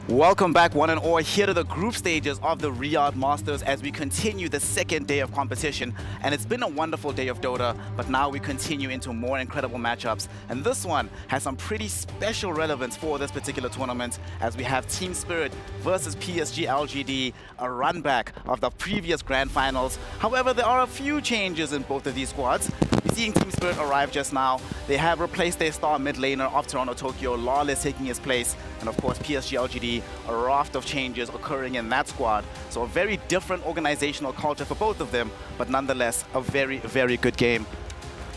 Welcome back, one and all, here to the group stages of the Riyadh Masters as we continue the second day of competition. And it's been a wonderful day of Dota, but now we continue into more incredible matchups. And this one has some pretty special relevance for this particular tournament as we have Team Spirit versus PSG.LGD, a run back of the previous grand finals. However, there are a few changes in both of these squads. We're seeing Team Spirit arrive just now. They have replaced their star mid laner of Toronto Tokyo, Lawless taking his place. And of course, PSG.LGD, a raft of changes occurring in that squad. So a very different organizational culture for both of them, but nonetheless, a very, very good game.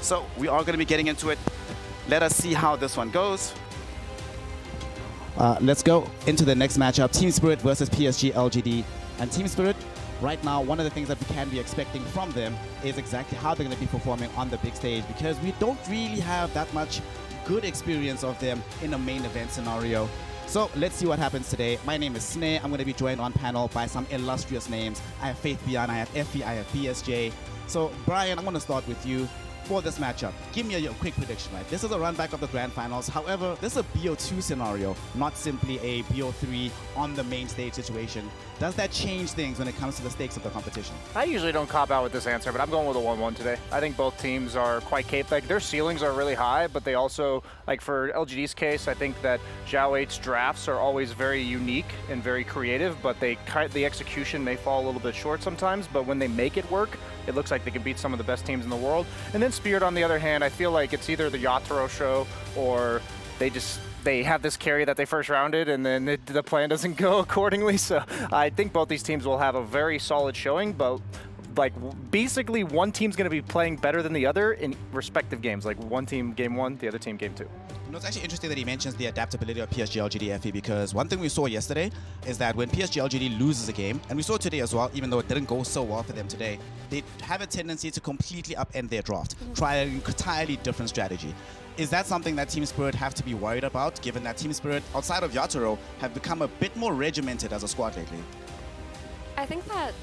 So we are going to be getting into it. Let us see how this one goes. Let's go into the next matchup, Team Spirit versus PSG.LGD. And Team Spirit, right now, one of the things that we can be expecting from them is exactly how they're going to be performing on the big stage, because we don't really have that much good experience of them in a main event scenario. So let's see what happens today. My name is Sneh. I'm going to be joined on panel by some illustrious names. I have Faith Beyond, I have Effie, I have BSJ. So Brian, I'm going to start with you. For this matchup, give me a quick prediction, right? This is a run back of the grand finals. However, this is a BO2 scenario, not simply a BO3 on the main stage situation. Does that change things when it comes to the stakes of the competition? I usually don't cop out with this answer, but I'm going with a 1-1 today. I think both teams are quite capable. Like, their ceilings are really high, but they also, like for LGD's case, I think that Zhao 8's drafts are always very unique and very creative, but the execution may fall a little bit short sometimes, but when they make it work, it looks like they can beat some of the best teams in the world. And then Spirit, on the other hand, I feel like it's either the Yatoro show or they have this carry that they first rounded and then the plan doesn't go accordingly. So I think both these teams will have a very solid showing, but like basically one team's going to be playing better than the other in respective games. Like one team game 1, the other team game 2. You know, it's actually interesting that he mentions the adaptability of PSG.LGD, Effie, because one thing we saw yesterday is that when PSG.LGD loses a game, and we saw today as well, even though it didn't go so well for them today, they have a tendency to completely upend their draft, try an entirely different strategy. Is that something that Team Spirit have to be worried about, given that Team Spirit, outside of Yatoro, have become a bit more regimented as a squad lately? I think that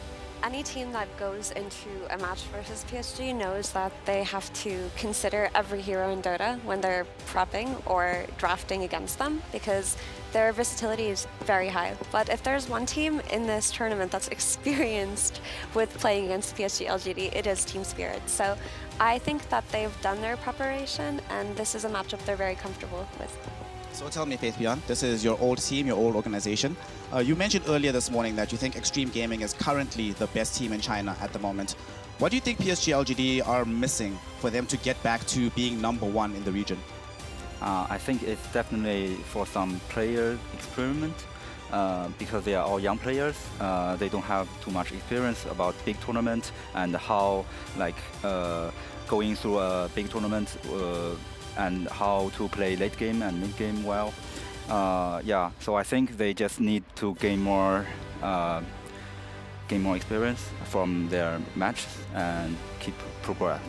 any team that goes into a match versus PSG knows that they have to consider every hero in Dota when they're prepping or drafting against them, because their versatility is very high. But if there's one team in this tournament that's experienced with playing against PSG.LGD, it is Team Spirit. So I think that they've done their preparation, and this is a matchup they're very comfortable with. So tell me, Faith Beyond, this is your old team, your old organization. You mentioned earlier this morning that you think Extreme Gaming is currently the best team in China at the moment. What do you think PSG.LGD are missing for them to get back to being #1 in the region? I think it's definitely for some player experiment because they are all young players. They don't have too much experience about big tournament and how going through a big tournament and how to play late game and mid game well. Yeah, so I think they just need to gain more experience from their matches and keep progress.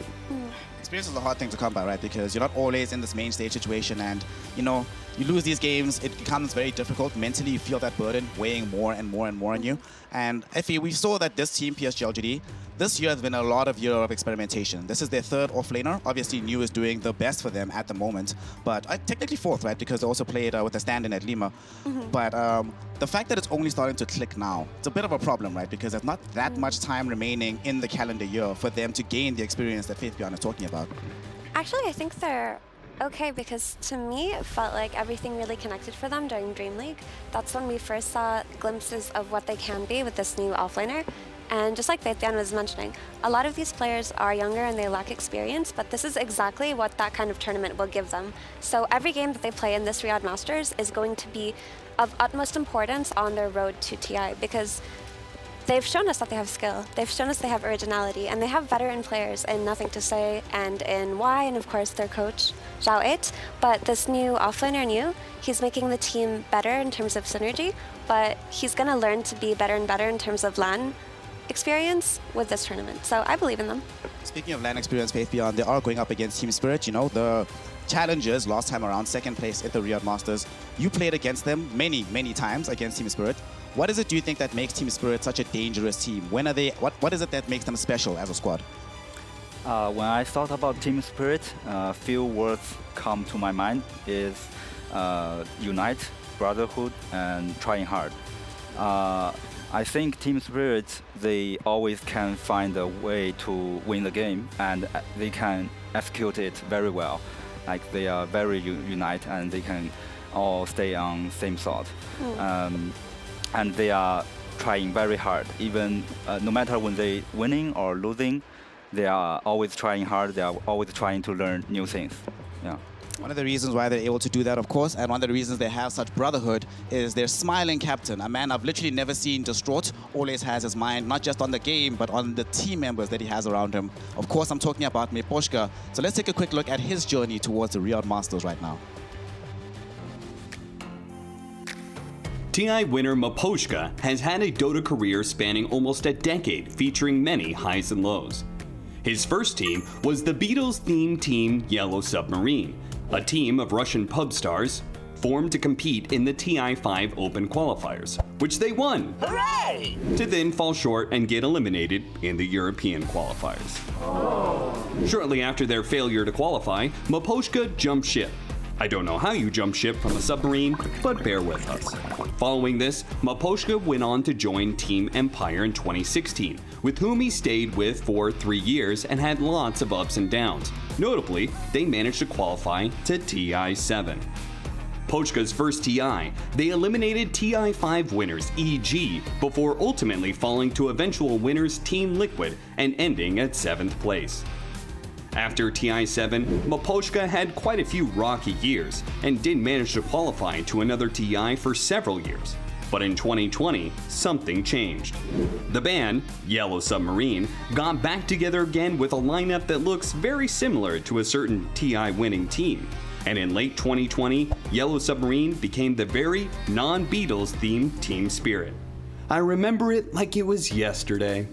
Experience is a hard thing to come by, right? Because you're not always in this main stage situation, and you know, you lose these games, it becomes very difficult. Mentally, you feel that burden weighing more and more and more on you. And Effie, we saw that this team, PSG.LGD, this year has been a lot of year of experimentation. This is their 3rd offlaner. Obviously, New is doing the best for them at the moment, but technically 4th, right? Because they also played with a stand-in at Lima. But the fact that it's only starting to click now, it's a bit of a problem, right? Because there's not that much time remaining in the calendar year for them to gain the experience that Faith Beyond is talking about. Actually, I think they're okay, because to me it felt like everything really connected for them during Dream League. That's when we first saw glimpses of what they can be with this new offlaner. And just like Faithian was mentioning, a lot of these players are younger and they lack experience, but this is exactly what that kind of tournament will give them. So every game that they play in this Riyadh Masters is going to be of utmost importance on their road to TI, because they've shown us that they have skill, they've shown us they have originality, and they have veteran players in Nothing to Say and in Y, and of course their coach, Zhao 8. But this new offlaner, New, he's making the team better in terms of synergy, but he's going to learn to be better and better in terms of LAN experience with this tournament. So I believe in them. Speaking of LAN experience, Faith Beyond, they are going up against Team Spirit. You know, the challengers last time around, 2nd place at the Riyadh Masters. You played against them many, many times against Team Spirit. What is it, do you think, that makes Team Spirit such a dangerous team? When are they? What is it that makes them special as a squad? When I thought about Team Spirit, few words come to my mind is unite brotherhood and trying hard. I think team spirit, they always can find a way to win the game, and they can execute it very well. Like they are very united, and they can all stay on same thought. And they are trying very hard. Even no matter when they winning or losing, they are always trying hard. They are always trying to learn new things. Yeah. One of the reasons why they're able to do that, of course, and one of the reasons they have such brotherhood is their smiling captain, a man I've literally never seen distraught, always has his mind not just on the game, but on the team members that he has around him. Of course, I'm talking about Miposhka. So let's take a quick look at his journey towards the Riyadh Masters right now. TI winner Miposhka has had a Dota career spanning almost a decade, featuring many highs and lows. His first team was the Beatles-themed team Yellow Submarine, a team of Russian pub stars formed to compete in the TI5 Open qualifiers, which they won. Hooray! To then fall short and get eliminated in the European qualifiers. Shortly after their failure to qualify, Miposhka jumped ship. I don't know how you jump ship from a submarine, but bear with us. Following this, Miposhka went on to join Team Empire in 2016, with whom he stayed with for 3 years and had lots of ups and downs. Notably, they managed to qualify to TI7. Pochka's first TI, they eliminated TI5 winners EG before ultimately falling to eventual winners Team Liquid and ending at 7th place. After TI7, Miposhka had quite a few rocky years and didn't manage to qualify to another TI for several years. But in 2020, something changed. The band, Yellow Submarine, got back together again with a lineup that looks very similar to a certain TI winning team. And in late 2020, Yellow Submarine became the very non-Beatles themed Team Spirit. I remember it like it was yesterday.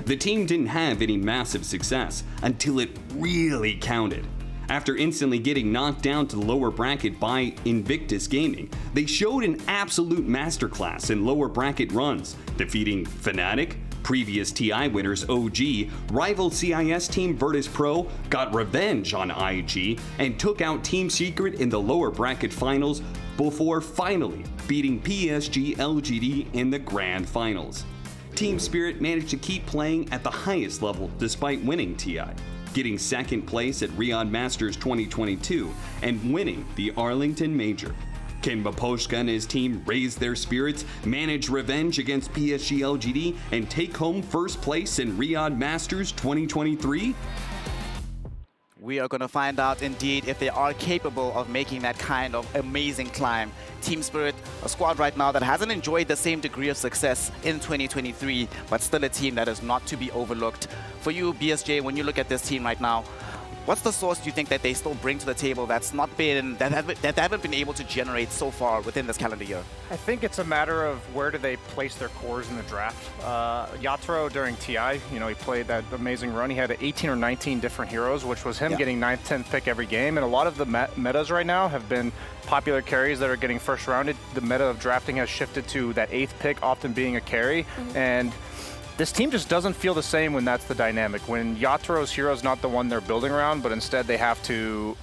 The team didn't have any massive success until it really counted. After instantly getting knocked down to the lower bracket by Invictus Gaming, they showed an absolute masterclass in lower bracket runs, defeating Fnatic, previous TI winners OG, rival CIS team Virtus Pro, got revenge on IG, and took out Team Secret in the lower bracket finals before finally beating PSG.LGD in the grand finals. Team Spirit managed to keep playing at the highest level despite winning TI, getting second place at Riyadh Masters 2022 and winning the Arlington Major. Can Miposhka and his team raise their spirits, manage revenge against PSG.LGD, and take home first place in Riyadh Masters 2023? We are going to find out indeed if they are capable of making that kind of amazing climb. Team Spirit, a squad right now that hasn't enjoyed the same degree of success in 2023, but still a team that is not to be overlooked. For you, BSJ, when you look at this team right now, what's the source do you think that they still bring to the table that's not been, that they haven't been able to generate so far within this calendar year? I think it's a matter of where do they place their cores in the draft. Yatro during TI, you know, he played that amazing run. He had 18 or 19 different heroes, which was him getting 9th, 10th pick every game. And a lot of the metas right now have been popular carries that are getting first rounded. The meta of drafting has shifted to that 8th pick often being a carry. And this team just doesn't feel the same when that's the dynamic. When Yatro's hero's not the one they're building around, but instead they have to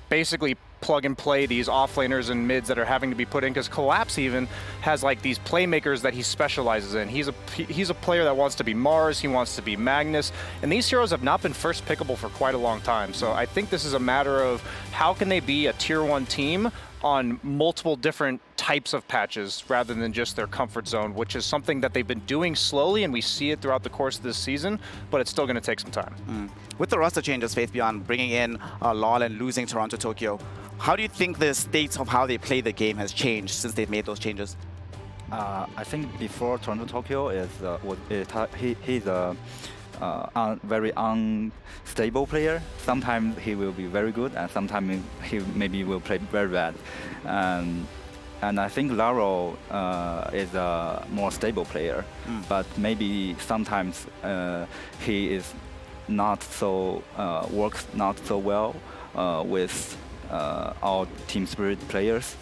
basically plug and play these offlaners and mids that are having to be put in, because Collapse even has like these playmakers that he specializes in. He's a player that wants to be Mars, he wants to be Magnus, and these heroes have not been first pickable for quite a long time. So I think this is a matter of how can they be a tier 1 team on multiple different types of patches rather than just their comfort zone, which is something that they've been doing slowly, and we see it throughout the course of this season, but it's still going to take some time. With the roster changes, Faith Beyond, bringing in LOL and losing Toronto Tokyo, how do you think the state of how they play the game has changed since they've made those changes? I think before Toronto Tokyo he's a very unstable player. Sometimes he will be very good, and sometimes he maybe will play very bad. And I think Laro is a more stable player, but maybe sometimes he is not so works not so well with our Team Spirit players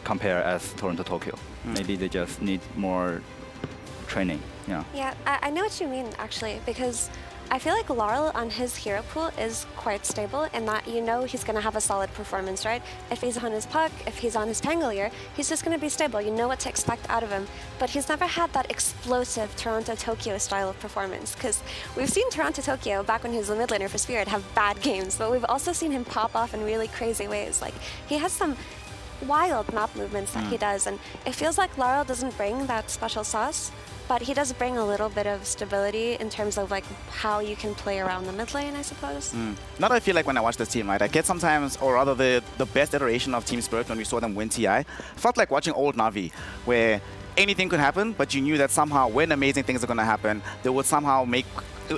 compare as Toronto Tokyo. Maybe they just need more training. Yeah. Yeah, I know what you mean actually, because I feel like Laurel on his hero pool is quite stable in that you know he's going to have a solid performance, right? If he's on his Puck, if he's on his Pangolier, he's just going to be stable. You know what to expect out of him. But he's never had that explosive Toronto-Tokyo style of performance, because we've seen Toronto-Tokyo, back when he was the mid laner for Spirit, have bad games, but we've also seen him pop off in really crazy ways. Like, he has some wild map movements that he does, and it feels like Laurel doesn't bring that special sauce, but he does bring a little bit of stability in terms of like how you can play around the mid lane, I suppose. Now that I feel like when I watch this team, right, I get sometimes, or rather the best iteration of Team Spirit when we saw them win TI, felt like watching old Na'Vi, where anything could happen, but you knew that somehow when amazing things are going to happen, they would somehow make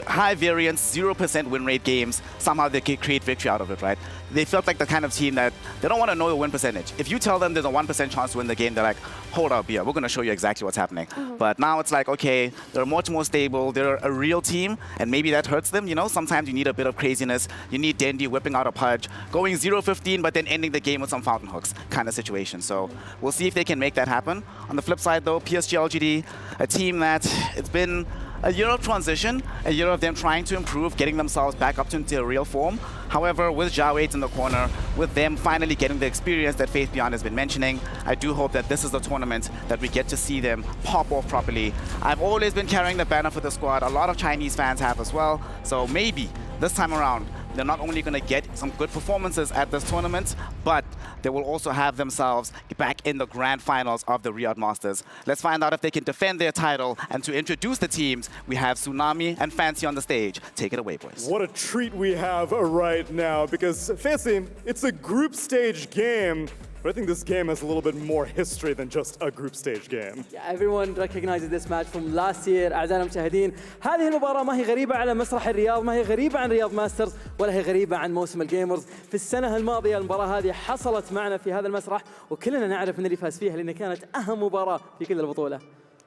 high variance, 0% win rate games, somehow they can create victory out of it, right? They felt like the kind of team that they don't want to know the win percentage. If you tell them there's a 1% chance to win the game, they're like, hold up, yeah, we're going to show you exactly what's happening. But now it's like, okay, they're much more stable, they're a real team, and maybe that hurts them, you know? Sometimes you need a bit of craziness. You need Dendi whipping out a pudge, going 0-15, but then ending the game with some fountain hooks kind of situation. So we'll see if they can make that happen. On the flip side, though, PSG.LGD, a team that it's been a year of transition, a year of them trying to improve, getting themselves back up into a real form. However, with Jawait in the corner, with them finally getting the experience that Faith Beyond has been mentioning, I do hope that this is the tournament that we get to see them pop off properly. I've always been carrying the banner for the squad. A lot of Chinese fans have as well. So maybe this time around, they're not only going to get some good performances at this tournament, but they will also have themselves back in the grand finals of the Riyadh Masters. Let's find out if they can defend their title. And to introduce the teams, we have Tsunami and Fancy on the stage. Take it away, boys. What a treat we have right now, because Fancy, it's a group stage game. But I think this game has a little bit more history than just a group stage game. Yeah, everyone recognizes this match from last year. أعزائنا المشاهدين، هذه المباراة ما هي غريبة على مسرح الرياض، ما هي غريبة عن رياض ماسترز، ولا هي غريبة عن موسم الجيمرز. في السنة الماضية المباراة هذه حصلت معنا في هذا المسرح، وكلنا نعرف من اللي فاز فيها لأن كانت أهم مباراة في كل البطولة.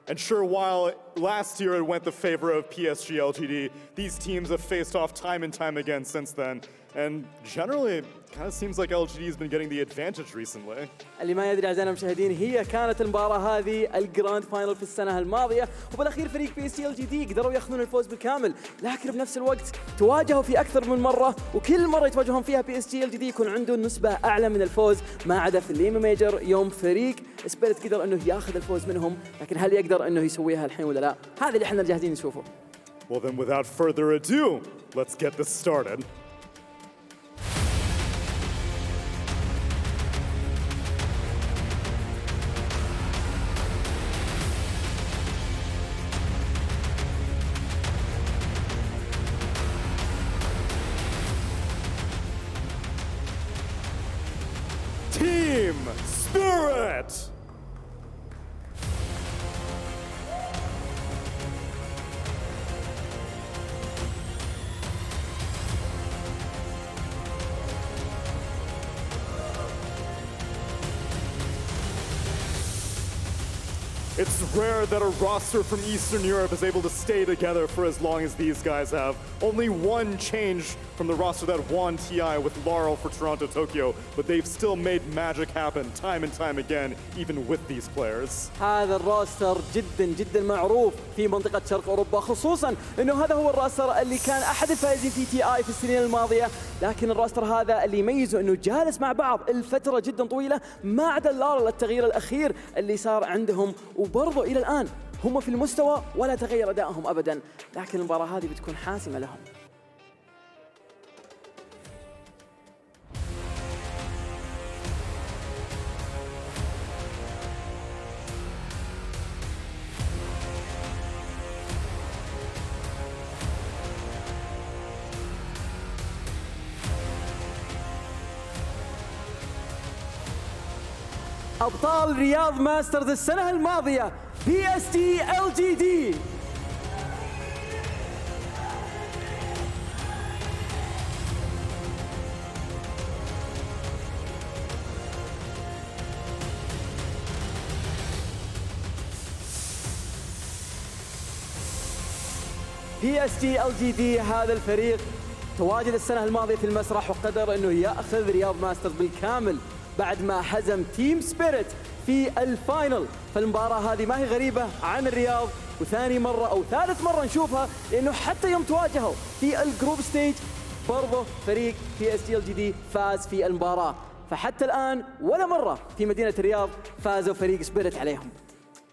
And sure, while last year it went the favor of PSG.LGD, these teams have faced off time and time again since then. And generally, it kind of seems like LGD has been getting the advantage recently. اللي ما يدري أعزائنا المشاهدين، هي كانت المباراة هذه الجراند فاينل في السنة الماضية، وبالأخير فريق PSG.LGD قدروا ياخذون الفوز بالكامل، لكن بنفس الوقت تواجهوا في أكثر من مرة، وكل مرة يتواجهون فيها PSG.LGD يكون عنده نسبة أعلى من الفوز، ما عدا في الليما ميجر يوم فريق سبيريت قدر إنه ياخذ الفوز منهم، لكن هل يقدر إنه يسويها الحين ولا لا؟ هذا اللي احنا جاهزين نشوفه. Well then, without further ado, let's get this started. Team Spirit! It's rare that a roster from Eastern Europe is able to stay together for as long as these guys have. Only one change from the roster that won TI with Laurel for Toronto Tokyo, but they've still made magic happen time and time again, even with these players. هذا الراستر جدا جدا معروف في منطقة شرق أوروبا، خصوصا إنه هذا هو الراستر اللي كان أحد الفائزين في TI في السنين الماضية، لكن الراستر هذا اللي يميزه إنه جالس مع بعض الفترة جدا طويلة، ما عدا لارل التغيير الأخير اللي صار عندهم، وبرضه إلى الآن هم في المستوى ولا تغير أدائهم أبدا، لكن المباراة هذه بتكون حاسمة لهم. أبطال رياض ماسترز السنة الماضية PSG.LGD. PSG.LGD هذا الفريق تواجد السنة الماضية في المسرح، وقدر أنه يأخذ رياض ماسترز بالكامل بعد ما هزم تيم سبيريت في الفاينل. فالمباراة هذه ما هي غريبة عن الرياض، وثاني مرة أو ثالث مرة نشوفها، لأنه حتى يوم تواجهوا في الجروب ستيج برضه فريق PSG.LGD فاز في المباراة. فحتى الآن ولا مرة في مدينة الرياض فازوا فريق سبيريت عليهم.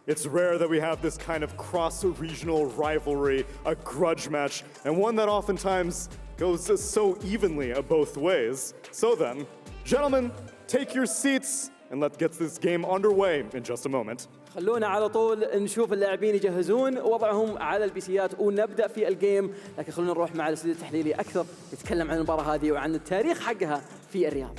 It's rare that we have this kind of cross-regional rivalry, a grudge match, and one that oftentimes goes so evenly both ways. So then, gentlemen, take your seats and let's get this game underway in just a moment. خلونا على طول نشوف اللاعبين يجهزون وضعهم على البيسيات ونبدأ في الجيم، لكن خلونا نروح مع الاستوديو التحليلي أكثر يتكلم عن المباراة هذه وعن التاريخ حقها في الرياض.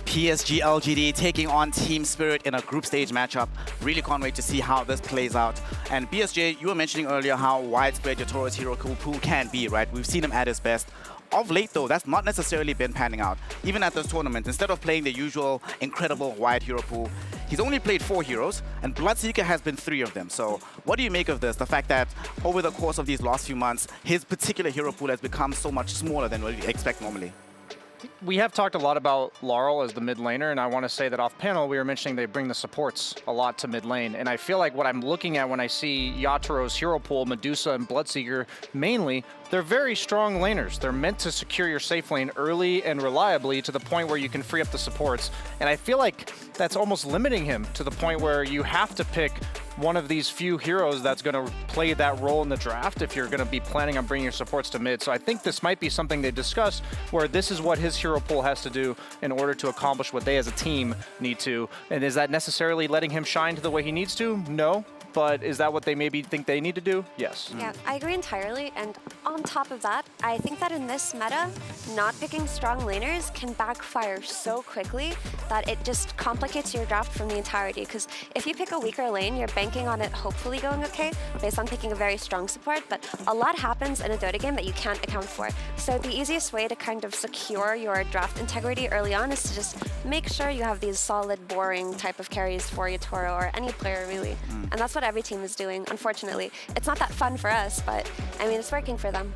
PSG.LGD taking on Team Spirit in a group stage matchup. Really can't wait to see how this plays out. And BSJ, you were mentioning earlier how widespread your Toro's hero pool can be, right? We've seen him at his best. Of late, though, that's not necessarily been panning out. Even at this tournament, instead of playing the usual incredible wide hero pool, he's only played 4 heroes, and Bloodseeker has been 3 of them. So what do you make of this? The fact that over the course of these last few months, his particular hero pool has become so much smaller than what we expect normally. We have talked a lot about Laurel as the mid laner, and I want to say that off panel we were mentioning they bring the supports a lot to mid lane, and I feel like what I'm looking at when I see Yataro's hero pool, Medusa and Bloodseeker mainly, they're very strong laners. They're meant to secure your safe lane early and reliably to the point where you can free up the supports, and I feel like that's almost limiting him to the point where you have to pick one of these few heroes that's going to play that role in the draft if you're going to be planning on bringing your supports to mid. So I think this might be something they discussed, where this is what his hero pool has to do in order to accomplish what they as a team need to. And is that necessarily letting him shine to the way he needs to? No. But is that what they maybe think they need to do? Yes. Yeah, I agree entirely. And on top of that, I think that in this meta, not picking strong laners can backfire so quickly that it just complicates your draft from the entirety. Because if you pick a weaker lane, you're banking on it hopefully going okay based on picking a very strong support. But a lot happens in a Dota game that you can't account for. So the easiest way to kind of secure your draft integrity early on is to just make sure you have these solid, boring type of carries for your Toro or any player really. And that's what every team is doing, unfortunately. It's not that fun for us, but I mean, it's working for them.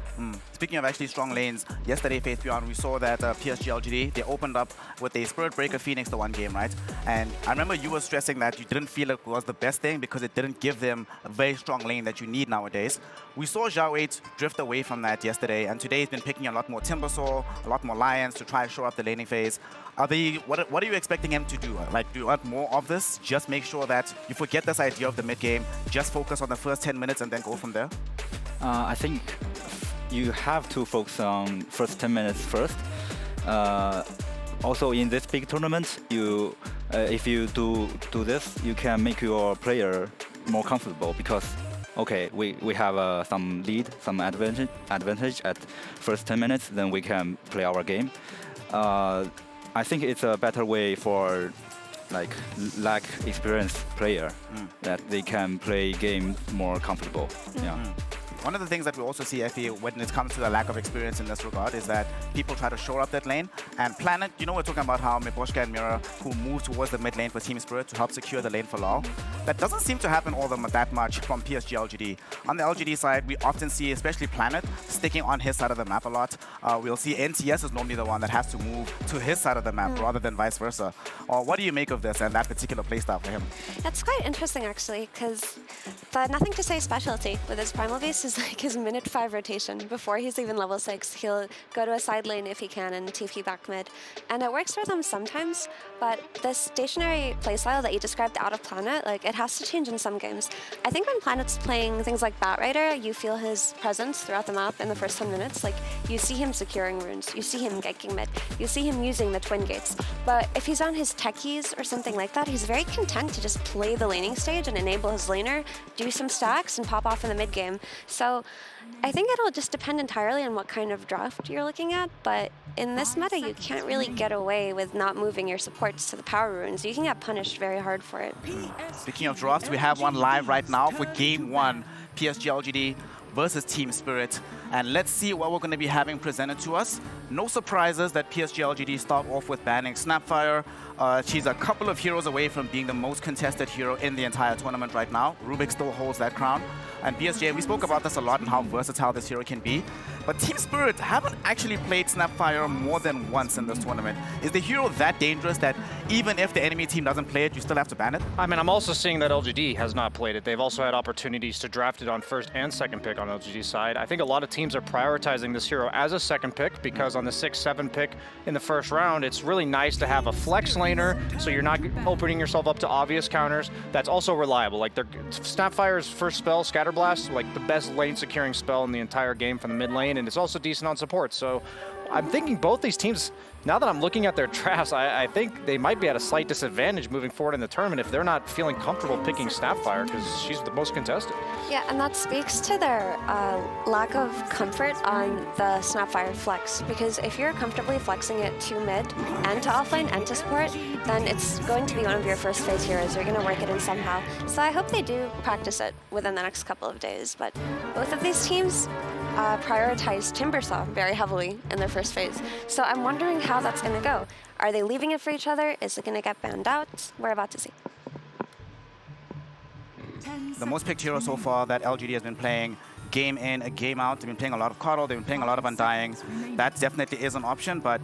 Speaking of actually strong lanes, yesterday, Faith Beyond, we saw that PSG.LGD, they opened up with a Spirit Breaker Phoenix the one game, right? And I remember you were stressing that you didn't feel it was the best thing because it didn't give them a very strong lane that you need nowadays. We saw Zhao 8 drift away from that yesterday, and today he's been picking a lot more Timbersaw, a lot more Lions to try and show up the laning phase. What are you expecting him to do? Like, do you want more of this? Just make sure that you forget this idea of the mid game, just focus on the first 10 minutes and then go from there? I think you have to focus on first 10 minutes first. Also, in this big tournament, if you do this, you can make your player more comfortable because, okay, we have some lead, some advantage at first 10 minutes, then we can play our game. I think it's a better way for like lack experienced player that they can play game more comfortable. Yeah. One of the things that we also see, I feel, when it comes to the lack of experience in this regard is that people try to shore up that lane. And Planet, you know, we're talking about how Miposhka and Mira, who move towards the mid lane for Team Spirit to help secure the lane for Law. That doesn't seem to happen all that much from PSG.LGD. On the LGD side, we often see, especially Planet, sticking on his side of the map a lot. We'll see NTS is normally the one that has to move to his side of the map rather than vice versa. What do you make of this and that particular playstyle for him? That's quite interesting, actually, because the Nothing to Say specialty with his Primal Beast is like his minute 5 rotation. Before he's even level 6, he'll go to a side lane if he can and TP back mid. And it works for them sometimes, but the stationary playstyle that you described out of Planet, like, it has to change in some games. I think when Planet's playing things like Batrider, you feel his presence throughout the map in the first 10 minutes. Like, you see him securing runes, you see him ganking mid, you see him using the twin gates. But if he's on his techies or something like that, he's very content to just play the laning stage and enable his laner, do some stacks, and pop off in the mid game. So I think it'll just depend entirely on what kind of draft you're looking at, but in this meta, you can't really get away with not moving your supports to the power runes. You can get punished very hard for it. Speaking of drafts, we have one live right now for Game 1, PSG.LGD versus Team Spirit. And let's see what we're going to be having presented to us. No surprises that PSG.LGD start off with banning Snapfire. She's a couple of heroes away from being the most contested hero in the entire tournament right now. Rubik still holds that crown. And PSG, we spoke about this a lot and how versatile this hero can be. But Team Spirit haven't actually played Snapfire more than once in this tournament. Is the hero that dangerous that even if the enemy team doesn't play it, you still have to ban it? I mean, I'm also seeing that LGD has not played it. They've also had opportunities to draft it on first and second pick on LGD's side. I think a lot of teams are prioritizing this hero as a second pick because on the 6-7 pick in the first round, it's really nice to have a flex laner so you're not opening yourself up to obvious counters. That's also reliable. Like Snapfire's first spell, Scatterblast, like the best lane securing spell in the entire game from the mid lane, and it's also decent on support. So I'm thinking both these teams, now that I'm looking at their drafts, I think they might be at a slight disadvantage moving forward in the tournament if they're not feeling comfortable picking Snapfire because she's the most contested. Yeah, and that speaks to their lack of comfort on the Snapfire flex, because if you're comfortably flexing it to mid and to offlane and to support, then it's going to be one of your first phase heroes. You're going to work it in somehow. So I hope they do practice it within the next couple of days. But both of these teams prioritize Timbersaw very heavily in their first phase. So I'm wondering how that's going to go. Are they leaving it for each other? Is it going to get banned out? We're about to see. The most picked hero so far that LGD has been playing game in, a game out. They've been playing a lot of Coddle, they've been playing a lot of Undying. That definitely is an option, but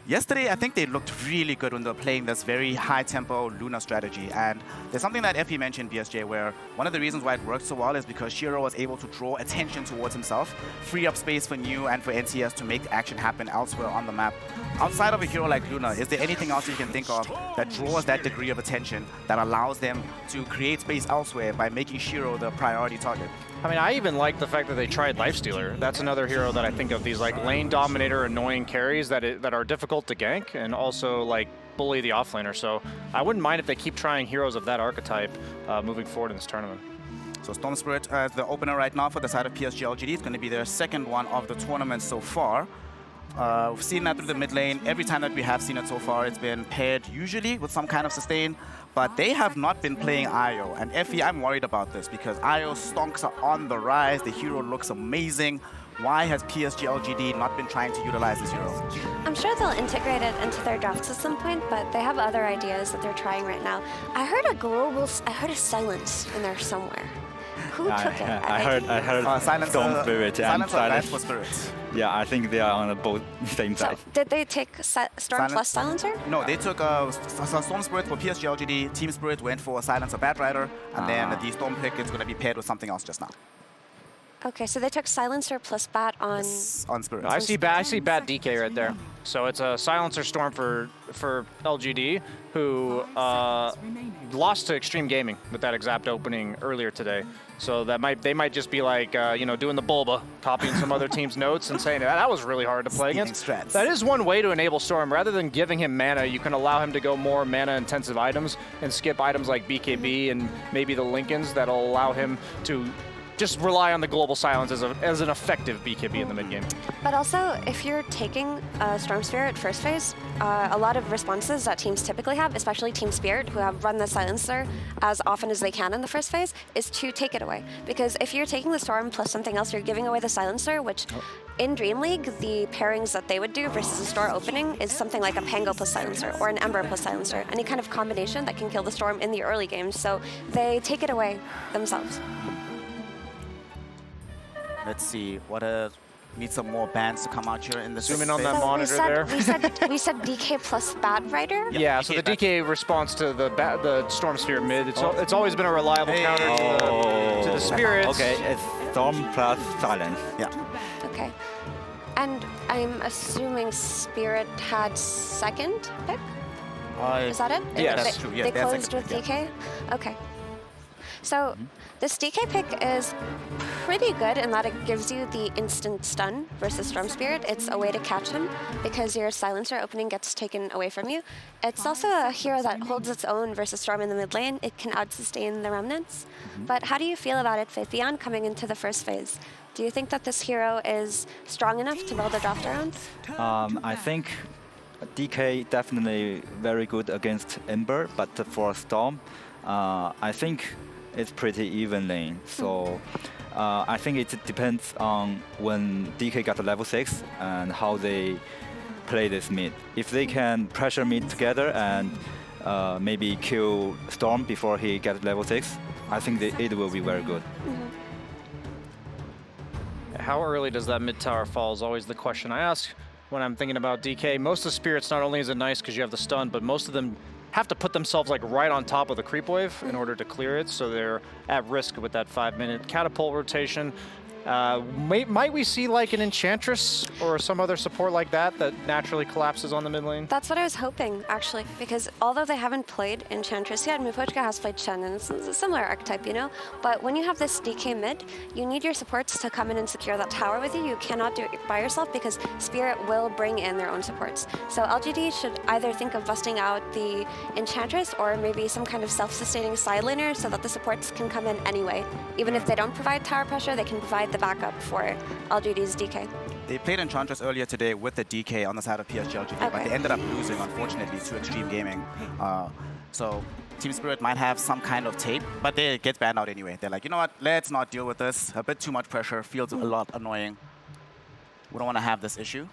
yesterday I think they looked really good when they were playing this very high-tempo Luna strategy. And there's something that Effie mentioned, BSJ, where one of the reasons why it worked so well is because Shiro was able to draw attention towards himself, free up space for New and for NCS to make action happen elsewhere on the map. Outside of a hero like Luna, is there anything else you can think of that draws that degree of attention that allows them to create space elsewhere by making Shiro the priority target? I mean, I even like the fact that they tried Lifestealer. That's another hero that I think of, these like lane dominator, annoying carries that are difficult to gank and also like bully the offlaner. So I wouldn't mind if they keep trying heroes of that archetype moving forward in this tournament. So Storm Spirit, the opener right now for the side of PSG.LGD, is going to be their second one of the tournament so far. We've seen that through the mid lane. Every time that we have seen it so far, it's been paired usually with some kind of sustain, but they have not been playing Io. And Effie, I'm worried about this because Io stonks are on the rise. The hero looks amazing. Why has PSG.LGD not been trying to utilize this hero? I'm sure they'll integrate it into their drafts at some point, but they have other ideas that they're trying right now. I heard a silence in there somewhere. Who took it? I heard Storm Spirit and Silence for Spirits. Yeah, I think they are on the both same side. So, did they take Storm plus Silencer? No, they took Storm Spirit for PSG.LGD. Team Spirit went for Silencer Bad Rider, and then the Storm pick is going to be paired with something else just now. Okay, so they took Silencer plus Bat on... Yes, on Spirit. I see Bat DK right there. So it's a Silencer Storm for LGD, who lost to Extreme Gaming with that exact opening earlier today. So they might just be like, doing the Bulba, copying some other team's notes and saying that was really hard to play against. Strats. That is one way to enable Storm. Rather than giving him mana, you can allow him to go more mana-intensive items and skip items like BKB and maybe the Lincolns that'll allow him to just rely on the global silence as an effective BKB in the mid game. But also, if you're taking Storm Spirit first phase, a lot of responses that teams typically have, especially Team Spirit, who have run the Silencer as often as they can in the first phase, is to take it away. Because if you're taking the Storm plus something else, you're giving away the Silencer, which in Dream League, the pairings that they would do versus a store opening is something like a Pango plus Silencer or an Ember plus Silencer, any kind of combination that can kill the Storm in the early games. So they take it away themselves. Let's see, need some more bands to come out here in the Zoom in on that So monitor there. we said DK plus Bad Rider? Yeah, so the DK response to the Storm Sphere mid, it's always been a reliable counter to the Spirits. Okay, it's Storm plus Silence. Yeah. Okay. And I'm assuming Spirit had second pick? Is that it? Yes. That's true. Yes, They they had closed second with pick, DK? Okay. So this DK pick is pretty good in that it gives you the instant stun versus Storm Spirit. It's a way to catch him because your Silencer opening gets taken away from you. It's also a hero that holds its own versus Storm in the mid lane. It can out-sustain the Remnants. But how do you feel about it, Faithian, coming into the first phase? Do you think that this hero is strong enough to build a draft around? I think DK definitely very good against Ember, but for Storm, I think it's pretty evenly. So I think it depends on when DK got to level 6 and how they play this mid. If they can pressure mid together and maybe kill Storm before he gets level 6, I think it will be very good. How early does that mid tower fall is always the question I ask when I'm thinking about DK. Most of the spirits, not only is it nice because you have the stun, but most of them have to put themselves like right on top of the creep wave in order to clear it, so they're at risk with that 5-minute catapult rotation. Might we see like an Enchantress or some other support like that naturally collapses on the mid lane? That's what I was hoping, actually, because although they haven't played Enchantress yet, Mipochka has played Shen, and it's a similar archetype, you know? But when you have this DK mid, you need your supports to come in and secure that tower with you. You cannot do it by yourself because Spirit will bring in their own supports. So LGD should either think of busting out the Enchantress or maybe some kind of self-sustaining side laner so that the supports can come in anyway. Even if they don't provide tower pressure, they can provide the backup for LGD's DK. They played Enchantress earlier today with the DK on the side of PSG.LGD, but they ended up losing, unfortunately, to Extreme Gaming. So Team Spirit might have some kind of tape, but they get banned out anyway. They're like, you know what, let's not deal with this. A bit too much pressure, feels a lot annoying. We don't want to have this issue.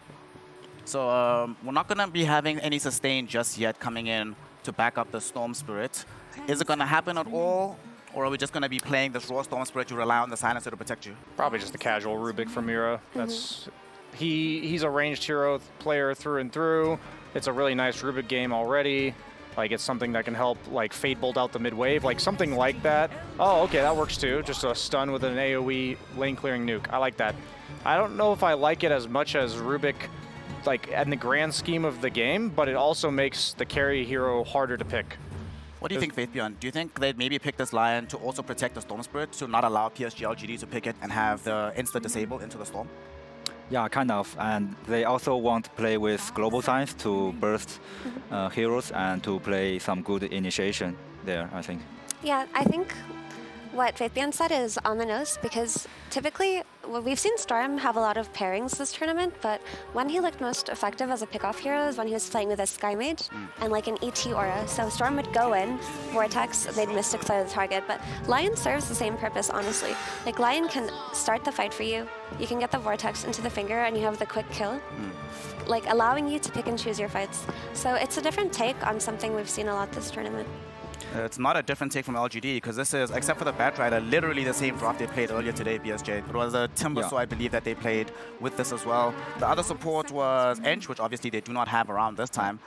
So we're not going to be having any sustain just yet coming in to back up the Storm Spirit. Is it going to happen at all? Or are we just going to be playing this raw Storm Spirit to rely on the Silencer to protect you? Probably just the casual Rubik from Mira. That's he's a ranged hero player through and through. It's a really nice Rubik game already. Like, it's something that can help, like, Fade Bolt out the mid-wave, like something like that. Oh, okay, that works too. Just a stun with an AoE lane-clearing nuke. I like that. I don't know if I like it as much as Rubik, like, in the grand scheme of the game, but it also makes the carry hero harder to pick. What do you think, Faithbeyond? Do you think they'd maybe pick this Lion to also protect the Storm Spirit, to not allow PSG.LGD to pick it and have the insta-disable into the Storm? Yeah, kind of. And they also want to play with Global Science to burst heroes and to play some good initiation there, I think. Yeah, I think what Faithbeyond said is on the nose, because typically we've seen Storm have a lot of pairings this tournament, but when he looked most effective as a pick-off hero is when he was playing with a Sky Mage and like an ET aura. So Storm would go in, Vortex, they'd Mystic Flare the target, but Lion serves the same purpose, honestly. Like, Lion can start the fight for you, you can get the Vortex into the finger, and you have the quick kill, like allowing you to pick and choose your fights. So it's a different take on something we've seen a lot this tournament. It's not a different take from LGD, because this is, except for the Batrider, literally the same draft they played earlier today, BSJ. It was a Timbersaw, I believe, that they played with this as well. The other support was Ench, which obviously they do not have around this time.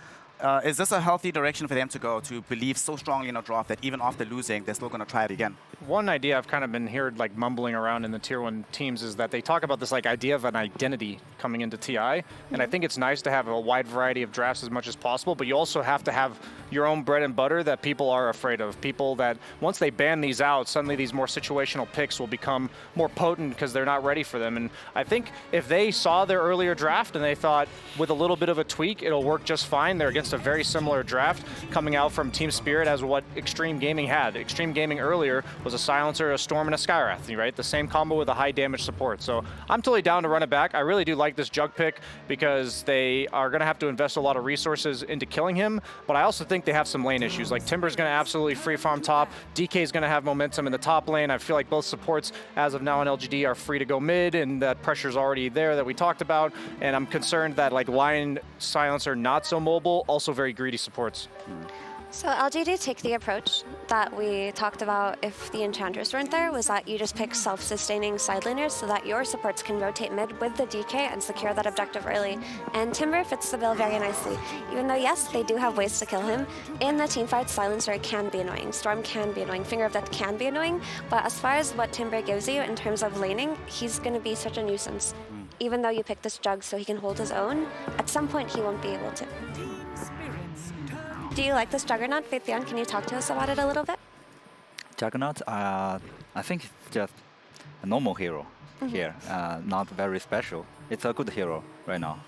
Is this a healthy direction for them to go, to believe so strongly in a draft that even after losing, they're still going to try it again? One idea I've kind of been heard like mumbling around in the Tier 1 teams is that they talk about this like idea of an identity coming into TI, and I think it's nice to have a wide variety of drafts as much as possible, but you also have to have your own bread and butter that people are afraid of. People that, once they ban these out, suddenly these more situational picks will become more potent because they're not ready for them. And I think if they saw their earlier draft and they thought with a little bit of a tweak, it'll work just fine, they're against a very similar draft coming out from Team Spirit as what Extreme Gaming had. Extreme Gaming earlier was a Silencer, a Storm, and a Skywrath, right? The same combo with a high damage support. So I'm totally down to run it back. I really do like this Jug pick because they are going to have to invest a lot of resources into killing him, but I also think they have some lane issues. Like, Timber's going to absolutely free farm top. DK's going to have momentum in the top lane. I feel like both supports as of now in LGD are free to go mid, and that pressure's already there that we talked about. And I'm concerned that like Lion, Silencer, not so mobile, also very greedy supports. So LGD take the approach that we talked about if the Enchantress weren't there, was that you just pick self-sustaining side laners so that your supports can rotate mid with the DK and secure that objective early. And Timber fits the bill very nicely. Even though, yes, they do have ways to kill him, in the teamfight, Silencer can be annoying, Storm can be annoying, Finger of Death can be annoying, but as far as what Timber gives you in terms of laning, he's going to be such a nuisance. Even though you pick this Jug so he can hold his own, at some point he won't be able to. Do you like this Juggernaut, Faithbeyond? Can you talk to us about it a little bit? Juggernaut, I think it's just a normal hero here, not very special. It's a good hero right now.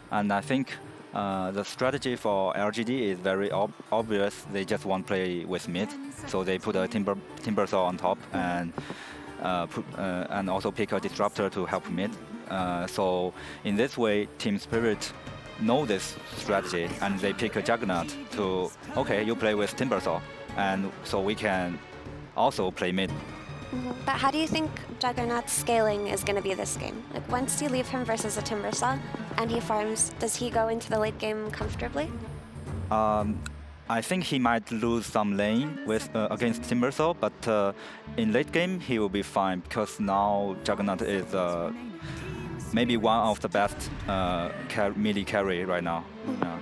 And I think the strategy for LGD is very obvious. They just want to play with mid, so they put a Timbersaw on top and also pick a Disruptor to help mid. So in this way, Team Spirit know this strategy, and they pick a Juggernaut to, okay, you play with Timbersaw, and so we can also play mid. But how do you think Juggernaut's scaling is going to be this game? Like, once you leave him versus a Timbersaw and he farms, does he go into the late game comfortably? I think he might lose some lane with against Timbersaw, but in late game he will be fine because now Juggernaut is maybe one of the best melee carry right now. Yeah.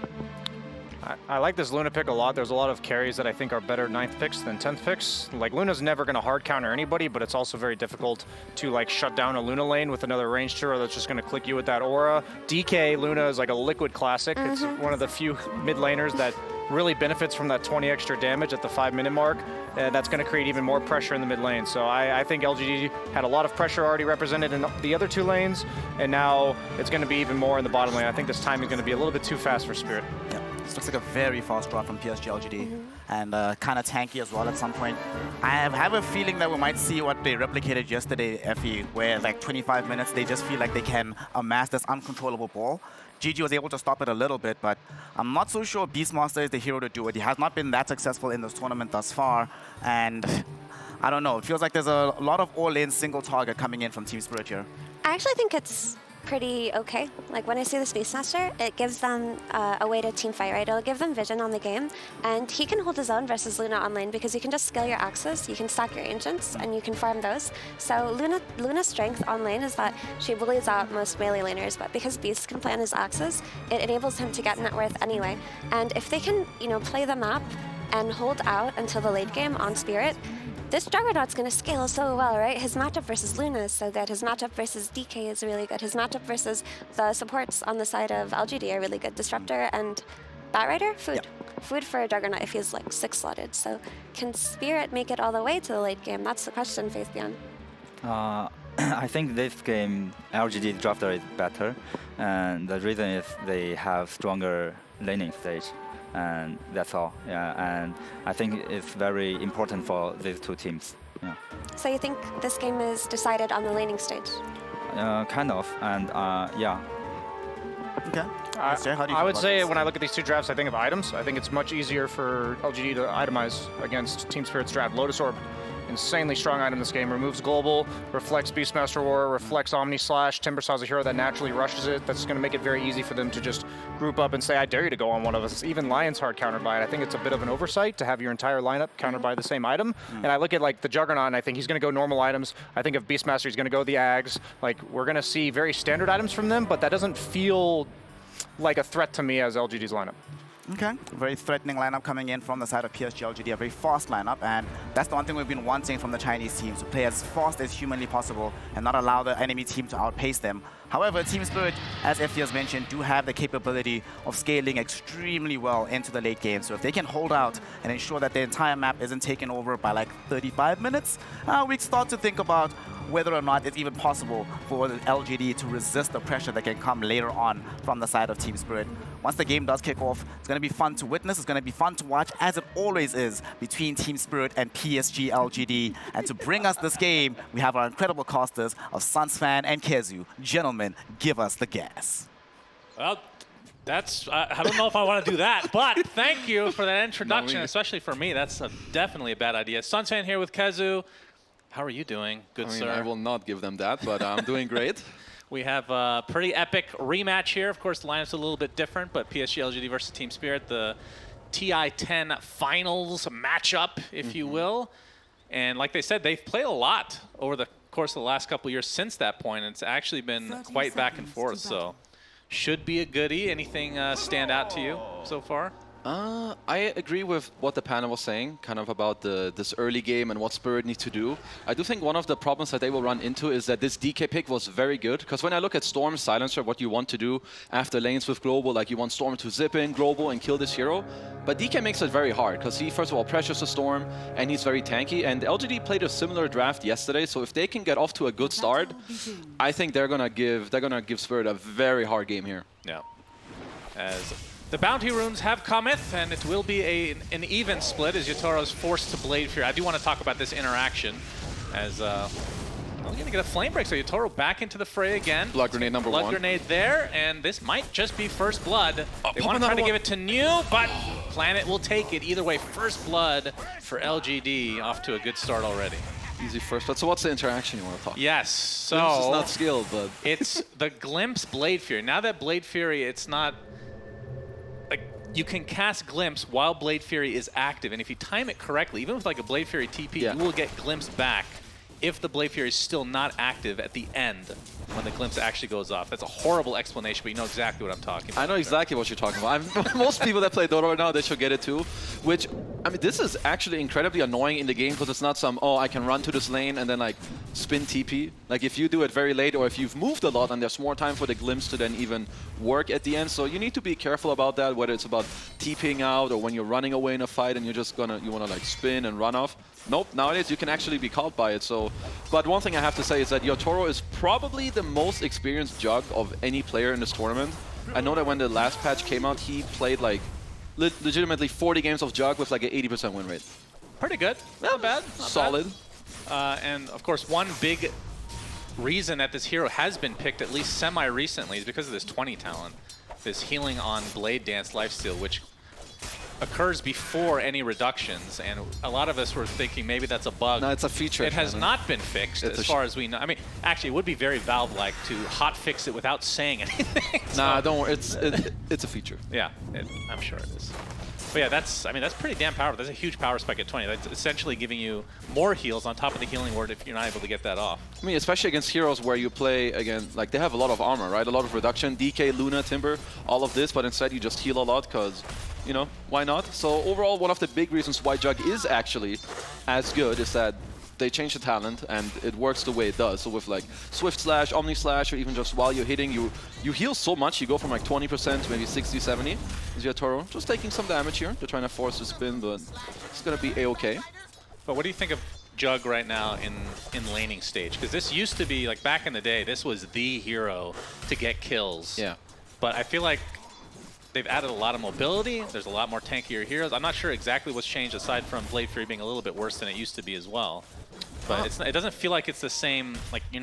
I like this Luna pick a lot. There's a lot of carries that I think are better 9th picks than 10th picks. Like, Luna's never going to hard counter anybody, but it's also very difficult to like shut down a Luna lane with another ranged hero that's just going to click you with that aura. DK Luna is like a liquid classic. It's one of the few mid laners that really benefits from that 20 extra damage at the 5-minute mark. That's going to create even more pressure in the mid lane. So I think LGD had a lot of pressure already represented in the other 2 lanes, and now it's going to be even more in the bottom lane. I think this timing is going to be a little bit too fast for Spirit. Yeah. This looks like a very fast draw from PSG.LGD, and kind of tanky as well at some point. I have a feeling that we might see what they replicated yesterday, FE, where like 25 minutes, they just feel like they can amass this uncontrollable ball. GG was able to stop it a little bit, but I'm not so sure Beastmaster is the hero to do it. He has not been that successful in this tournament thus far, and I don't know. It feels like there's a lot of all-in single target coming in from Team Spirit here. I actually think it's pretty okay. Like, when I see this Beastmaster, it gives them a way to team fight, right? It'll give them vision on the game, and he can hold his own versus Luna on lane because you can just skill your axes, you can stack your ancients, and you can farm those. So Luna's strength on lane is that she bullies out most melee laners, but because Beast can play on his axes, it enables him to get net worth anyway. And if they can, you know, play the map and hold out until the late game on Spirit, this Juggernaut's going to scale so well, right? His matchup versus Luna is so good. His matchup versus DK is really good. His matchup versus the supports on the side of LGD are really good. Disruptor and Batrider, food. Yep. Food for a Juggernaut if he's like 6-slotted. So can Spirit make it all the way to the late game? That's the question, Faithbeyond. I think this game LGD drafter is better, and the reason is they have stronger laning stage. And that's all. Yeah, and I think it's very important for these 2 teams. Yeah. So you think this game is decided on the laning stage? Kind of, and yeah. Okay. I would say when I look at these 2 drafts, I think of items. I think it's much easier for LGD to itemize against Team Spirit's draft. Lotus Orb, insanely strong item this game. Removes global, reflects Beastmaster Aura, reflects Omni Slash. Timbersaw's a hero that naturally rushes it. That's going to make it very easy for them to just group up and say, I dare you to go on one of us. Even Lion's Heart countered by it. I think it's a bit of an oversight to have your entire lineup countered by the same item. And I look at like the Juggernaut, and I think he's going to go normal items. I think of Beastmaster, he's going to go the Ags. Like, we're going to see very standard items from them, but that doesn't feel like a threat to me as LGD's lineup. Okay, very threatening lineup coming in from the side of PSG.LGD, a very fast lineup, and that's the one thing we've been wanting from the Chinese teams, to play as fast as humanly possible and not allow the enemy team to outpace them. However, Team Spirit, as FD has mentioned, do have the capability of scaling extremely well into the late game. So if they can hold out and ensure that the entire map isn't taken over by like 35 minutes, we start to think about whether or not it's even possible for the LGD to resist the pressure that can come later on from the side of Team Spirit. Once the game does kick off, it's going to be fun to witness, it's going to be fun to watch, as it always is between Team Spirit and PSG.LGD. And to bring us this game, we have our incredible casters of Sunsfan and Kezu. Gentlemen, give us the gas. Well, that's, I don't know if I want to do that, but thank you for that introduction, especially for me. That's definitely a bad idea. Sunsfan here with Kezu. How are you doing, good sir? I will not give them that, but I'm doing great. We have a pretty epic rematch here. Of course, the lineup's a little bit different, but PSG.LGD versus Team Spirit, the TI-10 finals matchup, if you will. And like they said, they've played a lot over the course of the last couple of years since that point. It's actually been quite back and forth, so should be a goodie. Anything stand out to you so far? I agree with what the panel was saying, kind of about this early game and what Spirit needs to do. I do think one of the problems that they will run into is that this DK pick was very good, because when I look at Storm's Silencer, what you want to do after lanes with Global, like you want Storm to zip in Global and kill this hero, but DK makes it very hard, because he, first of all, pressures the Storm, and he's very tanky, and LGD played a similar draft yesterday, so if they can get off to a good start, I think they're gonna give Spirit a very hard game here. Yeah. As the bounty runes have cometh, and it will be an even split as Yotoro's forced to Blade Fury. I do want to talk about this interaction as we're going to get a flame break. So Yotoro back into the fray again. Blood grenade number 1. Blood grenade there, and this might just be first blood. They want to try to give it to New, but Planet will take it. Either way, first blood for LGD, off to a good start already. Easy first, but so what's the interaction you want to talk? Yes, so Glimpse is not skilled, but it's the Glimpse Blade Fury. Now that Blade Fury, it's not like you can cast Glimpse while Blade Fury is active, and if you time it correctly, even with like a Blade Fury TP, you will get Glimpse back if the Blade Fury is still not active at the end when the Glimpse actually goes off. That's a horrible explanation, but you know exactly what I'm talking about. I know exactly what you're talking about. Most people that play Dota right now, they should get it too. Which, I mean, this is actually incredibly annoying in the game because it's not some, oh, I can run to this lane and then like spin TP. Like if you do it very late or if you've moved a lot and there's more time for the Glimpse to then even work at the end. So you need to be careful about that, whether it's about TPing out or when you're running away in a fight and you're just you want to like spin and run off. Nope, nowadays you can actually be caught by it. So, but one thing I have to say is that Yotaro is probably the most experienced Jug of any player in this tournament. I know that when the last patch came out, he played like legitimately 40 games of Jug with like an 80% win rate. Pretty good, not bad. Not solid. Bad. And of course, one big reason that this hero has been picked, at least semi-recently, is because of this 20 talent. This healing on Blade Dance lifesteal, which occurs before any reductions, and a lot of us were thinking maybe that's a bug. No, it's a feature. It has not been fixed as far as we know. I mean, actually, it would be very Valve-like to hot fix it without saying anything. Nah, don't worry. It's a feature. Yeah, I'm sure it is. But yeah, that's pretty damn powerful. That's a huge power spike at 20. That's essentially giving you more heals on top of the healing ward if you're not able to get that off. I mean, especially against heroes where you play, again, like they have a lot of armor, right? A lot of reduction, DK, Luna, Timber, all of this, but instead you just heal a lot because, you know, why not? So overall, one of the big reasons why Jug is actually as good is that they change the talent and it works the way it does. So with like Swift Slash, Omni Slash, or even just while you're hitting, you heal so much, you go from like 20% to maybe 60, 70. Is Yotaro just taking some damage here? They're trying to force the spin, but it's going to be A-okay. But what do you think of Jug right now in laning stage? Because this used to be, like back in the day, this was the hero to get kills. Yeah. But I feel like they've added a lot of mobility. There's a lot more tankier heroes. I'm not sure exactly what's changed aside from Blade Fury being a little bit worse than it used to be as well. But it doesn't feel like it's the same, like you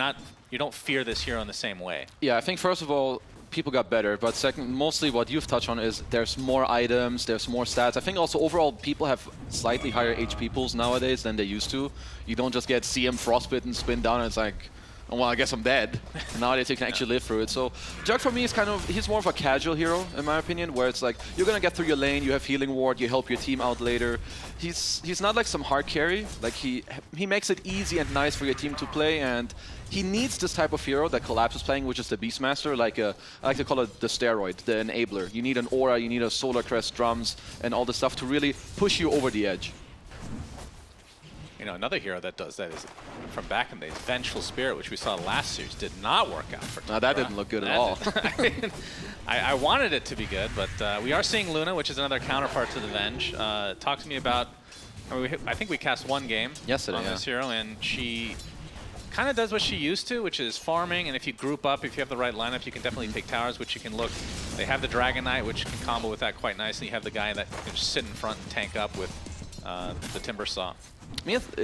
don't fear this hero in the same way. Yeah, I think first of all, people got better, but second, mostly what you've touched on is there's more items, there's more stats. I think also overall people have slightly higher HP pools nowadays than they used to. You don't just get CM Frostbitten, spin down, and it's like, oh, well, I guess I'm dead. Nowadays you can actually live through it. So Jug for me is he's more of a casual hero, in my opinion, where it's like, you're going to get through your lane, you have healing ward, you help your team out later. He's not like some hard carry. Like he makes it easy and nice for your team to play, and he needs this type of hero that Collapse is playing, which is the Beastmaster, I like to call it the steroid, the enabler. You need an aura, you need a Solar Crest drums, and all this stuff to really push you over the edge. You know, another hero that does that is from back in the days, Vengeful Spirit, which we saw last series, did not work out for Team. No, that didn't look good at all. I wanted it to be good, but we are seeing Luna, which is another counterpart to the Venge. Talk to me about, I think we cast one game yesterday on this hero, and she kind of does what she used to, which is farming, and if you group up, if you have the right lineup, you can definitely take towers, which you can look. They have the Dragon Knight, which can combo with that quite nicely. You have the guy that can just sit in front and tank up with the Timber Saw.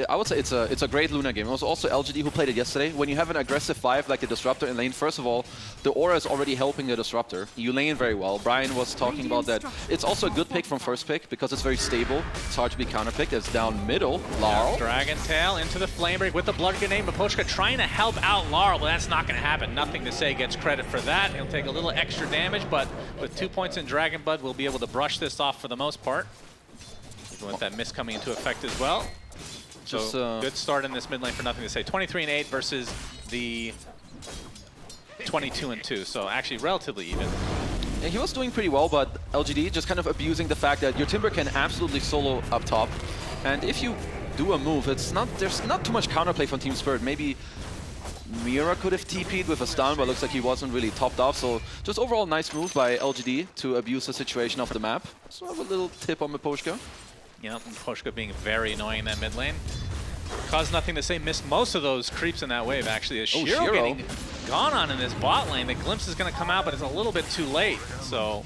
I would say it's a great Luna game. It was also LGD who played it yesterday. When you have an aggressive 5 like the Disruptor in lane, first of all, the aura is already helping the Disruptor. You lane very well. Brian was talking about that. It's also a good pick from first pick because it's very stable. It's hard to be counterpicked. It's down middle. Laurel. Dragon Tail into the Flame Break with the Blood Grenade. Mapochka trying to help out Laurel, but that's not going to happen. Nothing to say gets credit for that. He'll take a little extra damage, but with 2 points in Dragon Bud, we'll be able to brush this off for the most part. Even with that miss coming into effect as well. So good start in this mid lane for nothing to say. 23-8 versus the 22-2. So actually relatively even. And he was doing pretty well, but LGD just kind of abusing the fact that your Timber can absolutely solo up top. And if you do a move, there's not too much counterplay from Team Spirit. Maybe Mira could have TP'd with a stun, but looks like he wasn't really topped off. So just overall nice move by LGD to abuse the situation of the map. So I have a little tip on Mapochka. You know, Mapochka being very annoying in that mid lane. Caused nothing to say, missed most of those creeps in that wave, actually. Shiro getting gone on in this bot lane. The Glimpse is going to come out, but it's a little bit too late. So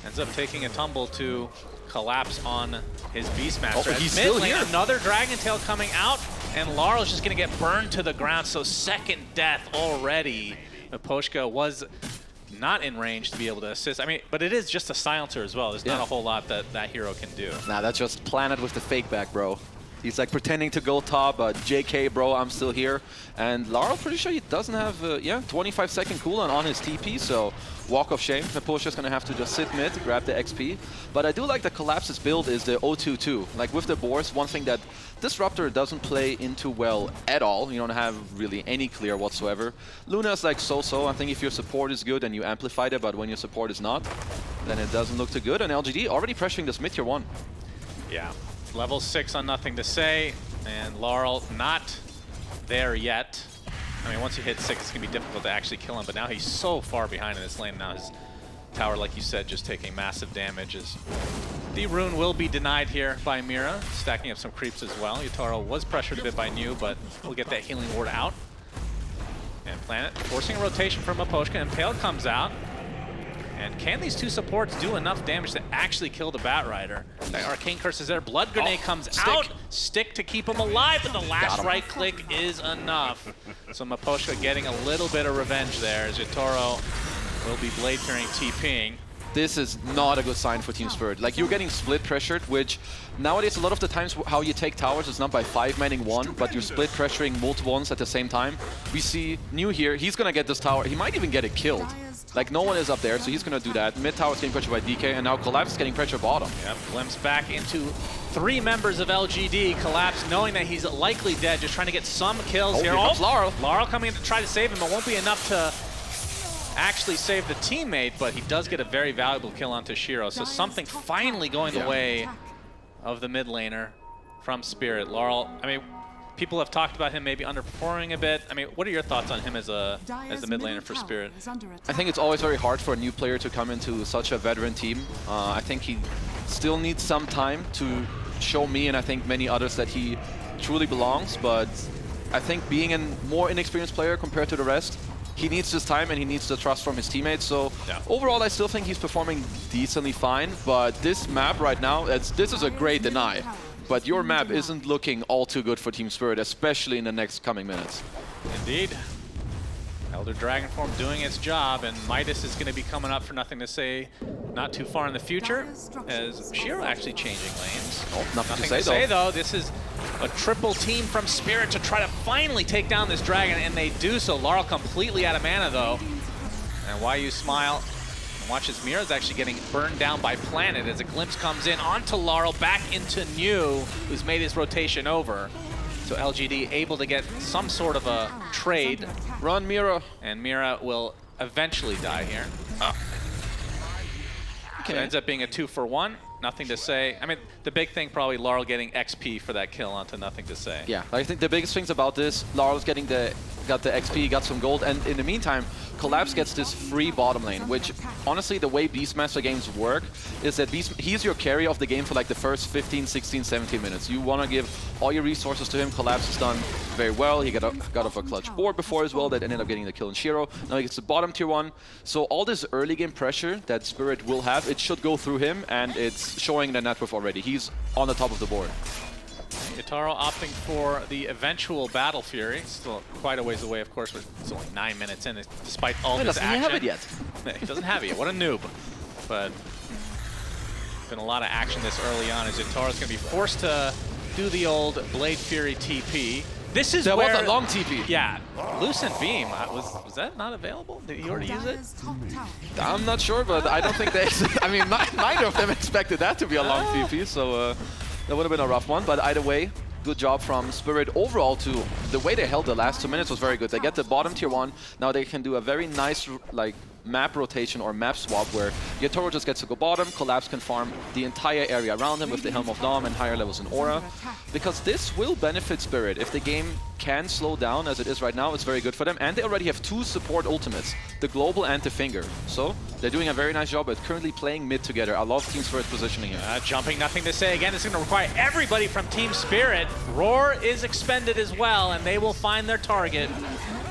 ends up taking a tumble to Collapse on his Beastmaster. Oh, he's still here. Another Dragon Tail coming out, and Laurel's just going to get burned to the ground. So second death already. Mapochka was not in range to be able to assist. I mean, but it is just a silencer as well. There's not a whole lot that hero can do. Nah, that's just Planet with the fake back, bro. He's like pretending to go top, JK bro, I'm still here. And Laurel, pretty sure he doesn't have, 25-second cooldown on his TP, so walk of shame. Maposhka's gonna have to just sit mid, grab the XP. But I do like the Collapse's build is the 0-2-2. Like with the boars, one thing that Disruptor doesn't play into well at all. You don't have really any clear whatsoever. Luna's like so-so. I think if your support is good and you amplify it, but when your support is not, then it doesn't look too good. And LGD already pressuring this mid tier 1. Yeah, level 6 on Nothing to Say, and Laurel not there yet. I mean, once you hit 6, it's going to be difficult to actually kill him, but now he's so far behind in this lane. Now his tower, like you said, just taking massive damage. The rune will be denied here by Mira, stacking up some creeps as well. Yutaro was pressured a bit by New, but we'll get that healing ward out. And Planet forcing a rotation from Maposhka, and Pale comes out. And can these two supports do enough damage to actually kill the Batrider? The Arcane Curse is there. Blood Grenade comes out. Stick to keep him alive, but the last right click is enough. So Maposhka getting a little bit of revenge there as Yutaro will be blade fearing TPing. This is not a good sign for Team Spirit. Like, you're getting split pressured, which nowadays a lot of the times how you take towers is not by 5-manning one, but you're split pressuring multiple ones at the same time. We see New here, he's gonna get this tower. He might even get it killed. Like, no one is up there, so he's gonna do that. Mid tower is getting pressured by DK, and now Collapse is getting pressure bottom. Yep, glimpse back into 3 members of LGD. Collapse knowing that he's likely dead, just trying to get some kills here. Here comes Laurel. Laurel coming in to try to save him. It won't be enough to actually save the teammate, but he does get a very valuable kill onto Shiro. So something finally going the way of the mid laner from Spirit. Laurel, I mean, people have talked about him maybe underperforming a bit. I mean, what are your thoughts on him as the mid laner for Spirit? I think it's always very hard for a new player to come into such a veteran team. I think he still needs some time to show me and I think many others that he truly belongs, but I think being a more inexperienced player compared to the rest, he needs this time and he needs the trust from his teammates. So overall, I still think he's performing decently fine. But this map right now, this is a great deny. But your map isn't looking all too good for Team Spirit, especially in the next coming minutes. Indeed. Elder Dragon Form doing its job, and Midas is going to be coming up for Nothing to Say not too far in the future, as Shiro actually changing lanes. Oh, nothing to say though. This is a triple team from Spirit to try to finally take down this dragon, and they do so. Laurel completely out of mana though. And why you smile and watch as Mira's actually getting burned down by Planet as a glimpse comes in onto Laurel, back into New, who's made his rotation over. So LGD able to get some sort of a trade. Run, Mira. And Mira will eventually die here. So it ends up being a 2-for-1. Nothing to Say. I mean, the big thing probably Laurel getting XP for that kill onto Nothing to Say. Yeah, I think the biggest things about this, Laurel's got the XP, got some gold, and in the meantime, Collapse gets this free bottom lane, which honestly, the way Beastmaster games work is that he's your carry of the game for like the first 15, 16, 17 minutes. You want to give all your resources to him. Collapse has done very well. He got off a clutch board before as well that ended up getting the kill in Shiro. Now he gets the bottom tier 1. So all this early game pressure that Spirit will have, it should go through him, and it's showing the net worth already. He's on the top of the board. Yutaro opting for the eventual Battle Fury. Still quite a ways away, of course, but it's only 9 minutes in, despite all this action. He doesn't have it yet. He doesn't have it yet. What a noob. But been a lot of action this early on as Yutaro's going to be forced to do the old Blade Fury TP. This is that where... was a long TP. Yeah. Lucent Beam. Was that not available? Did he already use it? I'm not sure, but I don't think they... I mean, neither of them expected that to be a long TP, so... that would have been a rough one, but either way, good job from Spirit. Overall, too, the way they held the last 2 minutes was very good. They get the bottom tier 1. Now they can do a very nice, like, map rotation or map swap where Yutaro just gets to go bottom, Collapse can farm the entire area around him with the Helm of Dom and higher levels in Aura. Because this will benefit Spirit. If the game can slow down as it is right now, it's very good for them. And they already have 2 support ultimates, the Global and the Finger. So they're doing a very nice job at currently playing mid together. I love Team Spirit's positioning here. Jumping, Nothing to Say. Again, it's going to require everybody from Team Spirit. Roar is expended as well, and they will find their target.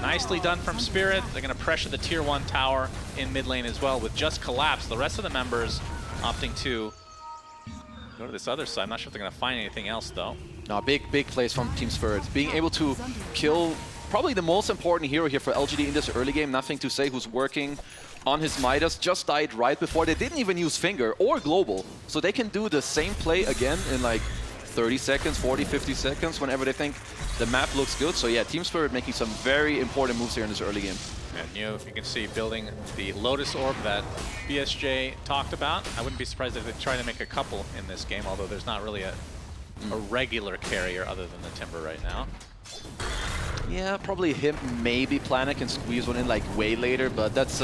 Nicely done from Spirit. They're going to pressure the tier 1 tower in mid lane as well with just Collapse. The rest of the members opting to go to this other side. I'm not sure if they're going to find anything else, though. No, big plays from Team Spirit. Being able to kill probably the most important hero here for LGD in this early game, Nothing to Say, who's working on his Midas, just died right before. They didn't even use Finger or Global, so they can do the same play again in like 30 seconds, 40, 50 seconds, whenever they think the map looks good. So yeah, Team Spirit making some very important moves here in this early game. And you can see building the Lotus Orb that BSJ talked about. I wouldn't be surprised if they try to make a couple in this game, although there's not really a regular carrier other than the Timber right now. Yeah, probably him, maybe Planet can squeeze one in like way later, but that's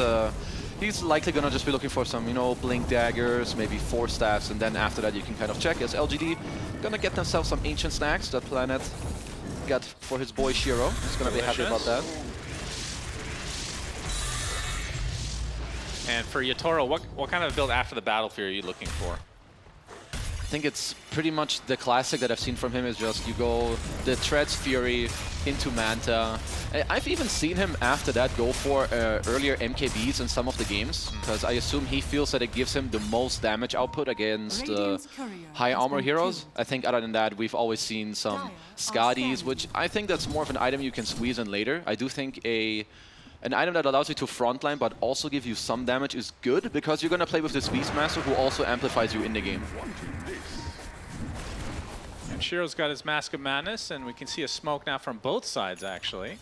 he's likely gonna just be looking for some, you know, blink daggers, maybe 4 staffs, and then after that you can kind of check. As LGD gonna get themselves some ancient snacks that Planet got for his boy Shiro. He's gonna be happy about that. And for Yatoro, what kind of build after the battlefield are you looking for? I think it's pretty much the classic that I've seen from him is just you go the Treads Fury into Manta. I've even seen him after that go for earlier MKBs in some of the games, because I assume he feels that it gives him the most damage output against high armor heroes. I think other than that, we've always seen some Skadis, which I think that's more of an item you can squeeze in later. I do think an item that allows you to frontline but also give you some damage is good, because you're going to play with this Beastmaster who also amplifies you in the game. And Shiro's got his Mask of Madness, and we can see a smoke now from both sides, actually.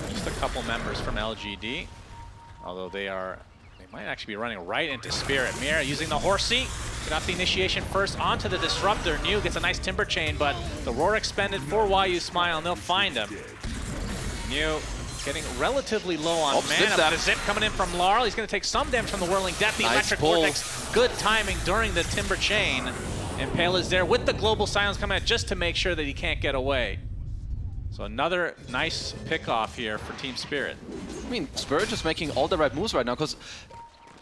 Just a couple members from LGD, although they might actually be running right into Spirit. Mira using the horsey, got the initiation first onto the Disruptor. New gets a nice Timber Chain, but the Roar expended for YU Smile, and they'll find him. New getting relatively low on mana, but a zip coming in from Laurel. He's going to take some damage from the Whirling Death. The Electric Vortex, good timing during the Timber Chain. And Pale is there with the Global Silence coming out just to make sure that he can't get away. So another nice pick-off here for Team Spirit. I mean, Spirit just making all the right moves right now, because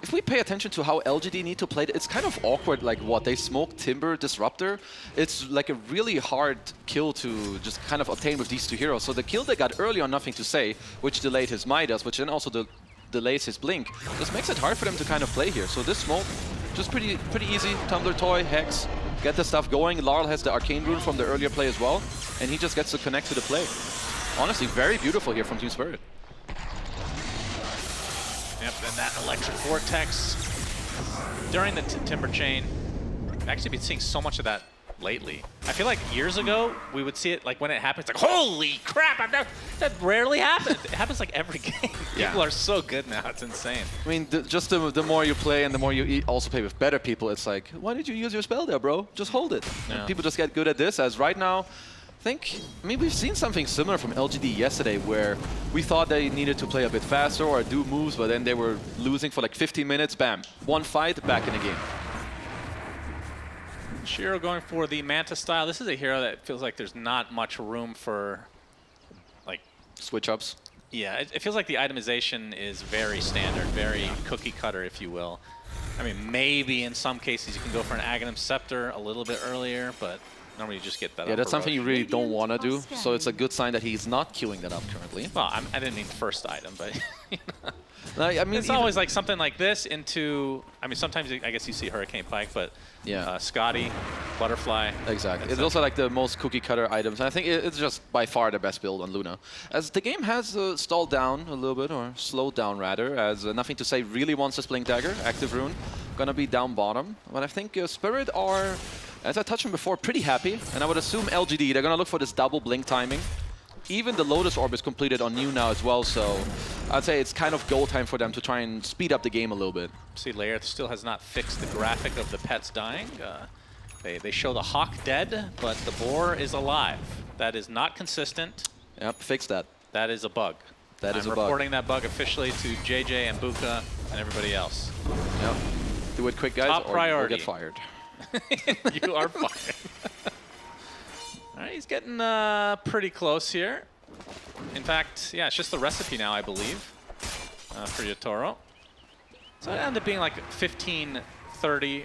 if we pay attention to how LGD need to play it, it's kind of awkward, like what they smoke Timber Disruptor. It's like a really hard kill to just kind of obtain with these two heroes. So the kill they got early on Nothing to Say, which delayed his Midas, which then also delays his Blink, just makes it hard for them to kind of play here. So this smoke, just pretty easy. Tumbler Toy, Hex, get the stuff going. Laurel has the Arcane Rune from the earlier play as well, and he just gets to connect to the play. Honestly, very beautiful here from Team Spirit. Yep, and that Electric Vortex during the Timber Chain. I've actually been seeing so much of that lately. I feel like years ago, we would see it like when it happens, like, holy crap, that rarely happens. It happens like every game. People are so good now, it's insane. I mean, just the more you play and the more you also play with better people, it's like, why did you use your spell there, bro? Just hold it. Yeah. People just get good at this, as right now, I mean, we've seen something similar from LGD yesterday, where we thought they needed to play a bit faster or do moves, but then they were losing for like 15 minutes, bam. One fight, back in the game. Shiro going for the Manta style. This is a hero that feels like there's not much room for, like, switch-ups. Yeah, it feels like the itemization is very standard, very cookie cutter, if you will. I mean, maybe in some cases you can go for an Aghanim Scepter a little bit earlier, but normally you just get that. Yeah, that's something you really don't want to do. So it's a good sign that he's not queuing that up currently. Well, I didn't mean first item, but you know. I mean, it's always like something like this into. I mean, sometimes I guess you see Hurricane Pike, but yeah, Scotty, Butterfly. Exactly. It's also like the most cookie cutter items. And I think it's just by far the best build on Luna. As the game has stalled down a little bit, or slowed down rather, as Nothing to Say really wants this Blink Dagger, active rune, gonna be down bottom. But I think Spirit are, as I touched on before, pretty happy. And I would assume LGD, they're gonna look for this double Blink timing. Even the Lotus Orb is completed on New now as well, so I'd say it's kind of go time for them to try and speed up the game a little bit. See, Laird still has not fixed the graphic of the pets dying. They show the Hawk dead, but the boar is alive. That is not consistent. Yep, fix that. That is a bug. That is a bug. I'm reporting that bug officially to JJ and Buka and everybody else. Yep. Do it quick, guys, Top priority. or get fired. You are fired. All right, he's getting pretty close here. In fact, yeah, it's just the recipe now, I believe, for Yatoro. So it ended up being like 15-30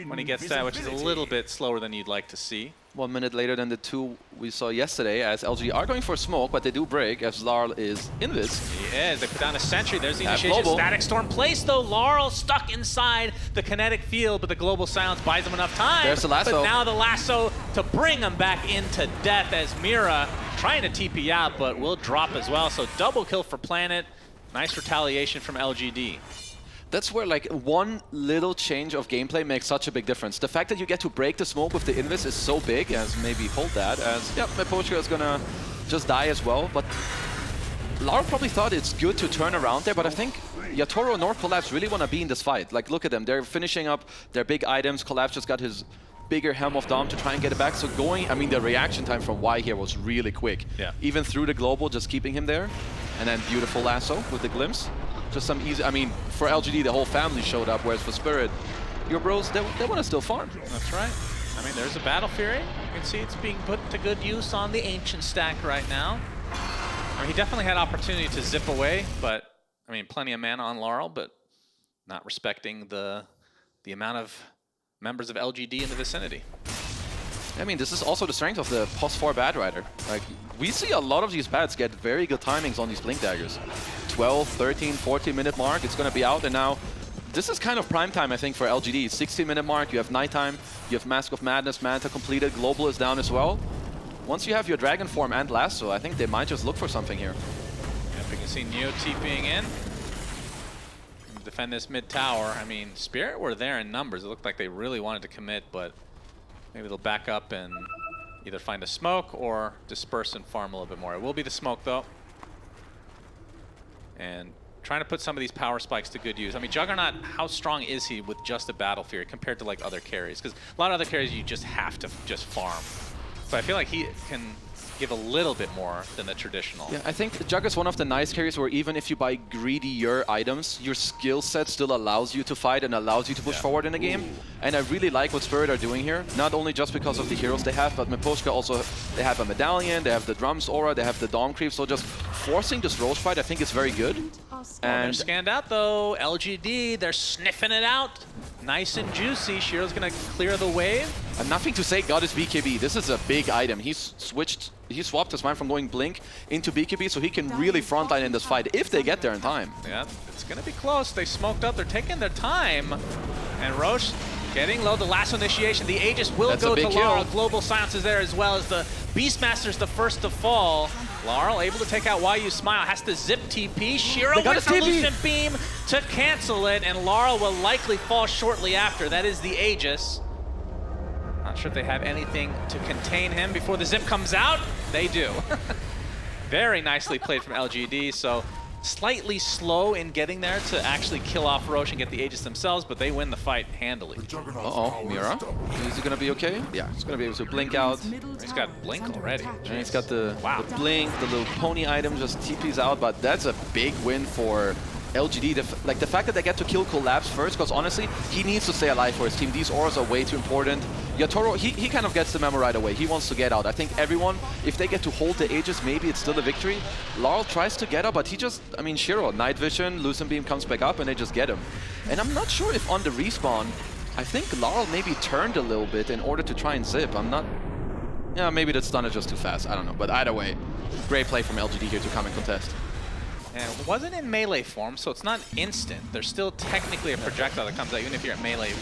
when he gets that, which is a little bit slower than you'd like to see. 1 minute later than the two we saw yesterday, as LG are going for smoke, but they do break as Laurel is invis. He is. They put down a sentry. There's the initiation. Static Storm placed, though. Laurel stuck inside the kinetic field, but the Global Silence buys him enough time. There's the lasso. But now the lasso to bring him back into death, as Mira trying to TP out, but will drop as well. So double kill for Planet. Nice retaliation from LGD. That's where like one little change of gameplay makes such a big difference. The fact that you get to break the smoke with the invis is so big, as maybe hold that, as yep, Mapochka is gonna just die as well. But Lara probably thought it's good to turn around there, but I think Yatoro nor Collapse really want to be in this fight. Like, look at them, they're finishing up their big items. Collapse just got his bigger Helm of Dom to try and get it back. So going, I mean, the reaction time from Y here was really quick. Yeah. Even through the global, just keeping him there. And then beautiful lasso with the glimpse. Just some easy, I mean, for LGD, the whole family showed up, whereas for Spirit, your bros, they want to still farm. That's right. I mean, there's a Battle Fury. You can see it's being put to good use on the Ancient stack right now. I mean, he definitely had opportunity to zip away, but, I mean, plenty of mana on Laurel, but not respecting the amount of members of LGD in the vicinity. I mean, this is also the strength of the +4 Bad Rider. Like, we see a lot of these Bads get very good timings on these Blink Daggers. 12, 13, 14-minute mark, it's going to be out, and now this is kind of prime time, I think, for LGD. 16-minute mark, you have Nighttime, you have Mask of Madness, Manta completed, Global is down as well. Once you have your Dragon form and Lasso, I think they might just look for something here. Yep, we can see Neo TPing in. Defend this mid tower. I mean, Spirit were there in numbers. It looked like they really wanted to commit, but maybe they'll back up and either find a smoke or disperse and farm a little bit more. It will be the smoke, though. And trying to put some of these power spikes to good use. I mean, Juggernaut, how strong is he with just a Battle Fury compared to like other carries? Because a lot of other carries you just have to just farm. But I feel like he can give a little bit more than the traditional. Yeah, I think Jug is one of the nice carries where even if you buy greedier items, your skill set still allows you to fight and allows you to push forward in the game. And I really like what Spirit are doing here, not only just because of the heroes they have, but Mapochka also, they have a Medallion, they have the Drums Aura, they have the Dawn Creep, so just forcing this Roche fight I think is very good. And they're scanned out though, LGD, they're sniffing it out. Nice and juicy, Shiro's gonna clear the wave. And nothing to say, got his BKB. This is a big item. He swapped his mind from going Blink into BKB, so he can really frontline in this fight if they get there in time. Yeah, it's gonna be close. They smoked up, they're taking their time. And Roche getting low, the last initiation. The Aegis will go to Laurel. Global Silence is there as well as the Beastmaster's the first to fall. Laurel able to take out YU Smile, has to zip TP. Shiro with the Lucent Beam to cancel it, and Laurel will likely fall shortly after. That is the Aegis. Not sure if they have anything to contain him before the zip comes out. They do. Very nicely played from LGD, so slightly slow in getting there to actually kill off Roche and get the Aegis themselves, but they win the fight handily. Uh-oh, Mira. Is he going to be okay? Yeah, he's going to be able to blink out. He's got Blink already. And he's got the Blink, the little pony item just TPs out, but that's a big win for LGD. The fact that they get to kill Collapse first, because honestly, he needs to stay alive for his team. These auras are way too important. Yatoro, he kind of gets the memo right away. He wants to get out. I think everyone, if they get to hold the Aegis, maybe it's still a victory. Laurel tries to get up, but he just, I mean, Shiro, Night Vision, Lucent Beam comes back up, and they just get him. And I'm not sure if on the respawn, I think Laurel maybe turned a little bit in order to try and zip. I'm not, yeah, maybe that stun is just too fast. I don't know. But either way, great play from LGD here to come and contest. And it wasn't in melee form, so it's not instant. There's still technically a projectile that comes out, even if you're at melee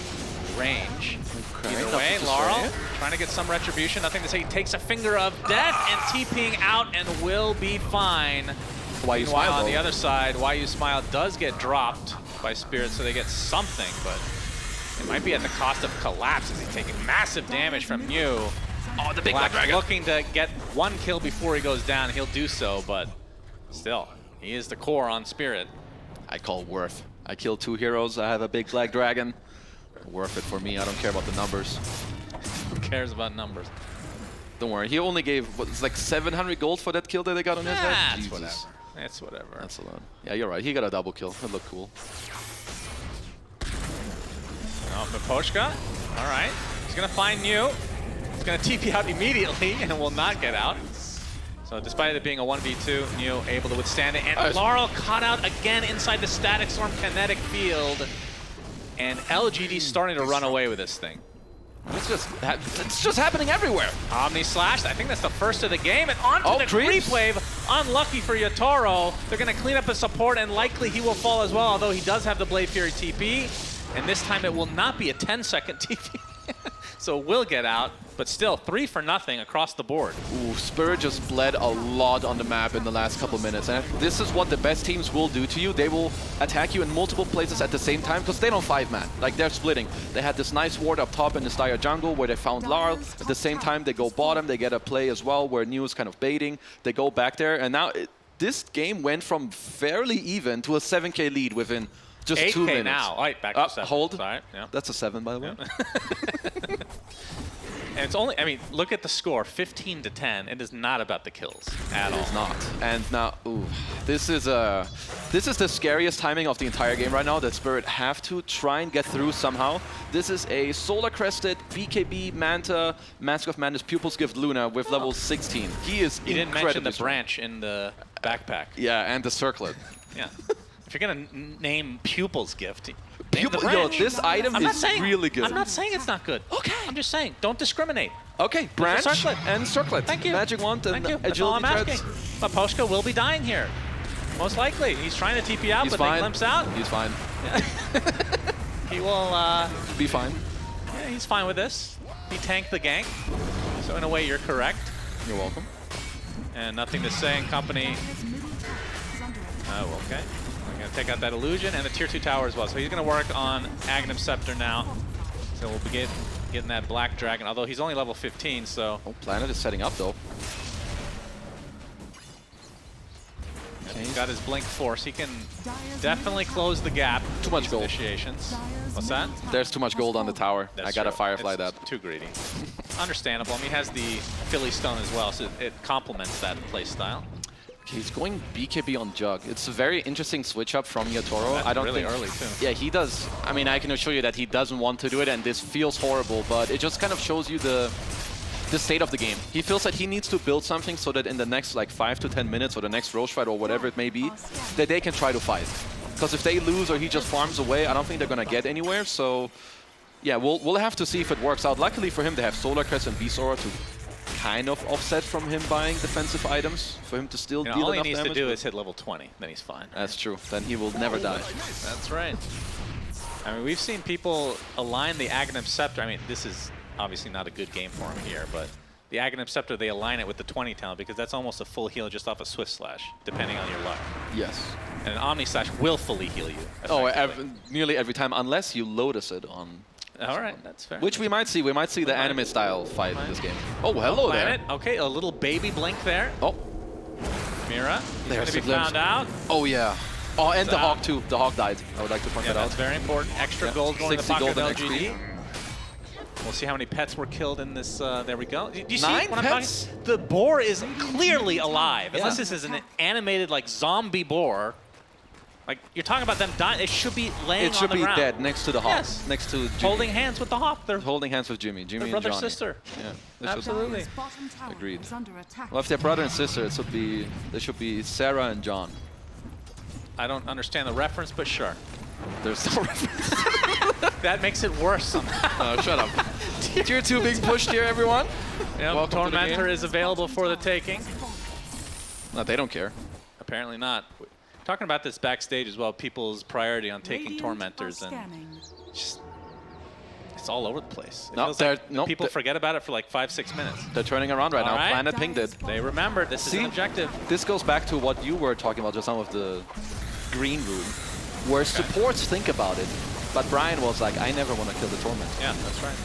range. Okay. Either way, Laurel trying to get some retribution. Nothing to say. He takes a finger of death and TPing out and will be fine. YU Smile on the other side, YU Smile does get dropped by Spirit, so they get something, but it might be at the cost of Collapse as he's taking massive damage from Mew. Oh, the big Black Dragon. Looking to get one kill before he goes down. He'll do so, but still, he is the core on Spirit. I call worth. I killed 2 heroes. I have a big Black Dragon. Worth it for me. I don't care about the numbers. Who cares about numbers? Don't worry. He only gave, what, it's like 700 gold for that kill that they got on his head? That's whatever. That's whatever. That's a lot. Yeah, you're right. He got a double kill. It looked cool. Oh, Mapochka. All right. He's going to find Mew. He's going to TP out immediately and will not get out. So despite it being a 1v2, Mew able to withstand it. And Laurel caught out again inside the Static Storm kinetic field. And LGD starting to run away with this thing. It's just happening everywhere. Omni Slash, I think that's the first of the game. And onto the creep wave. Unlucky for Yatoro. They're going to clean up his support, and likely he will fall as well, although he does have the Blade Fury TP. And this time it will not be a 10-second TP. So will get out, but still 3 for nothing across the board. Ooh, Spirit just bled a lot on the map in the last couple minutes. And this is what the best teams will do to you. They will attack you in multiple places at the same time because they don't 5-man. Like, they're splitting. They had this nice ward up top in this dire jungle where they found Larl. At the same time, they go bottom. They get a play as well where New is kind of baiting. They go back there. And now this game went from fairly even to a 7K lead within just 2 minutes. Now. All right, back to 7. Hold. Sorry. Yeah. That's a 7, by the way. And it's only, I mean, look at the score, 15 to 10. It is not about the kills at all. It is not. And now, ooh, this is the scariest timing of the entire game right now, that Spirit have to try and get through somehow. This is a solar-crested BKB Manta Mask of Madness Pupils Gift Luna with level 16. He is You didn't mention the strong. branch in the backpack. Yeah, and the circlet. Yeah. If you're going to name Pupils Gift, name the Yo, branch. this item is really good. I'm not saying it's not good. Okay. I'm just saying, don't discriminate. Okay, branch circlet. and circlet. Thank you. Magic wand and Thank you. That's all I'm agility asking. threads. Maposhka will be dying here. Most likely. He's trying to TP out, He's but fine. they glimpse out. He's fine. He will, Be fine. yeah, he's fine with this. He tanked the gank. So in a way, you're correct. You're welcome. And nothing to say in company. Oh, okay. I'm going to take out that illusion and the tier 2 tower as well. So he's going to work on Aghanim Scepter now. So we'll be getting that Black Dragon, although he's only level 15, so... Oh, Planet is setting up, though. He's got his Blink Force. He can definitely close the gap. Too much these gold. Initiations. What's that? There's too much gold on the tower. That's I gotta true. Firefly It's that. too greedy. Understandable. I mean, he has the Philly Stone as well, so it complements that play style. He's going BKB on Jug. It's a very interesting switch up from Yatoro. That's I don't really think early, too. Yeah, he does. I mean, I can assure you that he doesn't want to do it, and this feels horrible, but it just kind of shows you the state of the game. He feels that he needs to build something so that in the next like 5 to 10 minutes or the next Roche fight or whatever it may be, that they can try to fight. Because if they lose or he just farms away, I don't think they're gonna get anywhere. So yeah, we'll have to see if it works out. Luckily for him, they have Solar Crest and Beast Aura to kind of offset from him buying defensive items for him to still deal enough all damage. he needs to do is hit level 20, then he's fine. That's true. Then he will never die. That's right. I mean, we've seen people align the Aghanim Scepter. I mean, this is obviously not a good game for him here, but the Aghanim Scepter, they align it with the 20 talent because that's almost a full heal just off a Swift Slash, depending on your luck. Yes. And an Omni Slash will fully heal you. Oh, effectively. nearly every time, unless you Lotus it on. All right, that's fair. Which we might see. We might see the anime style fight in this game. Oh, hello Planet. there. Okay, a little baby blink there. Oh, Mira, he's going there's to be the glimpse. found out. Oh yeah. Oh, and the So- Hawk too. The Hawk died. I would like to point Yeah, that that's out. very important. Extra Yeah, gold going to the 60 pocket of gold and LGD. We'll see how many pets were killed in this. There we go. Do you see 9 what I'm pets? talking? The boar is clearly alive. Unless this is an animated like zombie boar. Like you're talking about them dying. It should be laying It should on the be ground. dead next to the Hawk. Yes. Next to Jimmy. Holding hands with the hawk. They're Holding hands with Jimmy. Jimmy and brother Johnny. sister. Yeah. They should- Absolutely. Agreed. Well, if they're brother and sister, it should be they should be Sarah and John. I don't understand the reference, but sure. There's no reference. That makes it worse somehow. Shut up. Tier 2 being pushed here, everyone. Yep, Welcome to the Tormentor game. is available for the taking. No, they don't care. Apparently not. Talking about this backstage as well, people's priority on taking Tormentors, and just, it's all over the place. It No, feels they're- like no, people they're- forget about it for like 5-6 minutes. They're turning around right All now. right. Planet pinged it. They remember this is See? an objective. This goes back to what you were talking about just now with the green room, where supports think about it, but Brian was like, I never want to kill the Torment. Yeah, that's right.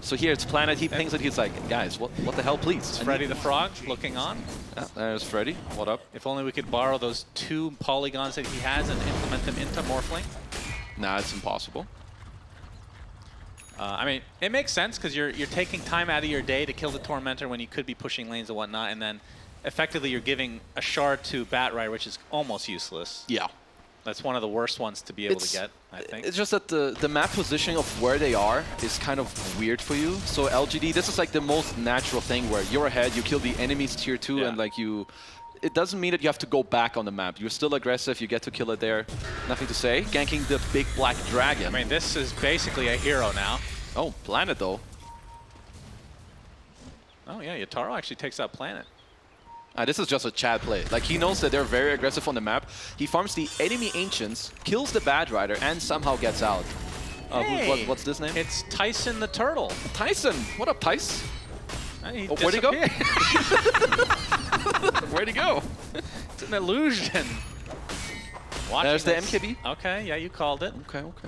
So here it's Planet, he pings it, he's like, guys, what the hell, please? It's And Freddy the Frog looking on. Yeah, there's Freddy. What up? If only we could borrow those 2 polygons that he has and implement them into Morphling. Nah, it's impossible. I mean, it makes sense because you're taking time out of your day to kill the Tormentor when you could be pushing lanes and whatnot, and then effectively you're giving a shard to Batrider, which is almost useless. Yeah. That's one of the worst ones to be able to get, I think. It's just that the map positioning of where they are is kind of weird for you. So LGD, this is like the most natural thing where you're ahead, you kill the enemy's tier 2, and like it doesn't mean that you have to go back on the map. You're still aggressive, you get to kill it there. Nothing to say. Ganking the big black dragon. I mean, this is basically a hero now. Oh, Planet though. Oh yeah, Yataro actually takes out Planet. This is just a Chad play. Like, he knows that they're very aggressive on the map. He farms the enemy Ancients, kills the Bad Rider, and somehow gets out. Hey, what's this name? It's Tyson the Turtle. Tyson. What up, Tice? He Oh, where'd he go? disappeared. Where'd he go? It's an illusion. Watching There's the this- MKB. Okay, yeah, you called it. Okay, okay.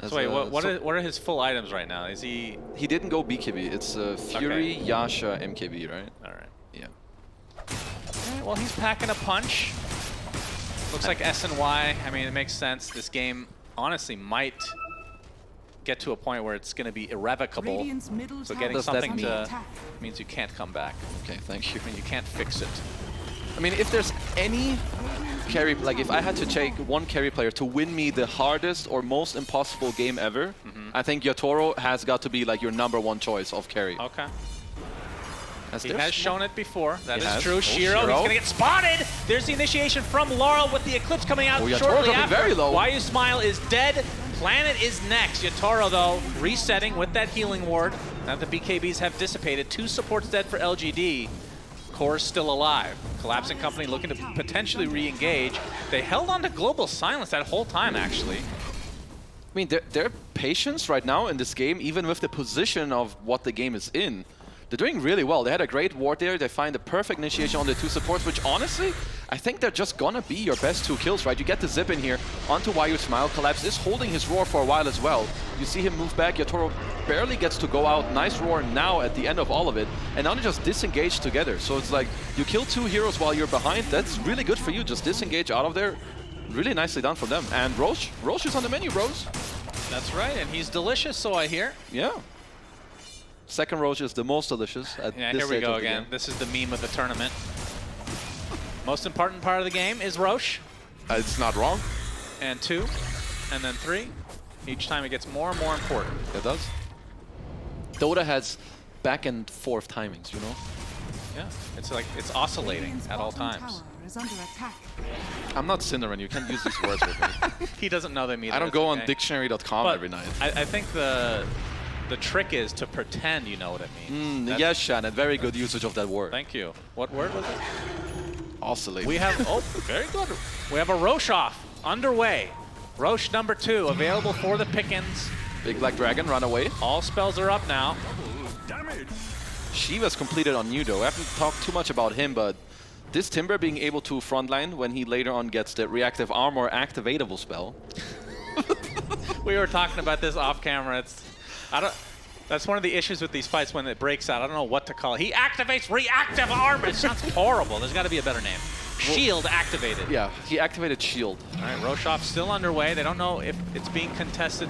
So wait, what are his full items right now? Is he... He didn't go BKB. It's Fury, Yasha, MKB, right? All right. Yeah. All right, well, he's packing a punch. Looks like SNY. I mean, it makes sense. This game, honestly, might get to a point where it's going to be irrevocable. So getting Does that something mean- to means you can't come back. Okay, thank you. I mean, you can't fix it. I mean, if there's any carry, like if I had to take one carry player to win me the hardest or most impossible game ever, I think Yotoro has got to be like your #1 choice of carry. Okay. As He there's has shown it before. That He is has. true. Oh, Shiro, he's Shiro. going to get spotted. There's the initiation from Laurel with the Eclipse coming out Oh, Yotoro shortly dropping after. very low. Why You Smile is dead. Planet is next. Yotoro, though, resetting with that healing ward. Now that the BKBs have dissipated. 2 supports dead for LGD. Core's still alive. Collapsing Company looking to potentially re-engage. They held on to Global Silence that whole time, actually. I mean, their patience right now in this game, even with the position of what the game is in, they're doing really well. They had a great ward there. They find the perfect initiation on the 2 supports, which honestly, I think they're just gonna be your best 2 kills, right? You get the zip in here onto Why You Smile. Collapse is holding his roar for a while as well. You see him move back. Yotoro barely gets to go out. Nice roar now at the end of all of it. And now they just disengage together. So it's like, you kill 2 heroes while you're behind. That's really good for you. Just disengage out of there. Really nicely done from them. And Roche is on the menu, bros. That's right, and he's delicious, so I hear. Yeah. Second Roche is the most delicious at Yeah, this here we stage go of the again. game. This is the meme of the tournament. Most important part of the game is Roche. It's not wrong. And 2, and then 3. Each time it gets more and more important. It does. Dota has back and forth timings, you know? Yeah, it's like, it's oscillating at all times. I'm not Cinderin, you can't use these words with me. He doesn't know them either. I don't it's go okay. on dictionary.com But every night. I think the trick is to pretend you know what it means. That's- Yes, Shannon, very good usage of that word. Thank you. What word was it? Oscillate. We have, oh, very good. We have a Roche off underway. Roche number 2, available for the pickings. Big Black Dragon, run away. All spells are up now. Shiva's completed on Nudo. I haven't talked too much about him, but this Timber being able to frontline when he later on gets the reactive armor activatable spell. We were talking about this off camera. That's one of the issues with these fights when it breaks out. I don't know what to call it. He activates reactive armor. It sounds horrible. There's got to be a better name. Shield activated. Yeah, he activated Shield. All right, Roshoff still underway. They don't know if it's being contested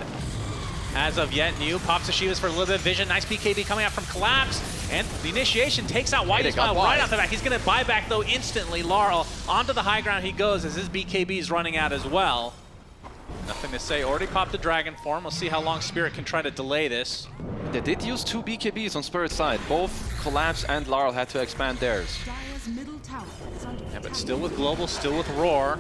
as of yet. New pops the Shivas for a little bit of vision. Nice BKB coming out from Collapse. And the initiation takes out Whitey Smile right off the bat. He's going to buy back, though, instantly. Laurel onto the high ground he goes as his BKB is running out as well. Nothing to say. Already popped the Dragon form. We'll see how long Spirit can try to delay this. They did use 2 BKBs on Spirit's side. Both Collapse and Laurel had to expand theirs. Yeah, but still with Global, still with Roar.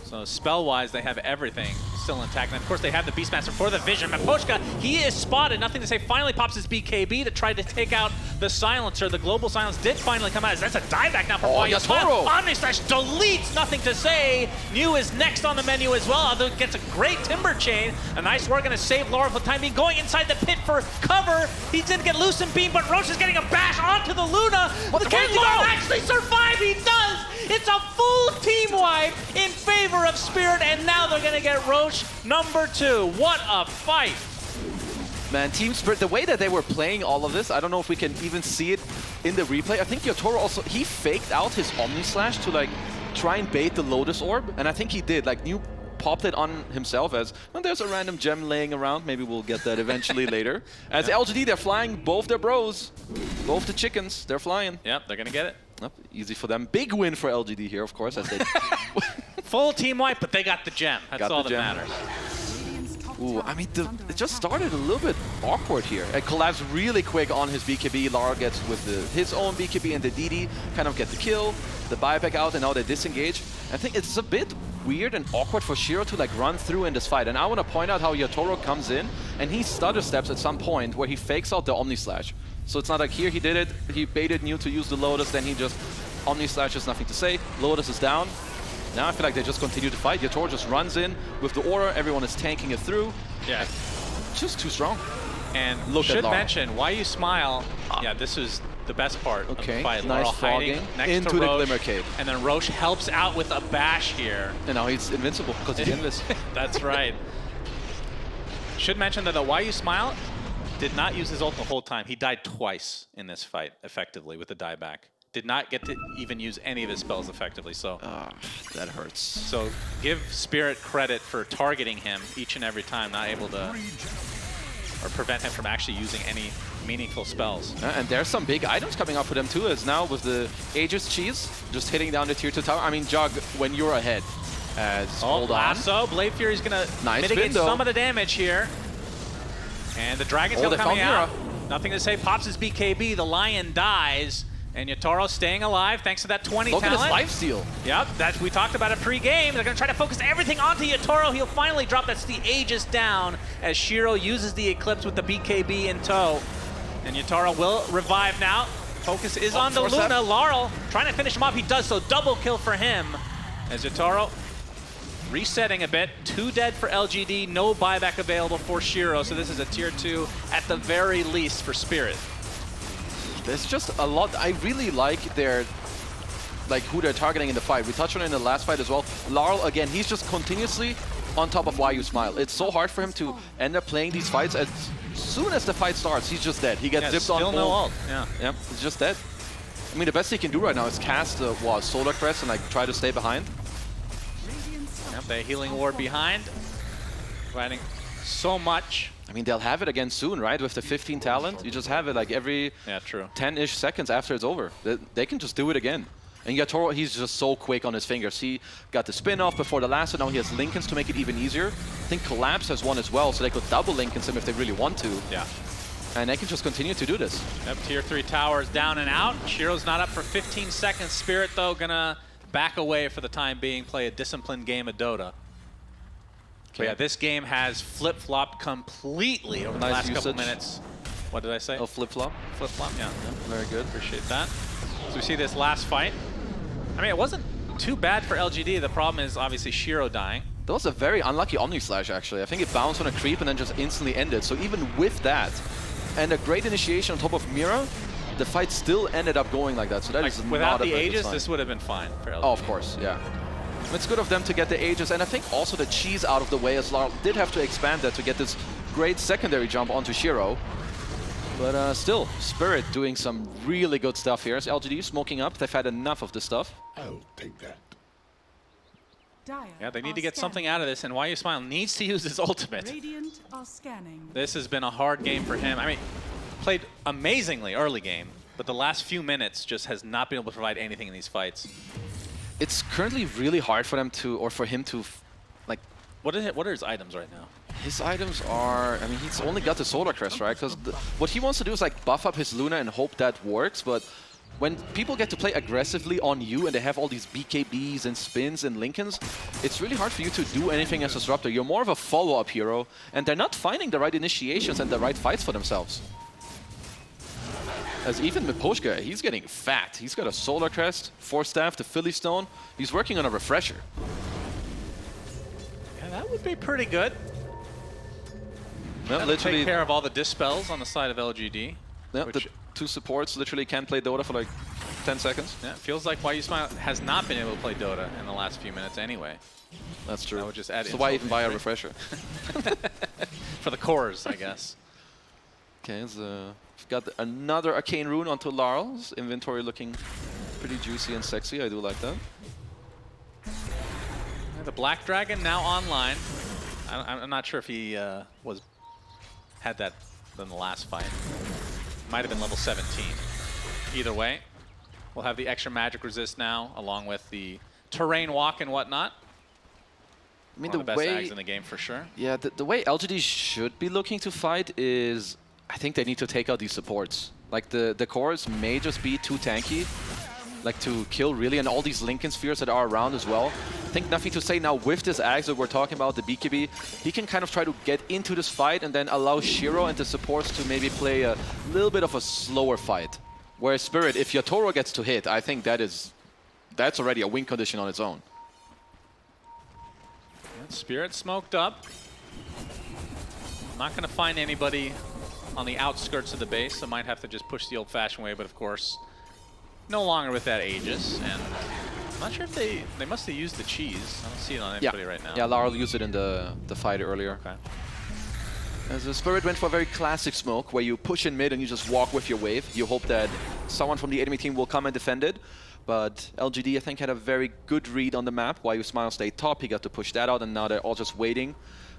So spell-wise, they have everything still intact. And of course, they have the Beastmaster for the vision. Maposhka, he is spotted. Nothing to say. Finally pops his BKB to try to take out the Silencer. The Global Silence did finally come out. That's a dieback now from Yotoro! Omnislash deletes. Nothing to say. New is next on the menu as well. Although gets a great Timber Chain. A nice work going to save Laura for the time being. Going inside the pit for cover. He's going to get loose and beam, but Roche is getting a bash onto the Luna. Can Laurel actually survive? He does! It's a full team wipe in favor of Spirit, and now they're going to get Roche number 2. What a fight! Man, Team Spirit, the way that they were playing all of this, I don't know if we can even see it in the replay. I think Yotoro also, he faked out his Omnislash to like try and bait the Lotus Orb, and I think he did. Like, New popped it on himself as, well, there's a random gem laying around. Maybe we'll get that eventually later. As LGD, they're flying both their bros. Both the chickens, they're flying. Yep, they're going to get it. Yep, easy for them. Big win for LGD here, of course, as they... Full team wipe, but they got the gem. That's Got all the that gem. matters. Ooh, I mean, it just started a little bit awkward here. And Collapse really quick on his BKB. Lara gets with his own BKB and the DD, kind of get the kill, the buyback out, and now they disengage. I think it's a bit weird and awkward for Shiro to like run through in this fight. And I want to point out how Yotoro comes in, and he stutter steps at some point where he fakes out the Omnislash. So it's not like here he did it, he baited New to use the Lotus, then he just Omnislashes, nothing to say. Lotus is down. Now I feel like they just continue to fight. Yatoro just runs in with the aura. Everyone is tanking it through. Yeah. Just too strong. And Look should at Laurel. mention, why you smile. Yeah, this was the best part of the fight. Nice Laurel hiding fogging next into to the Roche, Glimmer Cave. and then Roche helps out with a bash here. And now he's invincible because he's endless. That's right. Should mention that the Why You Smile did not use his ult the whole time. He died twice in this fight, effectively, with the dieback. Did not get to even use any of his spells effectively, so... that hurts. So give Spirit credit for targeting him each and every time, not able to... or prevent him from actually using any meaningful spells. And there's some big items coming up for them too, as now with the Aegis Cheese, just hitting down the tier 2 tower. I mean, Jug, when you're ahead, hold on. Lasso, Blade Fury's gonna mitigate some of the damage here. And the Dragon Tail coming out. Nothing to say, pops his BKB, the Lion dies, and Yatoro staying alive thanks to that 20 Look talent. at his lifesteal. Yep, we talked about it pre-game. They're gonna try to focus everything onto Yatoro. He'll finally drop that the Aegis down as Shiro uses the Eclipse with the BKB in tow. And Yatoro will revive now. Focus is on the Luna. Laurel trying to finish him off. He does so. Double kill for him. As Yatoro resetting a bit. 2 dead for LGD. No buyback available for Shiro. So this is a tier 2 at the very least for Spirit. There's just a lot. I really like their, who they're targeting in the fight. We touched on it in the last fight as well. Laurel, again, he's just continuously on top of Why You Smile. It's so hard for him to end up playing these fights. As soon as the fight starts, he's just dead. He gets zipped on. Still no ult. Yeah. Yep, he's just dead. I mean, the best he can do right now is cast Solar Crest and try to stay behind. Yep, the healing ward behind, providing so much. I mean, they'll have it again soon, right? With the 15 talent, you just have it every 10-ish seconds after it's over. They can just do it again. And Yatoro, he's just so quick on his fingers. He got the spin off before the last, so now he has Lincolns to make it even easier. I think Collapse has one as well, so they could double Lincolns him if they really want to. Yeah. And they can just continue to do this. Yep, tier 3 towers down and out. Shiro's not up for 15 seconds. Spirit, though, gonna back away for the time being, play a disciplined game of Dota. But yeah, this game has flip-flopped completely over the last couple minutes. What did I say? Oh, flip-flop? Flip-flop, yeah. Very good. Appreciate that. So we see this last fight. I mean, it wasn't too bad for LGD. The problem is obviously Shiro dying. That was a very unlucky Omni Slash, actually. I think it bounced on a creep and then just instantly ended. So even with that, and a great initiation on top of Mira, the fight still ended up going like that. So that is without not a the very good Aegis, sign. this would have been fine for LGD. Oh, of course, yeah. It's good of them to get the Aegis, and I think also the cheese out of the way as Laurel did have to expand that to get this great secondary jump onto Shiro. But still, Spirit doing some really good stuff here. As LGD smoking up, they've had enough of this stuff. I'll take that. Yeah, they need to get something out of this, and Why You Smile needs to use his ultimate. Radiant are scanning. This has been a hard game for him. I mean, played amazingly early game, but the last few minutes just has not been able to provide anything in these fights. It's currently really hard for them to, or for him to, What are his items right now? His items are, I mean, he's only got the Solar Crest, right? Because what he wants to do is buff up his Luna and hope that works, but when people get to play aggressively on you and they have all these BKBs and spins and Lincolns, it's really hard for you to do anything as a disruptor. You're more of a follow-up hero, and they're not finding the right initiations and the right fights for themselves. As even Miposhka, he's getting fat. He's got a Solar Crest, Force Staff, the Philly Stone. He's working on a Refresher. Yeah, that would be pretty good. No, literally take care of all the dispels on the side of LGD. Yeah, the 2 supports literally can't play Dota for 10 seconds. Yeah, it feels like Why You Smile has not been able to play Dota in the last few minutes anyway. That's true. That would just add so why even buy a Refresher? For the cores, I guess. Okay, so we've got another Arcane Rune onto Laurel's inventory looking pretty juicy and sexy. I do like that. The Black Dragon now online. I'm not sure if he had that in the last fight. Might have been level 17. Either way, we'll have the extra magic resist now, along with the terrain walk and whatnot. I mean, One of the best ags in the game for sure. Yeah, the way LGD should be looking to fight is, I think they need to take out these supports. The cores may just be too tanky, to kill really, and all these Lincoln spheres that are around as well. I think nothing to say now with this Ags that we're talking about, the BKB, he can kind of try to get into this fight and then allow Shiro and the supports to maybe play a little bit of a slower fight. Whereas Spirit, if Yatoro gets to hit, I think that's already a win condition on its own. Spirit smoked up. Not going to find anybody on the outskirts of the base, so might have to just push the old-fashioned way, but of course, no longer with that Aegis. And I'm not sure if they must have used the cheese. I don't see it on anybody right now. Yeah, Laurel used it in the fight earlier. Okay. As the Spirit went for a very classic smoke, where you push in mid and you just walk with your wave. You hope that someone from the enemy team will come and defend it. But LGD, I think, had a very good read on the map. While Smile stayed top, he got to push that out, and now they're all just waiting.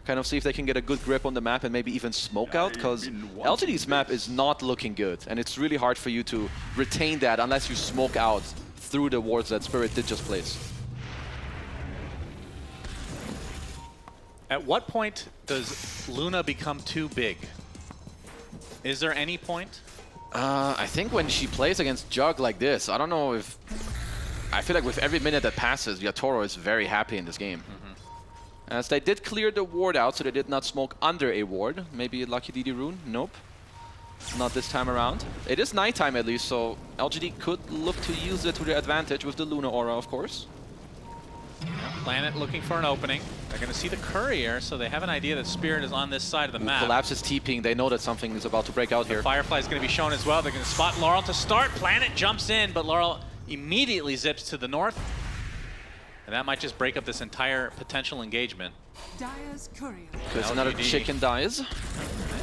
Kind of see if they can get a good grip on the map and maybe even smoke out, because LGD's map is not looking good. And it's really hard for you to retain that unless you smoke out through the wards that Spirit did just place. At what point does Luna become too big? Is there any point? I think when she plays against Jug like this, I don't know if... I feel like with every minute that passes, Yatoro is very happy in this game. As they did clear the ward out, so they did not smoke under a ward. Maybe a lucky DD rune? Nope. Not this time around. It is nighttime at least, so LGD could look to use it to their advantage with the Luna Aura, of course. Planet looking for an opening. They're going to see the courier, so they have an idea that Spirit is on this side of the map. Collapse is TPing. They know that something is about to break out here. Firefly is going to be shown as well. They're going to spot Laurel to start. Planet jumps in, but Laurel immediately zips to the north. And that might just break up this entire potential engagement. Dire's courier. Because another chicken dies.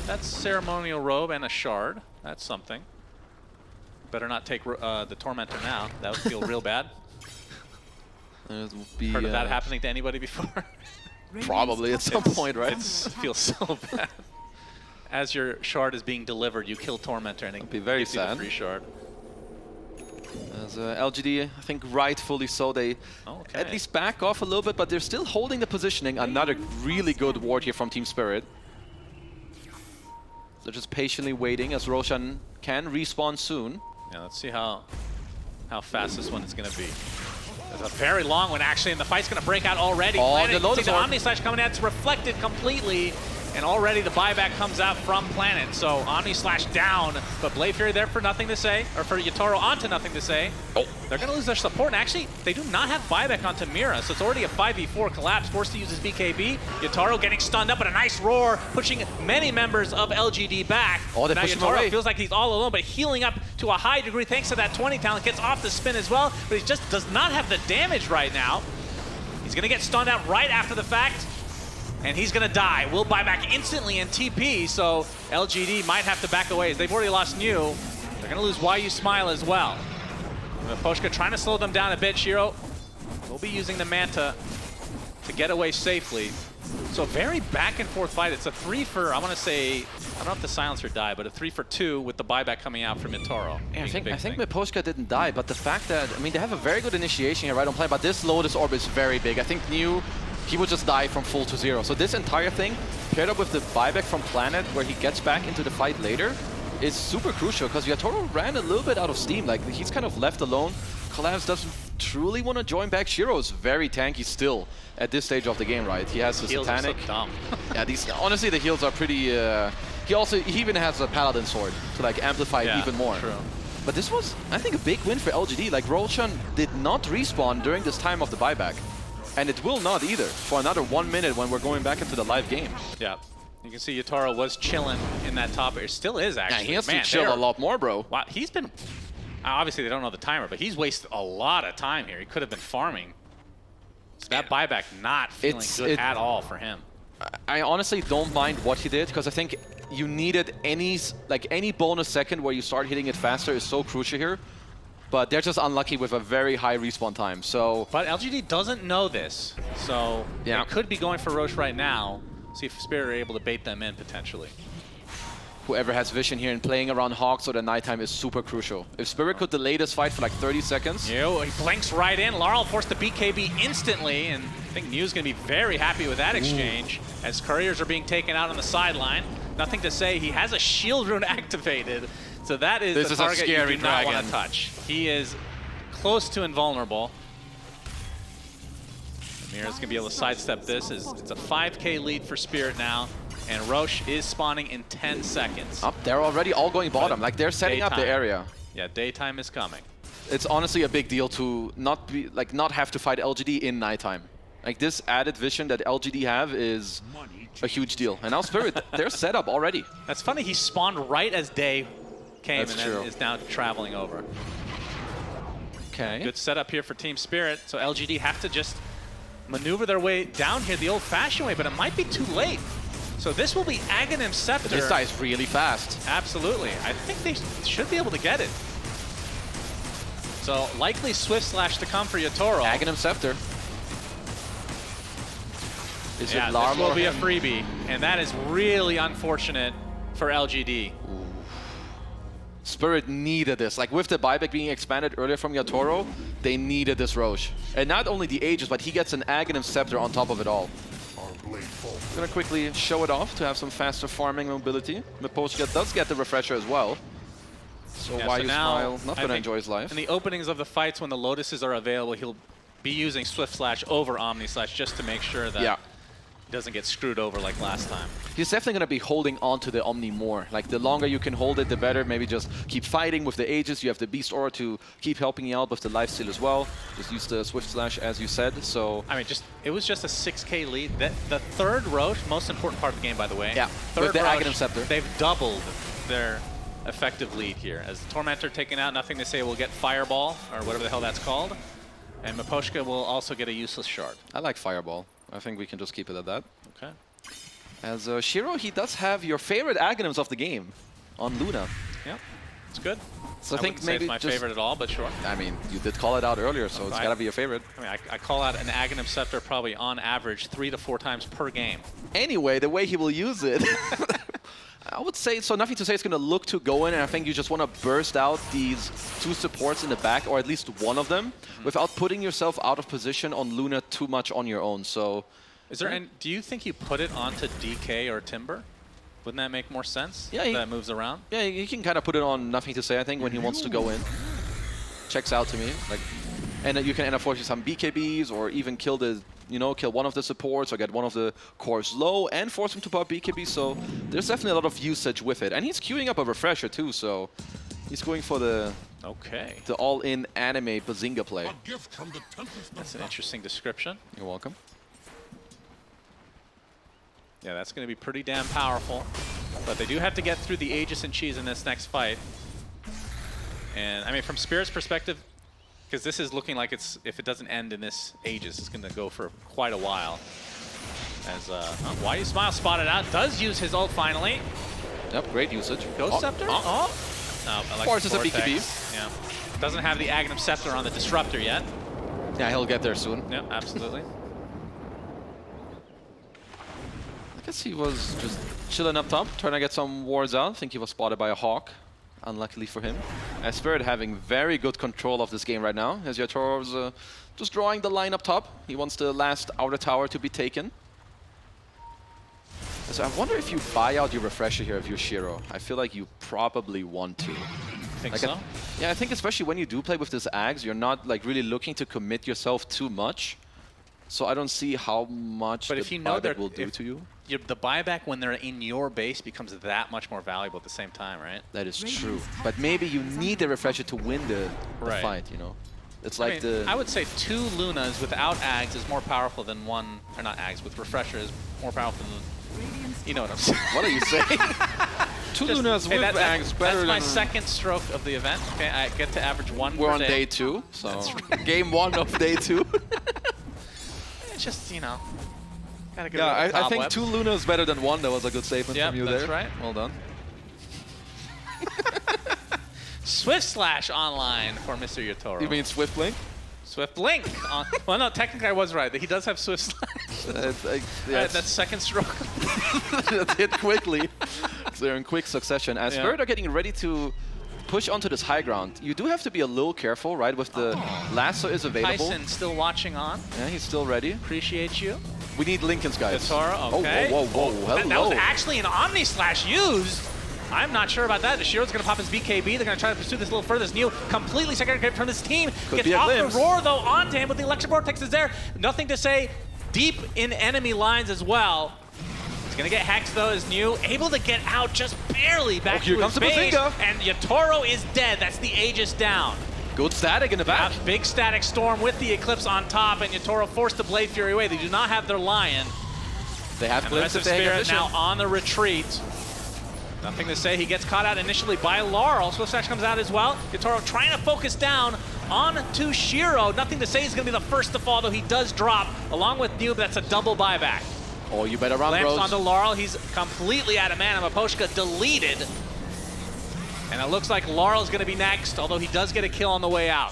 That's ceremonial robe and a shard. That's something. Better not take the Tormentor now. That would feel real bad. Heard of that happening to anybody before? Probably at some point, right? It feels so bad. As your shard is being delivered, you kill Tormentor and it be very gives you the sad. free shard. As LGD, I think rightfully so, they at least back off a little bit, but they're still holding the positioning. Another really good ward here from Team Spirit. They're just patiently waiting as Roshan can respawn soon. Yeah, let's see how fast this one is going to be. There's a very long one, actually, and the fight's going to break out already. Oh, the Lotus Omni Slash coming out. It's reflected completely, and already the buyback comes out from Planet. So Omni Slash down, but Blade Fury there for nothing to say, or for Yatoro onto nothing to say. Oh. They're going to lose their support, and actually, they do not have buyback onto Mira, so it's already a 5v4 collapse, forced to use his BKB. Yatoro getting stunned up, and a nice roar, pushing many members of LGD back. Oh, they now push him Yatoro away. feels like he's all alone, but healing up to a high degree thanks to that 20 talent, gets off the spin as well, but he just does not have the damage right now. He's going to get stunned out right after the fact, and he's going to die. Will buy back instantly in TP, so LGD might have to back away. As they've already lost New, they're going to lose YU Smile as well. Poshka trying to slow them down a bit. Shiro will be using the Manta to get away safely. So very back and forth fight. It's a 3 for, I want to say, I don't know if the silencer died, but a 3 for 2 with the buyback coming out from Yatoro. Yeah, I think Miposhka didn't die, but the fact that, I mean, they have a very good initiation here right on play, but this Lotus Orb is very big. I think New, he would just die from full to 0. So this entire thing, paired up with the buyback from Planet, where he gets back into the fight later, is super crucial, because Yatoro ran a little bit out of steam. Like, he's kind of left alone. Collapse doesn't truly want to join back. Shiro's very tanky still at this stage of the game, right? He has his Heals Satanic. are so dumb. Yeah, these, honestly, the heals are pretty... he even has a Paladin Sword to, like, amplify it even more. True. But this was, I think, a big win for LGD. Like, Roshan did not respawn during this time of the buyback. And it will not either for another 1 minute when we're going back into the live game. Yeah. You can see Yatoro was chilling in that top. It still is, actually. Yeah, he has to chill a lot more, bro. Wow, he's been... Obviously, they don't know the timer, but he's wasted a lot of time here. He could have been farming. So that buyback not feeling good at all for him. I honestly don't mind what he did, because I think you needed any bonus second where you start hitting it faster is so crucial here. But they're just unlucky with a very high respawn time, so... But LGD doesn't know this, so yeah, they could be going for Roche right now. See if Spirit are able to bait them in, potentially. Whoever has vision here and playing around Hawks or the nighttime is super crucial. If Spirit could delay this fight for like 30 seconds... He blinks right in. Laurel forced the BKB instantly, and I think New's going to be very happy with that exchange, as couriers are being taken out on the sideline. Nothing to say. He has a shield rune activated, so that is the target you do not want to touch. He is close to invulnerable. Mira's going to be able to sidestep this. It's a 5k lead for Spirit now, and Roche is spawning in 10 seconds. Up, they're already all going bottom. Like, they're setting up the area. Yeah, daytime is coming. It's honestly a big deal to not have to fight LGD in nighttime. Like this added vision that LGD have is a huge deal. And now Spirit, they're set up already. That's funny, he spawned right as day came That's and true. then is now traveling over. Okay. Good setup here for Team Spirit. So LGD have to just maneuver their way down here the old-fashioned way, but it might be too late. So this will be Aghanim Scepter. But this guy is really fast. Absolutely. I think they should be able to get it. So likely Swift Slash to come for Yatoro. Aghanim Scepter. Is Yeah, it Larm this will or be a him? freebie, and that is really unfortunate for LGD. Spirit needed this. Like with the buyback being expanded earlier from Yatoro, they needed this Roche. And not only the Aegis, but he gets an Aghanim Scepter on top of it all. Gonna quickly show it off to have some faster farming mobility. Miposhka does get the refresher as well. So Yeah, why so you now, smile? Not I gonna think enjoy his life. In the openings of the fights when the Lotuses are available, he'll be using Swift Slash over Omni Slash just to make sure that Yeah. he doesn't get screwed over like last time. He's definitely going to be holding on to the Omni more. Like, the longer you can hold it, the better. Maybe just keep fighting with the Aegis. You have the Beast Aura to keep helping you out with the lifesteal as well. Just use the Swift Slash, as you said. So I mean, it was just a 6K lead. The third Roche, most important part of the game, by the way. Yeah, third with the Roche, Aghanim Scepter. They've doubled their effective lead here. As Tormentor taken out, nothing to say will get Fireball, or whatever the hell that's called. And Miposhka will also get a useless shard. I like Fireball. I think we can just keep it at that. Okay. As Shiro, he does have your favorite Aghanims of the game on Luna. Yeah, it's good. So I think wouldn't say maybe it's my just, favorite at all, but sure. I mean, you did call it out earlier, so it's I- got to be your favorite. I mean, I call out an Aghanim Scepter probably on average 3 to 4 times per game. Anyway, the way he will use it, I would say, so nothing to say it's going to look to go in, and I think you just want to burst out these two supports in the back, or at least one of them, without putting yourself out of position on Luna too much on your own. So, Is there any, do you think you put it onto DK or Timber? Wouldn't that make more sense? Yeah, that moves around. yeah, you can kind of put it on nothing to say, I think, when he wants to go in. Checks out to me. Like, and you can end up forcing some BKBs, or even kill the, kill one of the supports, or get one of the cores low, and force him to pop BKB. So there's definitely a lot of usage with it. And he's queuing up a refresher too, so he's going for the all-in anime Bazinga play. That's an interesting description. You're welcome. Yeah, that's going to be pretty damn powerful. But they do have to get through the Aegis and Cheese in this next fight. And, I mean, from Spirit's perspective, because this is looking like it's, if it doesn't end in this Aegis, it's going to go for quite a while. As, Why You Smile spotted out, does use his ult finally. Yep, great usage. Ghost Scepter? Oh. No, Electric Forces a Vortex. BKB. Yeah. Doesn't have the Aghanim Scepter on the Disruptor yet. Yeah, he'll get there soon. Yep, absolutely. I guess he was just chilling up top, trying to get some wards out. I think he was spotted by a Hawk, unluckily for him. As Spirit having very good control of this game right now, as Yatoro's just drawing the line up top. He wants the last outer tower to be taken. So I wonder if you buy out your refresher here if you're Shiro. I feel like you probably want to. Think Like so? Yeah, I think especially when you do play with this Ags, you're not like really looking to commit yourself too much. So I don't see how much But the if you know buyback will do to you. The buyback when they're in your base becomes that much more valuable at the same time, right? That is true. But maybe you need the refresher to win the Right. fight, It's like I would say 2 Lunas without Ags is more powerful than 1, or not Ags, with refresher is more powerful than, you know what I'm saying. What are you saying? 2 Just- Lunas hey, with that's Ags better That's my than... second stroke of the event. Okay, I get to average 1 We're per on day. day 2, so game 1 of day 2. It's just, gotta get Yeah, rid of the I think cobweb. 2 Luna is better than 1. That was a good statement Yep, from you that's there. right. Well done. Swift Slash online for Mr. Yatoro. You mean Swift Blink? Swift Blink. Well, no, technically I was right. He does have Swift Slash. Yes. That's second stroke. That hit quickly. So they're in quick succession. As Yeah. Spirit are getting ready to push onto this high ground, you do have to be a little careful, right? With the lasso is available. Tyson still watching on. Yeah, he's still ready. Appreciate you. We need Lincoln's, guys. Yatoro, okay. Oh, whoa, whoa, That hello. was actually an Omni Slash used. I'm not sure about that. Shiro's going to pop his BKB. They're going to try to pursue this a little further. This new completely secondary grip from this team. Could Gets be a off glimpse. the roar, though, onto him, but the Electric Vortex is there. Nothing to say. Deep in enemy lines as well. He's going to get hexed, though, as new. Able to get out just barely back here to comes his the base. Bazinga. And Yatoro is dead. That's the Aegis down. Good static in the back. Big static storm with the Eclipse on top, and Yatoro forced the Blade Fury away. They do not have their Lion. They have Glimpse if they Spirit now on the retreat. Nothing to say. He gets caught out initially by Laurel. Swift Slash comes out as well. Yatoro trying to focus down onto Shiro. Nothing to say. He's going to be the first to fall, though he does drop along with Noob. That's a double buyback. Oh, you better run, Lamps bros. onto Laurel. He's completely out of mana. Maposhka deleted. And it looks like Laurel's going to be next, although he does get a kill on the way out.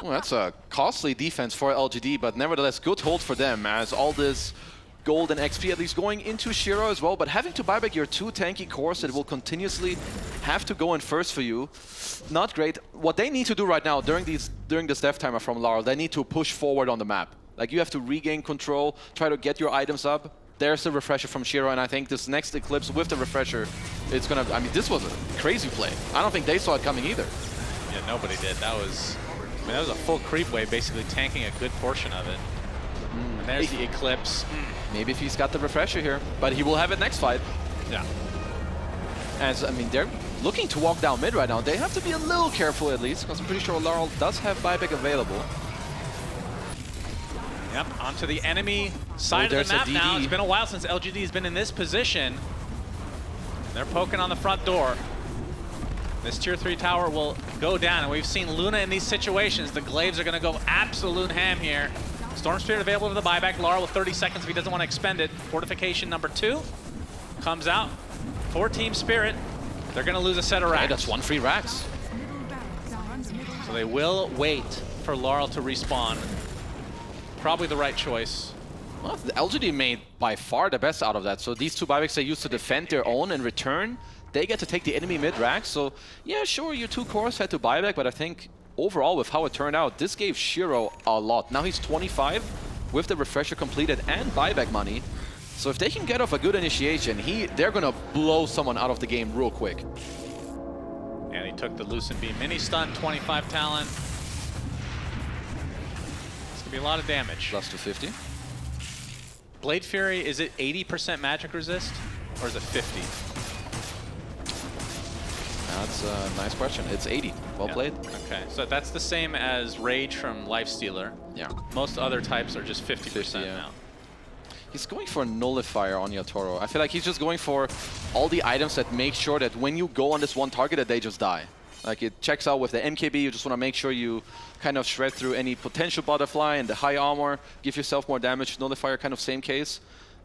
Well, that's a costly defense for LGD, but nevertheless, good hold for them as all this gold and XP at least going into Shiro as well, but having to buy back your 2 tanky cores that will continuously have to go in first for you, not great. What they need to do right now during this death timer from Laurel, they need to push forward on the map. Like, you have to regain control, try to get your items up. There's the refresher from Shiro, and I think this next Eclipse with the refresher, it's gonna, I mean, this was a crazy play. I don't think they saw it coming either. Yeah, nobody did. That was, I mean, that was a full creep wave, basically tanking a good portion of it. And there's the Eclipse. Maybe if he's got the refresher here, but he will have it next fight. Yeah. As, I mean, they're looking to walk down mid right now. They have to be a little careful at least, because I'm pretty sure Laurel does have buyback available. Yep, onto the enemy side of the map now. It's been a while since LGD has been in this position. They're poking on the front door. This tier 3 tower will go down, and we've seen Luna in these situations. The Glaives are going to go absolute ham here. Storm Spirit available for the buyback. Laurel with 30 seconds if he doesn't want to expend it. Fortification number 2 comes out for Team Spirit. They're going to lose a set of racks. Hey, that's 1 free racks. So they will wait for Laurel to respawn. Probably the right choice. Well, the LGD made by far the best out of that. So these 2 buybacks they used to defend their own. In return, they get to take the enemy mid-rack. So yeah, sure, your 2 cores had to buyback, but I think overall with how it turned out, this gave Shiro a lot. Now he's 25 with the refresher completed and buyback money. So if they can get off a good initiation, they're gonna blow someone out of the game real quick. And he took the Lucent Beam mini stun, 25 talent. Be a lot of damage. Plus 250. Blade Fury, is it 80% magic resist or is it 50? That's a nice question. It's 80. Well played. Okay, so that's the same as Rage from Lifestealer. Yeah. Most other types are just 50% now. He's going for a nullifier on Yatoro. I feel like he's just going for all the items that make sure that when you go on this one target that they just die. Like, it checks out with the MKB, you just want to make sure you kind of shred through any potential butterfly and the high armor, give yourself more damage. Nullifier, kind of same case.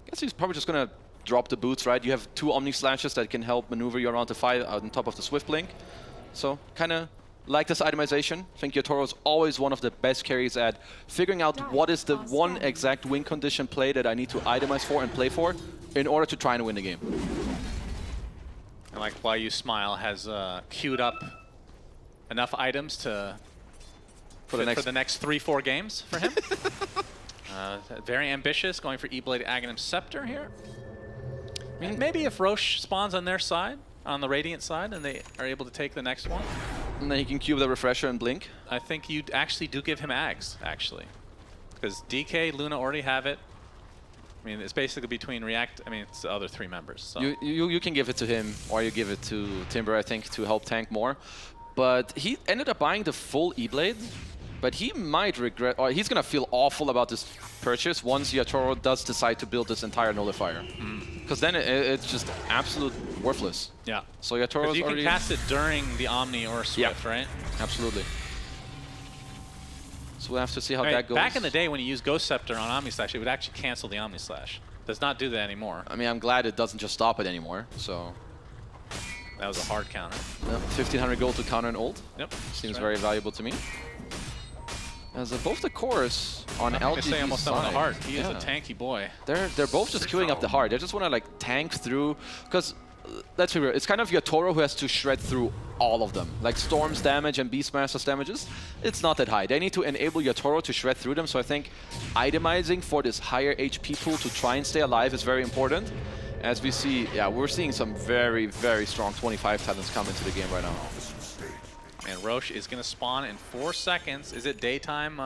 I guess he's probably just going to drop the boots, right? You have 2 Omni Slashes that can help maneuver you around the fight on top of the Swift Blink. So, kind of like this itemization. I think Yatoro is always one of the best carries at figuring out what is the one exact win condition play that I need to itemize for and play for in order to try and win the game. And like Why You Smile has queued up enough items to for the next 3-4 games for him. Very ambitious, going for E-Blade Aghanim Scepter here. I mean, maybe if Roche spawns on their side, on the Radiant side, and they are able to take the next one. And then he can cube the refresher and blink. I think you actually do give him Ags, actually. Because DK, Luna already have it. I mean, it's basically between React, I mean, it's the other 3 members. So. You can give it to him, or you give it to Timber, I think, to help tank more. But he ended up buying the full E-Blade, but he might regret, or he's going to feel awful about this purchase once Yatoro does decide to build this entire nullifier. Because then it's just absolute worthless. Yeah. So Yatoro's you already... can cast it during the Omni or Swift, right? Absolutely. So we'll have to see how that goes. Back in the day when you used Ghost Scepter on Omni Slash, it would actually cancel the Omni Slash. Does not do that anymore. I mean, I'm glad it doesn't just stop it anymore, so... That was a hard counter. Yep, 1500 gold to counter an ult. Yep. Seems very valuable to me. As both the cores on LGD's say almost side, on the heart. He is a tanky boy. They're both just queuing up the heart. They just want to like tank through, because let's be real, it's kind of Yatoro who has to shred through all of them. Like Storm's damage and Beastmaster's damages, it's not that high. They need to enable Yatoro to shred through them. So I think itemizing for this higher HP pool to try and stay alive is very important. As we see, yeah, we're seeing some very, very strong 25 talents come into the game right now. And Roche is going to spawn in 4 seconds. Is it daytime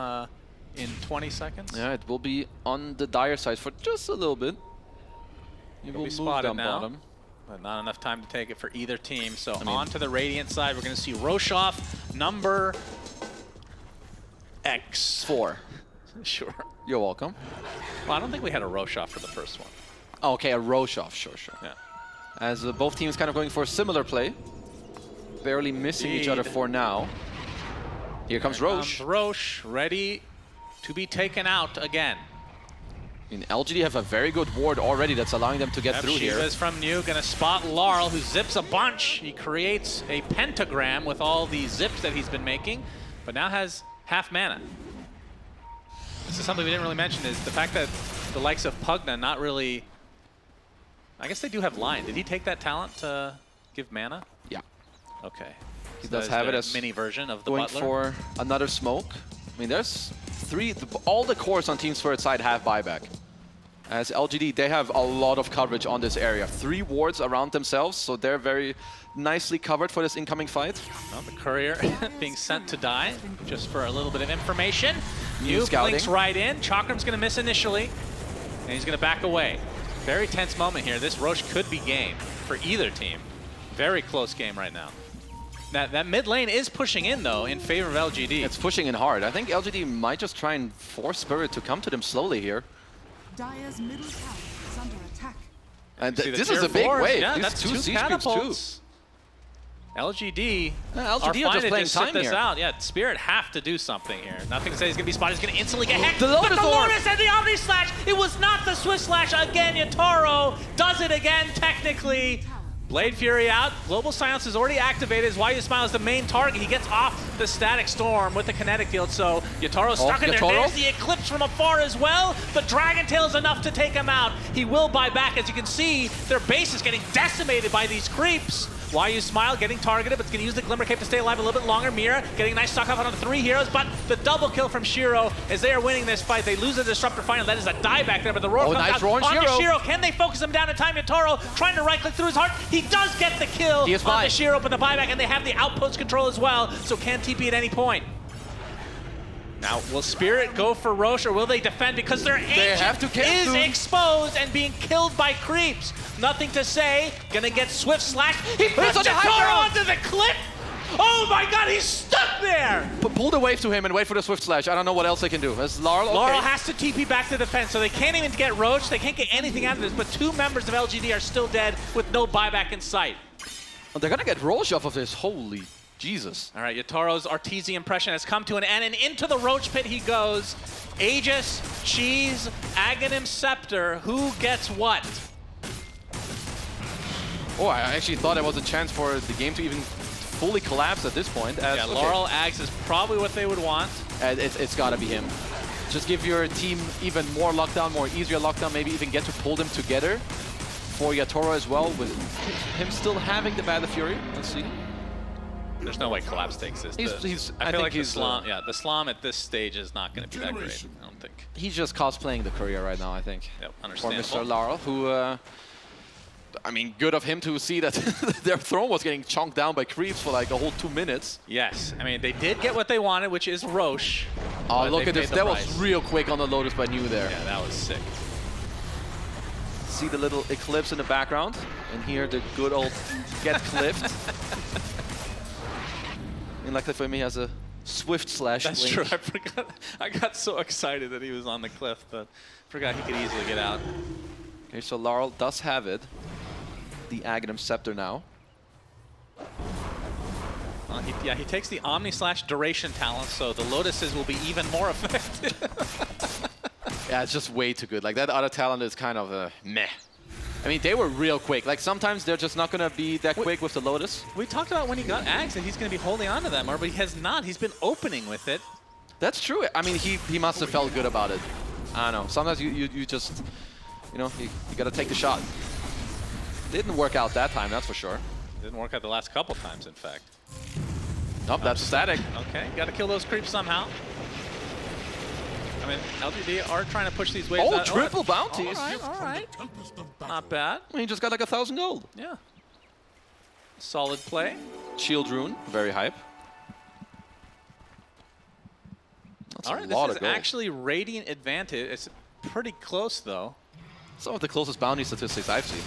in 20 seconds? Yeah, it will be on the dire side for just a little bit. It will be move spotted down now, bottom. but not enough time to take it for either team. So on to the Radiant side, we're going to see Roche off. number X. 4. Sure. You're welcome. Well, I don't think we had a Roche off for the first one. Oh, okay, a Roche off, sure. Yeah. As both teams kind of going for a similar play. Barely missing each other for now. Here comes Roche. Roche, ready to be taken out again. I mean, LGD have a very good ward already that's allowing them to get through here. Shivas from New, gonna spot Laurel, who zips a bunch. He creates a pentagram with all the zips that he's been making, but now has half mana. This is something we didn't really mention, is the fact that the likes of Pugna not really... I guess they do have Line. Did he take that talent to give mana? Yeah. Okay. He So does that is have it their as mini version of the going Butler. for another smoke. I mean, there's all the cores on Team Spirit side have buyback. As LGD, they have a lot of coverage on this area. 3 wards around themselves, so they're very nicely covered for this incoming fight. Well, the courier being sent to die, just for a little bit of information. New New scouting. blinks right in. Chakram's going to miss initially, and he's going to back away. Very tense moment here. This Roche could be game for either team. Very close game right now. That mid lane is pushing in, though, in favor of LGD. It's pushing in hard. I think LGD might just try and force Spirit to come to them slowly here. Dire's middle tower is under attack. And See the this tier is a big 4s. wave. Yeah, These that's 2 two siege creeps too. catapults. LGD, LGD are are fine just to playing just time sit this here. out. Yeah, Spirit have to do something here. Nothing to say he's going to be spotted. He's going to instantly get hacked. The But Lotus the Orb. Lotus and the Omni Slash. It was not the Swift Slash again. Yatoro does it again, technically. Blade Fury out. Global Silence is already activated. Is Why You Smile is the main target. He gets off the Static Storm with the Kinetic Field, so Yataro's stuck in there. Yatoro? There's the Eclipse from afar as well. The Dragon Tail is enough to take him out. He will buy back. As you can see, their base is getting decimated by these creeps. Why You Smile getting targeted, but it's going to use the Glimmer Cape to stay alive a little bit longer. Mira getting a nice stock off on the 3 heroes, but the double kill from Shiro as they are winning this fight. They lose the Disruptor final. That is a die back there, but the roar comes nice out roar on onto Shiro. Shiro. Can they focus him down in time? Yatoro trying to right-click through his heart. He does get the kill He is on fine. the Shiro, but the buyback, and they have the outpost control as well, so can TP at any point. Now, will Spirit go for Roche, or will they defend? Because their Ancient have to kill is soon. exposed and being killed by creeps. Nothing to say. Gonna get Swift Slash. He puts on the high Yatoro ground. onto the cliff. Oh my God, he's stuck there. Pull the wave to him and wait for the Swift Slash. I don't know what else they can do. As Laurel, okay. Laurel has to TP back to defense, so they can't even get Roche. They can't get anything out of this, but 2 members of LGD are still dead with no buyback in sight. Oh, they're gonna get Roche off of this. Holy Jesus. All right, Yatoro's Arteezy impression has come to an end, and into the Roach Pit he goes. Aegis, Cheese, Aghanim Scepter, who gets what? Oh, I actually thought there was a chance for the game to even fully collapse at this point. As, Yeah, Laurel Ags is probably what they would want. It's gotta be him. Just give your team even more lockdown, more easier lockdown, maybe even get to pull them together for Yatoro as well, with him still having the Battle Fury. Let's see. There's no way Collapse takes this. I feel like the Slum at this stage is not going to be that great, I don't think. He's just cosplaying the courier right now, I think. Yep, For understandable. Mr. Laurel, who, I mean, good of him to see that their throne was getting chonked down by creeps for like a whole 2 minutes. Yes, I mean, they did get what they wanted, which is Roche. Oh, but look they at this. paid the That price. was real quick on the Lotus by New there. Yeah, that was sick. See the little eclipse in the background, and here the good old get clipped. And luckily for me, has a Swift Slash. That's blink. true. I forgot. I got so excited that he was on the cliff, but forgot he could easily get out. Okay, so Laurel does have it. The Aghanim Scepter now. He takes the Omni Slash duration talent, so the Lotuses will be even more effective. Yeah, it's just way too good. Like, that other talent is kind of meh. I mean, they were real quick. Like, sometimes they're just not going to be that quick with the Lotus. We talked about when he got Ags that he's going to be holding on to them, but he has not. He's been opening with it. That's true. I mean, he must have felt good about it. I don't know. Sometimes you just, you know, you got to take the shot. Didn't work out that time, that's for sure. Didn't work out the last couple times, in fact. Nope, that's static. Okay, got to kill those creeps somehow. I mean, LGD are trying to push these waves Oh, out. triple bounties. All right. Not bad. Well, he just got like 1,000 gold. Yeah. Solid play. Shield Rune, very hype. That's All right, a lot this of is gold. actually Radiant advantage. It's pretty close, though. Some of the closest bounty statistics I've seen.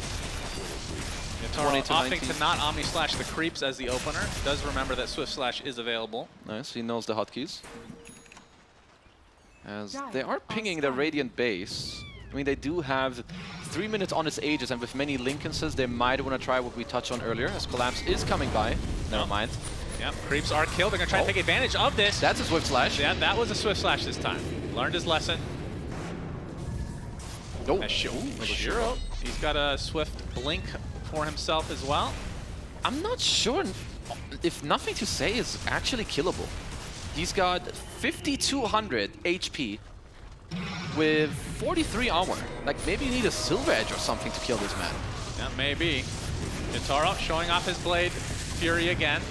Yatoro opting to not Omni Slash the creeps as the opener. Does remember that Swift Slash is available. Nice, he knows the hotkeys. As they are pinging the Radiant base. I mean, they do have 3 minutes on its Aegis, and with many Linkenses, they might want to try what we touched on earlier, as Collapse is coming by. Never mind. Yeah, creeps are killed. They're going to try to take advantage of this. That's a Swift Slash. Yeah, that was a Swift Slash this time. Learned his lesson. Oh, Shiro. He's got a Swift Blink for himself as well. I'm not sure if Nothing to Say is actually killable. He's got 5,200 HP with 43 armor. Like, maybe you need a Silver Edge or something to kill this man. Yeah, maybe. Yatoro showing off his Blade Fury again.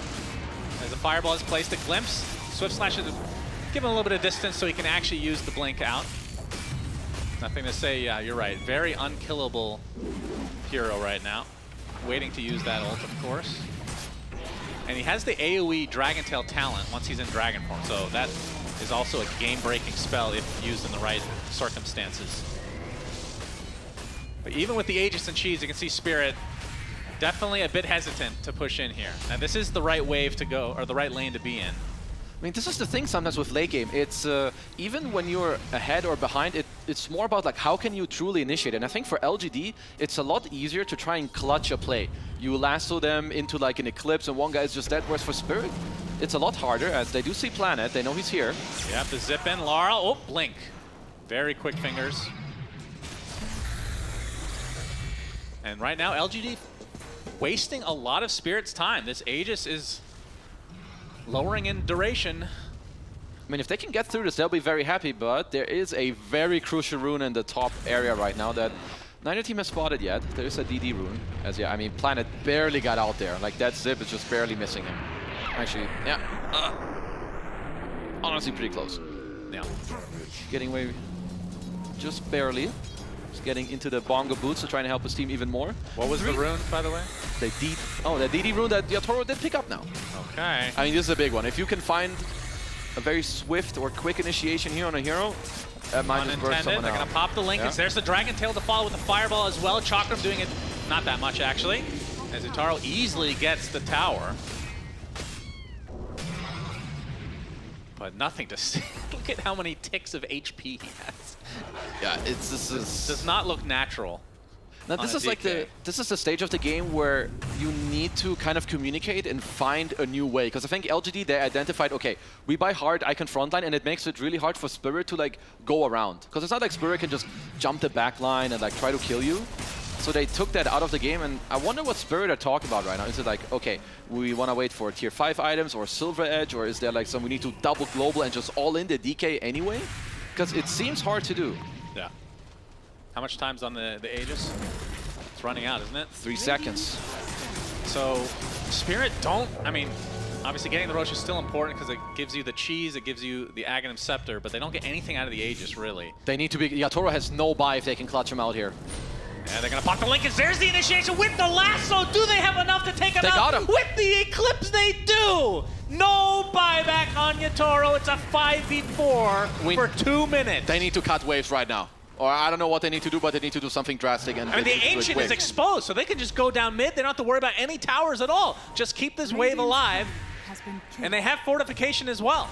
As the Fireball is placed, a glimpse. Swift Slash is giving a little bit of distance so he can actually use the Blink out. Nothing to Say, yeah, you're right. Very unkillable hero right now. Waiting to use that ult, of course. And he has the AoE Dragon Tail talent once he's in Dragon form, so that is also a game-breaking spell if used in the right circumstances. But even with the Aegis and Cheese, you can see Spirit definitely a bit hesitant to push in here. And this is the right wave to go, or the right lane to be in. I mean, this is the thing sometimes with late game. It's even when you're ahead or behind, it's more about like how can you truly initiate. And I think for LGD, it's a lot easier to try and clutch a play. You lasso them into like an Eclipse and one guy is just dead. Whereas for Spirit, it's a lot harder as they do see Planet. They know he's here. Yeah, the zip in, Lara. Oh, Blink. Very quick fingers. And right now, LGD wasting a lot of Spirit's time. This Aegis is lowering in duration. I mean, if they can get through this, they'll be very happy, but there is a very crucial rune in the top area right now that neither team has spotted yet. There is a DD rune, as yeah, I mean, Planet barely got out there. Like, that zip is just barely missing him. Actually, yeah. Honestly, pretty close. Yeah. Getting away just barely. Just getting into the bongo boots to try and help his team even more. What was the rune, by the way? The DD rune that Yatoro did pick up now. Okay. I mean, this is a big one. If you can find a very swift or quick initiation here on a hero, that might just burst someone They're out. going to pop the Linkens. Yeah. There's the Dragon Tail to follow with the Fireball as well. Chakram doing it not that much, actually. As Yatoro easily gets the tower. But nothing to see. Look at how many ticks of HP he has. Yeah, this does not look natural. Now this is like this is the stage of the game where you need to kind of communicate and find a new way. Because I think LGD, they identified, okay, we buy hard, I can frontline, and it makes it really hard for Spirit to like go around. Because it's not like Spirit can just jump the back line and like try to kill you. So they took that out of the game, and I wonder what Spirit are talking about right now. Is it like, okay, we want to wait for tier 5 items or Silver Edge, or is there like some we need to double global and just all in the DK anyway? Because it seems hard to do. Yeah. How much time's on the Aegis? It's running out, isn't it? 3 seconds. So Spirit I mean, obviously getting the Roche is still important because it gives you the cheese, it gives you the Aghanim Scepter, but they don't get anything out of the Aegis, really. They need to be, Yatoro has no buy if they can clutch him out here. Yeah, they're gonna pop the Linkens. There's the initiation with the lasso. Do they have enough to take him out? Got him. With the Eclipse, they do. No buyback on Yatoro. It's a 5v4 for 2 minutes. They need to cut waves right now. Or I don't know what they need to do, but they need to do something drastic. And I mean, the Ancient is exposed, so they can just go down mid. They don't have to worry about any towers at all. Just keep this wave alive. And they have fortification as well.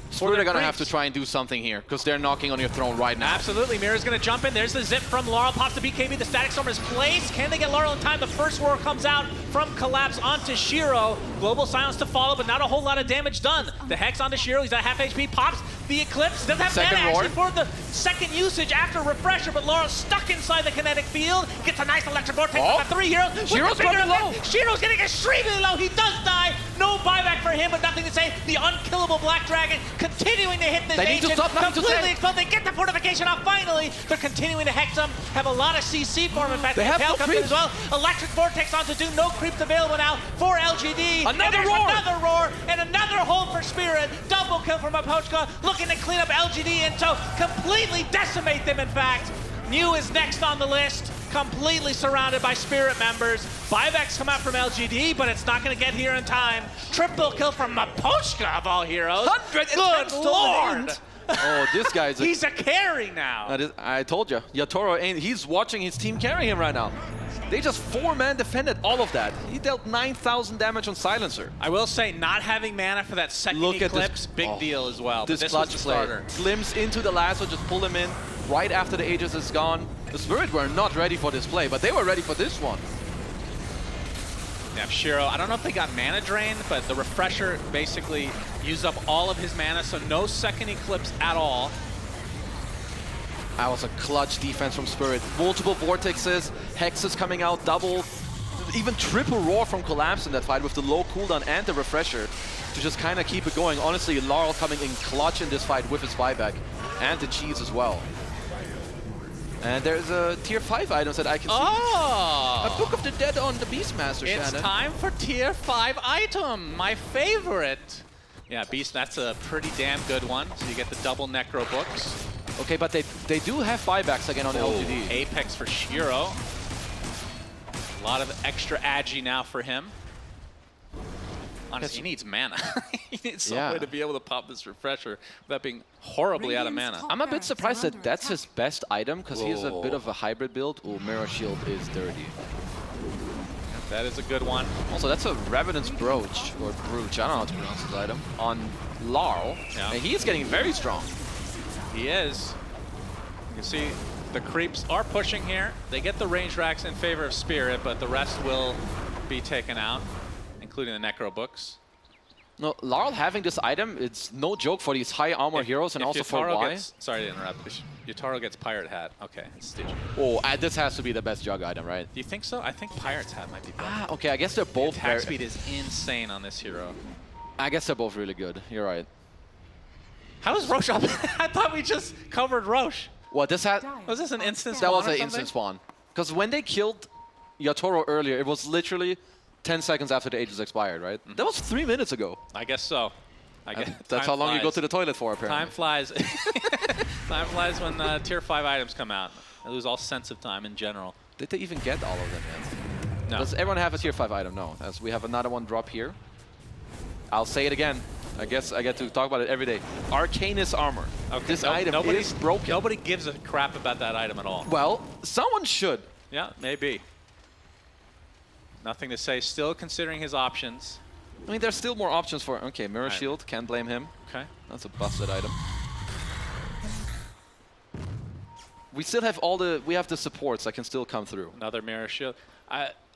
Spirit are going to have to try and do something here, because they're knocking on your throne right now. Absolutely. Mira's going to jump in. There's the zip from Laurel. Pops the BKB. The Static Storm is placed. Can they get Laurel in time? The first roar comes out from Collapse onto Shiro. Global Silence to follow, but not a whole lot of damage done. The Hex onto Shiro. He's at half HP. Pops the Eclipse. Doesn't have mana actually for the second usage after Refresher, but Laurel's stuck inside the kinetic field. Gets a nice electric vortex on the 3 heroes. Shiro's running low. Shiro's getting extremely low. He does die. No buyback for him, but nothing to say. The unkillable Black Dragon continuing to hit this They need to stop, completely exposed. They get the fortification off finally. They're continuing to hex them. Have a lot of CC for him. In fact, they have no comes in as well. Electric Vortex onto Doom. No creeps available now for LGD. Another roar. Another roar and another hold for Spirit. Double kill from Mapochka. Looking to clean up LGD and to completely decimate them, in fact. New is next on the list. Completely surrounded by Spirit members. Buybacks come out from LGD, but it's not going to get here in time. Triple kill from Mapochka of all heroes. 100 Good lord! Oh, this guy's He's a carry now. I told you. Yatoro ain't. He's watching his team carry him right now. They just 4-man defended all of that. He dealt 9,000 damage on Silencer. I will say, not having mana for that second eclipse, big deal as well. This clutch play. Glimpse into the lasso, just pull him in right after the Aegis is gone. The Spirit were not ready for this play, but they were ready for this one. Yeah, Shiro, I don't know if they got mana drained, but the Refresher basically used up all of his mana, so no second eclipse at all. That was a clutch defense from Spirit. Multiple vortexes, hexes coming out, double, even triple roar from Collapse in that fight with the low cooldown and the refresher to just kind of keep it going. Honestly, Laurel coming in clutch in this fight with his buyback and the cheese as well. And there's a tier 5 items that I can see. Oh! A Book of the Dead on the Beastmaster, It's Shannon. time for tier 5 item, my favorite. Yeah, Beast, that's a pretty damn good one. So you get the double Necro books. Okay, but they do have buybacks again on LGD. Apex for Shiro. A lot of extra agi now for him. Honestly, he needs mana. He needs some way to be able to pop this refresher without being horribly out of mana. I'm a bit surprised that that's his best item, because he is a bit of a hybrid build. Oh, Mirror Shield is dirty. That is a good one. Also, that's a Revenant's Brooch, or Brooch, I don't know how to pronounce his item, on Larl. Yeah. And he is getting very strong. He is. You can see the creeps are pushing here. They get the range racks in favor of Spirit, but the rest will be taken out, including the Necro books. No, Larl having this item, it's no joke for these high armor heroes and also for Y. Sorry to interrupt. Yutaro gets Pirate Hat. Okay, it's stupid. Oh, this has to be the best jug item, right? Do you think so? I think Pirate's Hat might be better. Ah, okay, I guess they're both The attack speed is insane on this hero. I guess they're both really good. You're right. How is Roche up? I thought we just covered Roche. What, this had... Was this an instant That spawn was an instant spawn. Because when they killed Yatoro earlier, it was literally 10 seconds after the Aegis expired, right? That was 3 minutes ago. I guess so. I guess that's how long you go to the toilet for, apparently. Time flies. Time flies when tier 5 items come out. I lose all sense of time in general. Did they even get all of them yet? No. Does everyone have a tier 5 item? No. As we have another one drop here. I'll say it again. I guess I get to talk about it every day. Arcanus armor. Okay. This item is broken. Nobody gives a crap about that item at all. Well, someone should. Yeah, maybe. Nothing to say. Still considering his options. I mean, there's still more options for... Okay, Mirror Shield. Can't blame him. Okay. That's a busted item. We still have all the... We have the supports that can still come through. Another Mirror Shield.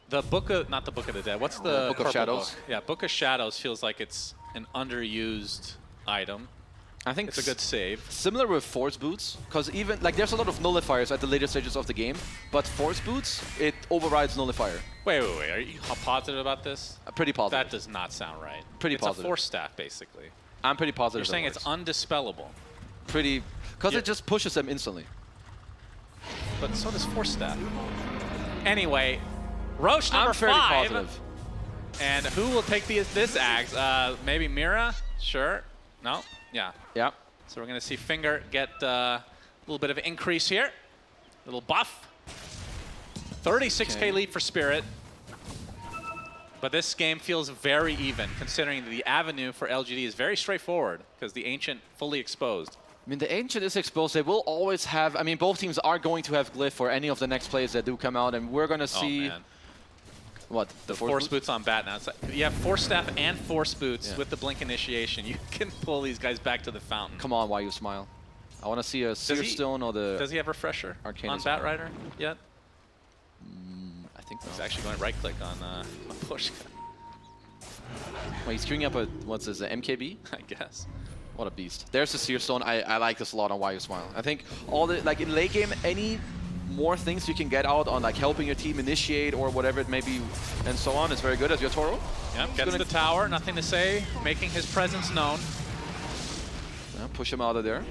The Book of... Not the Book of the Dead. What's the... Book of Shadows? Book? Yeah, Book of Shadows feels like it's an underused item. I think it's a good save. Similar with Force Boots, because even like there's a lot of nullifiers at the later stages of the game, but Force Boots, it overrides nullifier. Wait. Are you positive about this? Pretty positive. That does not sound right. Pretty it's positive. It's a Force Staff, basically. I'm pretty positive. You're saying it's undispellable. Pretty, because it just pushes them instantly. But so does Force Staff. Anyway, Roche number 5. I'm fairly positive. And who will take this axe? Maybe Mira? Sure. No? Yeah. Yeah. So we're going to see Finger get a little bit of an increase here. A little buff. 36k lead for Spirit. But this game feels very even, considering the avenue for LGD is very straightforward, because the Ancient fully exposed. I mean, the Ancient is exposed. They will always have... I mean, both teams are going to have Glyph for any of the next plays that do come out, and we're going to see... Oh, man. What? The Force Boots on bat now. It's like, you have Force Staff and Force Boots with the Blink Initiation. You can pull these guys back to the fountain. Come on, why you smile? I want to see a Seer Stone or the... Does he have Refresher Arcanus on Bat Rider yet? I think He's actually going to right-click on Mapushka. Wait, he's queuing up a... What's this, an MKB? I guess. What a beast. There's the Seer Stone. I like this a lot on Why You Smile. I think all the... Like, in late game, any... more things you can get out on like helping your team initiate or whatever it may be and so on is very good as Yotaro. Yep, gets the tower, nothing to say, making his presence known. Yeah, push him out of there.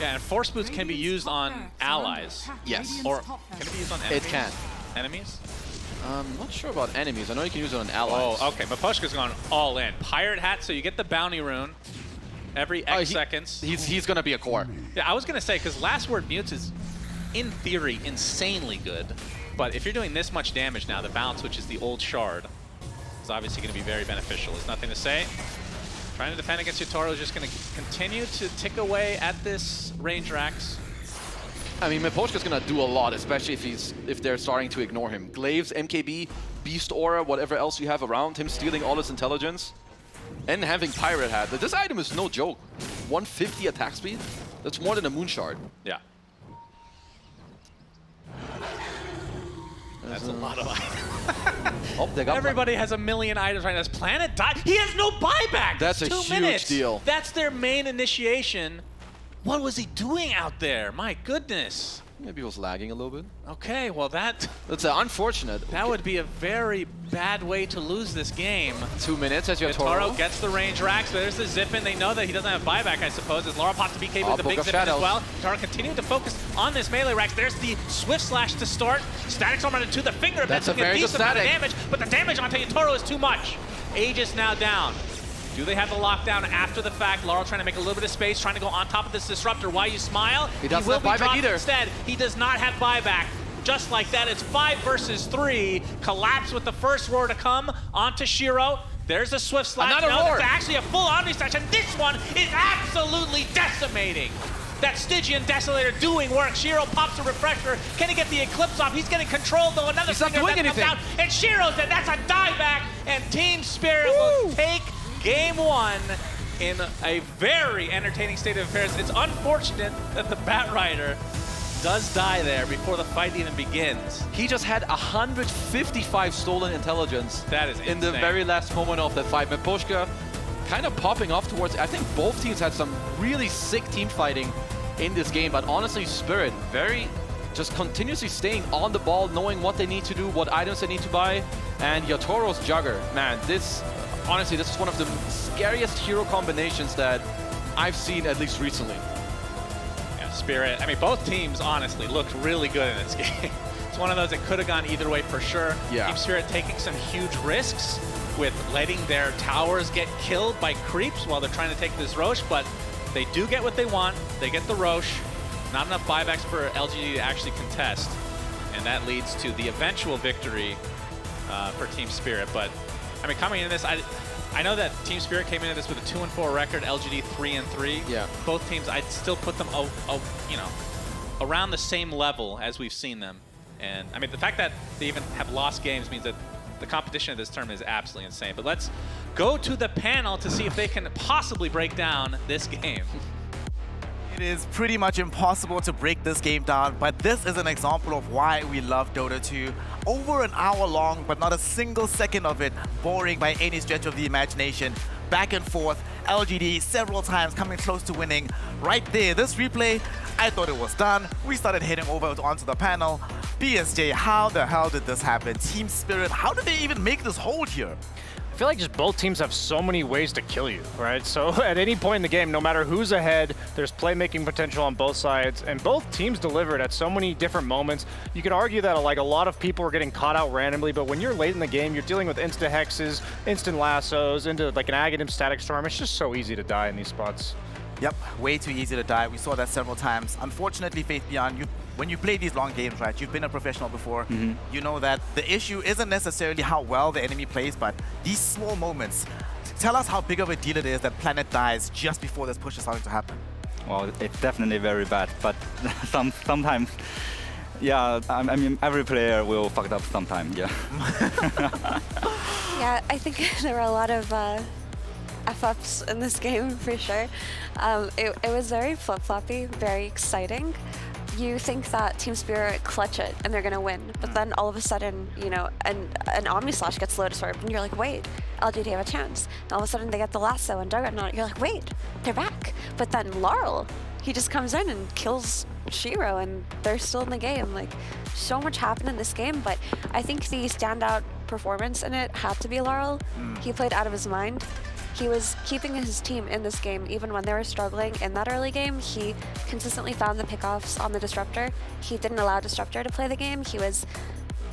Yeah, and Force Boots can be used on allies. Yes. Or can it be used on enemies? It can. Enemies? I'm not sure about enemies. I know you can use it on allies. Oh, okay. Mapushka's gone all in. Pirate Hat, so you get the bounty rune every X seconds. He's going to be a core. Yeah, I was going to say, because Last Word Mutes is in theory, insanely good. But if you're doing this much damage now, the bounce, which is the old shard, is obviously going to be very beneficial. There's nothing to say. Trying to defend against Yotaro is just going to continue to tick away at this range Rax. I mean, Miposhka's gonna do a lot, especially if they're starting to ignore him. Glaives, MKB, Beast Aura, whatever else you have around him, stealing all his intelligence, and having Pirate Hat. This item is no joke. 150 attack speed? That's more than a Moon Shard. Yeah. That's a lot of items. Oh, they got Everybody has a million items right now. This Planet died. He has no buyback. That's a 2 huge minutes. deal. That's their main initiation. What was he doing out there? My goodness. Maybe he was lagging a little bit. Okay, well that's unfortunate. That would be a very bad way to lose this game. 2 minutes as Yotaro gets the range Rax. There's the zip in. They know that he doesn't have buyback, I suppose, as Laura pops the BK with the big zip in as well. Yotaro continuing to focus on this melee Rax. There's the Swift Slash to start. Static Storm onto the finger. That's a very good decent amount of static. damage, but the damage onto Yotaro is too much. Aegis now down. Do they have the lockdown after the fact? Laurel trying to make a little bit of space, trying to go on top of this disruptor. Why you smile? He doesn't will have be buyback dropped either. Instead, he does not have buyback. Just like that, it's 5 versus 3. Collapse with the first roar to come onto Shiro. There's a Swift Slash. Another no, roar. It's actually a full Omni Slash, and this one is absolutely decimating. That Stygian Desolator doing work. Shiro pops a refresher. Can he get the Eclipse off? He's getting controlled, though. Another He's not finger doing that comes anything. out, and Shiro's dead. That's a dieback, and Team Spirit will take Game 1 in a very entertaining state of affairs. It's unfortunate that the Bat Rider does die there before the fight even begins. He just had 155 stolen intelligence. That is in the insane. very last moment of that fight. Miposhka kind of popping off towards. I think both teams had some really sick team fighting in this game, but honestly, Spirit very just continuously staying on the ball, knowing what they need to do, what items they need to buy, and Yotoro's Jugger. Man, honestly, this is one of the scariest hero combinations that I've seen, at least recently. Yeah, Spirit, I mean, both teams, honestly, looked really good in this game. It's one of those that could have gone either way for sure. Yeah. Team Spirit taking some huge risks with letting their towers get killed by creeps while they're trying to take this Roche, but they do get what they want. They get the Roche. Not enough buybacks for LGD to actually contest, and that leads to the eventual victory for Team Spirit. But I mean, coming into this, I know that Team Spirit came into this with a 2-4 record, LGD 3-3. Yeah. Both teams, I'd still put them, you know, around the same level as we've seen them. And I mean, the fact that they even have lost games means that the competition of this tournament is absolutely insane. But let's go to the panel to see if they can possibly break down this game. It is pretty much impossible to break this game down, but this is an example of why we love Dota 2. Over an hour long, but not a single second of it boring by any stretch of the imagination. Back and forth, LGD several times coming close to winning. Right there, this replay, I thought it was done. We started heading over onto the panel. BSJ, how the hell did this happen? Team Spirit, how did they even make this hold here? I feel like just both teams have so many ways to kill you, right? So at any point in the game, no matter who's ahead, there's playmaking potential on both sides, and both teams delivered at so many different moments. You could argue that like a lot of people are getting caught out randomly, but when you're late in the game, you're dealing with insta hexes, instant lassos, into like an Aghanim Static Storm. It's just so easy to die in these spots. Yep, way too easy to die. We saw that several times. Unfortunately, Faith Beyond, when you play these long games, right, you've been a professional before, you know that the issue isn't necessarily how well the enemy plays, but these small moments. Tell us how big of a deal it is that Planet dies just before this push is starting to happen. Well, it's definitely very bad, but sometimes, yeah, I mean, every player will fuck it up sometime, yeah. Yeah, I think there were a lot of F-ups in this game, for sure. It was very flip-floppy, very exciting. You think that Team Spirit clutch it and they're gonna win, but then all of a sudden, you know, an Omni Slash gets Lotus Orb, and you're like, wait, LGD have a chance. And all of a sudden they get the lasso and Juggernaut, you're like, wait, they're back. But then Laurel, he just comes in and kills Shiro, and they're still in the game. Like, so much happened in this game, but I think the standout performance in it had to be Laurel. He played out of his mind. He was keeping his team in this game even when they were struggling in that early game. He consistently found the pickoffs on the Disruptor. He didn't allow Disruptor to play the game. He was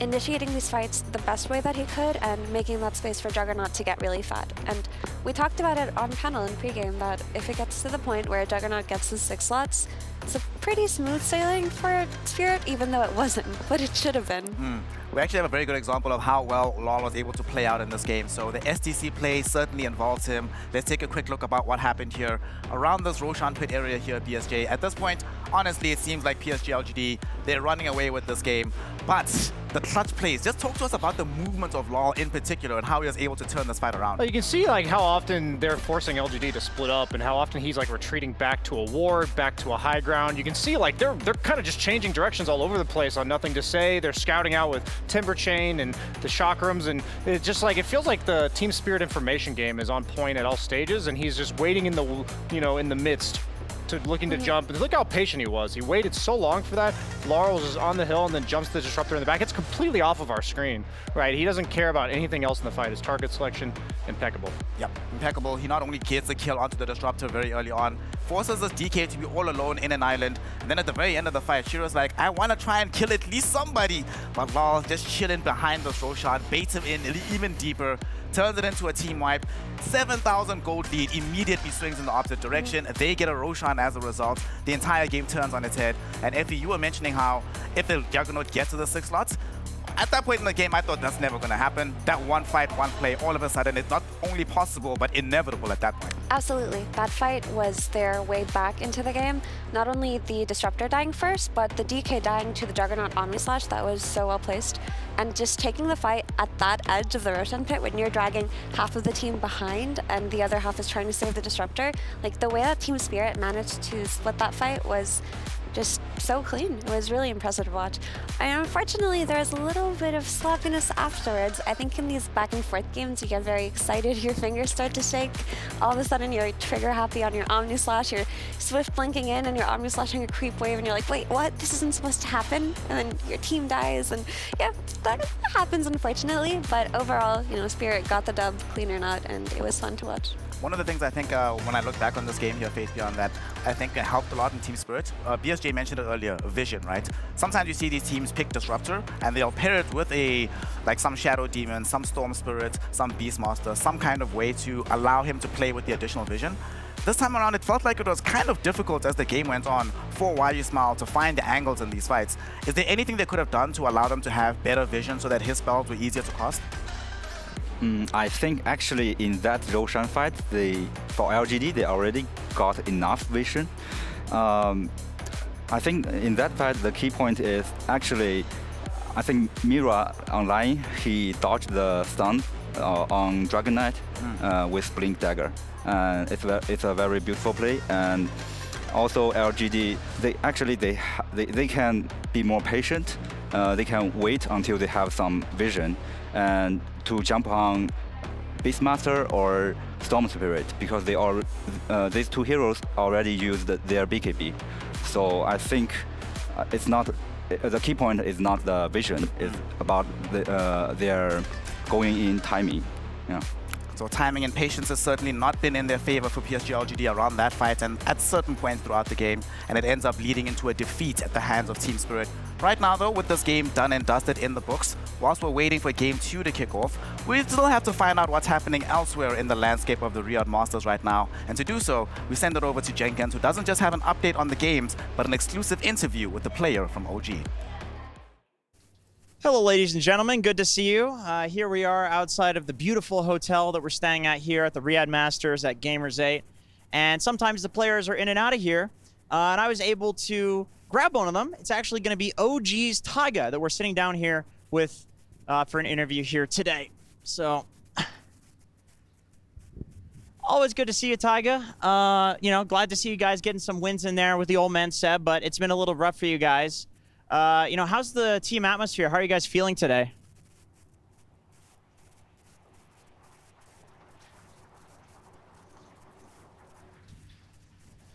initiating these fights the best way that he could and making that space for Juggernaut to get really fat. And we talked about it on panel in pregame that if it gets to the point where Juggernaut gets his 6 slots, it's a pretty smooth sailing for Spirit, even though it wasn't, but it should have been. We actually have a very good example of how well Law was able to play out in this game. So the STC play certainly involves him. Let's take a quick look about what happened here around this Roshan pit area here at PSG. At this point, honestly, it seems like PSG.LGD, they're running away with this game. But the clutch plays, just talk to us about the movement of Law in particular and how he was able to turn this fight around. Well, you can see like how often they're forcing LGD to split up and how often he's like retreating back to a ward, back to a high ground. You can see like they're kind of just changing directions all over the place on Nothing to Say. They're scouting out with Timber Chain and the chakrams, and it just like it feels like the Team Spirit information game is on point at all stages, and he's just waiting in the in the midst to looking to jump. And look how patient he was. He waited so long for that. Laurel's is on the hill and then jumps the disruptor in the back. It's completely off of our screen, right? He doesn't care about anything else in the fight. His target selection, impeccable. Yep, impeccable. He not only gets a kill onto the disruptor very early on, forces this DK to be all alone in an island, and then at the very end of the fight, Shiro's like, I want to try and kill at least somebody. But Laurel just chilling behind this Roshan, baits him in even deeper, turns it into a team wipe. 7,000 gold lead, immediately swings in the opposite direction. They get a Roshan as a result. The entire game turns on its head. And Effie, you were mentioning how if the Juggernaut gets to the 6 slots, at that point in the game, I thought that's never going to happen. That one fight, one play, all of a sudden, it's not only possible, but inevitable at that point. Absolutely. That fight was their way back into the game. Not only the Disruptor dying first, but the DK dying to the Juggernaut Omni Slash. That was so well placed. And just taking the fight at that edge of the Roshan pit when you're dragging half of the team behind and the other half is trying to save the Disruptor. Like, the way that Team Spirit managed to split that fight was just so clean. It was really impressive to watch. And unfortunately, there was a little bit of sloppiness afterwards. I think in these back and forth games, you get very excited, your fingers start to shake. All of a sudden, you're trigger happy on your Omni Slash, you're swift blinking in and you're Omni Slashing a creep wave, and you're like, wait, what? This isn't supposed to happen? And then your team dies, and yeah, that happens unfortunately. But overall, Spirit got the dub, clean or not, and it was fun to watch. One of the things I think when I look back on this game here, Faith, beyond that, I think it helped a lot in Team Spirit. BSJ mentioned it earlier, vision, right? Sometimes you see these teams pick Disruptor and they'll pair it with some Shadow Demon, some Storm Spirit, some Beastmaster, some kind of way to allow him to play with the additional vision. This time around, it felt like it was kind of difficult as the game went on for YuSmile to find the angles in these fights. Is there anything they could have done to allow them to have better vision so that his spells were easier to cast? I think actually in that Roshan fight, for LGD, they already got enough vision. I think in that fight, the key point is actually, I think Mira online, he dodged the stun on Dragon Knight with Blink Dagger. And it's a very beautiful play. And also LGD, they can be more patient. They can wait until they have some vision and to jump on Beastmaster or Storm Spirit, because these two heroes already used their BKB. So I think it's not the key point is not the vision; it's about their going in timing. Yeah. So timing and patience has certainly not been in their favor for PSG.LGD around that fight and at certain points throughout the game, and it ends up leading into a defeat at the hands of Team Spirit. Right now though, with this game done and dusted in the books, whilst we're waiting for Game 2 to kick off, we still have to find out what's happening elsewhere in the landscape of the Riyadh Masters right now. And to do so, we send it over to Jenkins, who doesn't just have an update on the games, but an exclusive interview with the player from OG. Hello, ladies and gentlemen. Good to see you. Here we are outside of the beautiful hotel that we're staying at here at the Riyadh Masters at Gamers 8. And sometimes the players are in and out of here. And I was able to grab one of them. It's actually going to be OG's Taiga that we're sitting down here with for an interview here today. So, always good to see you, Taiga. Glad to see you guys getting some wins in there with the old man Seb, but it's been a little rough for you guys. How's the team atmosphere? How are you guys feeling today?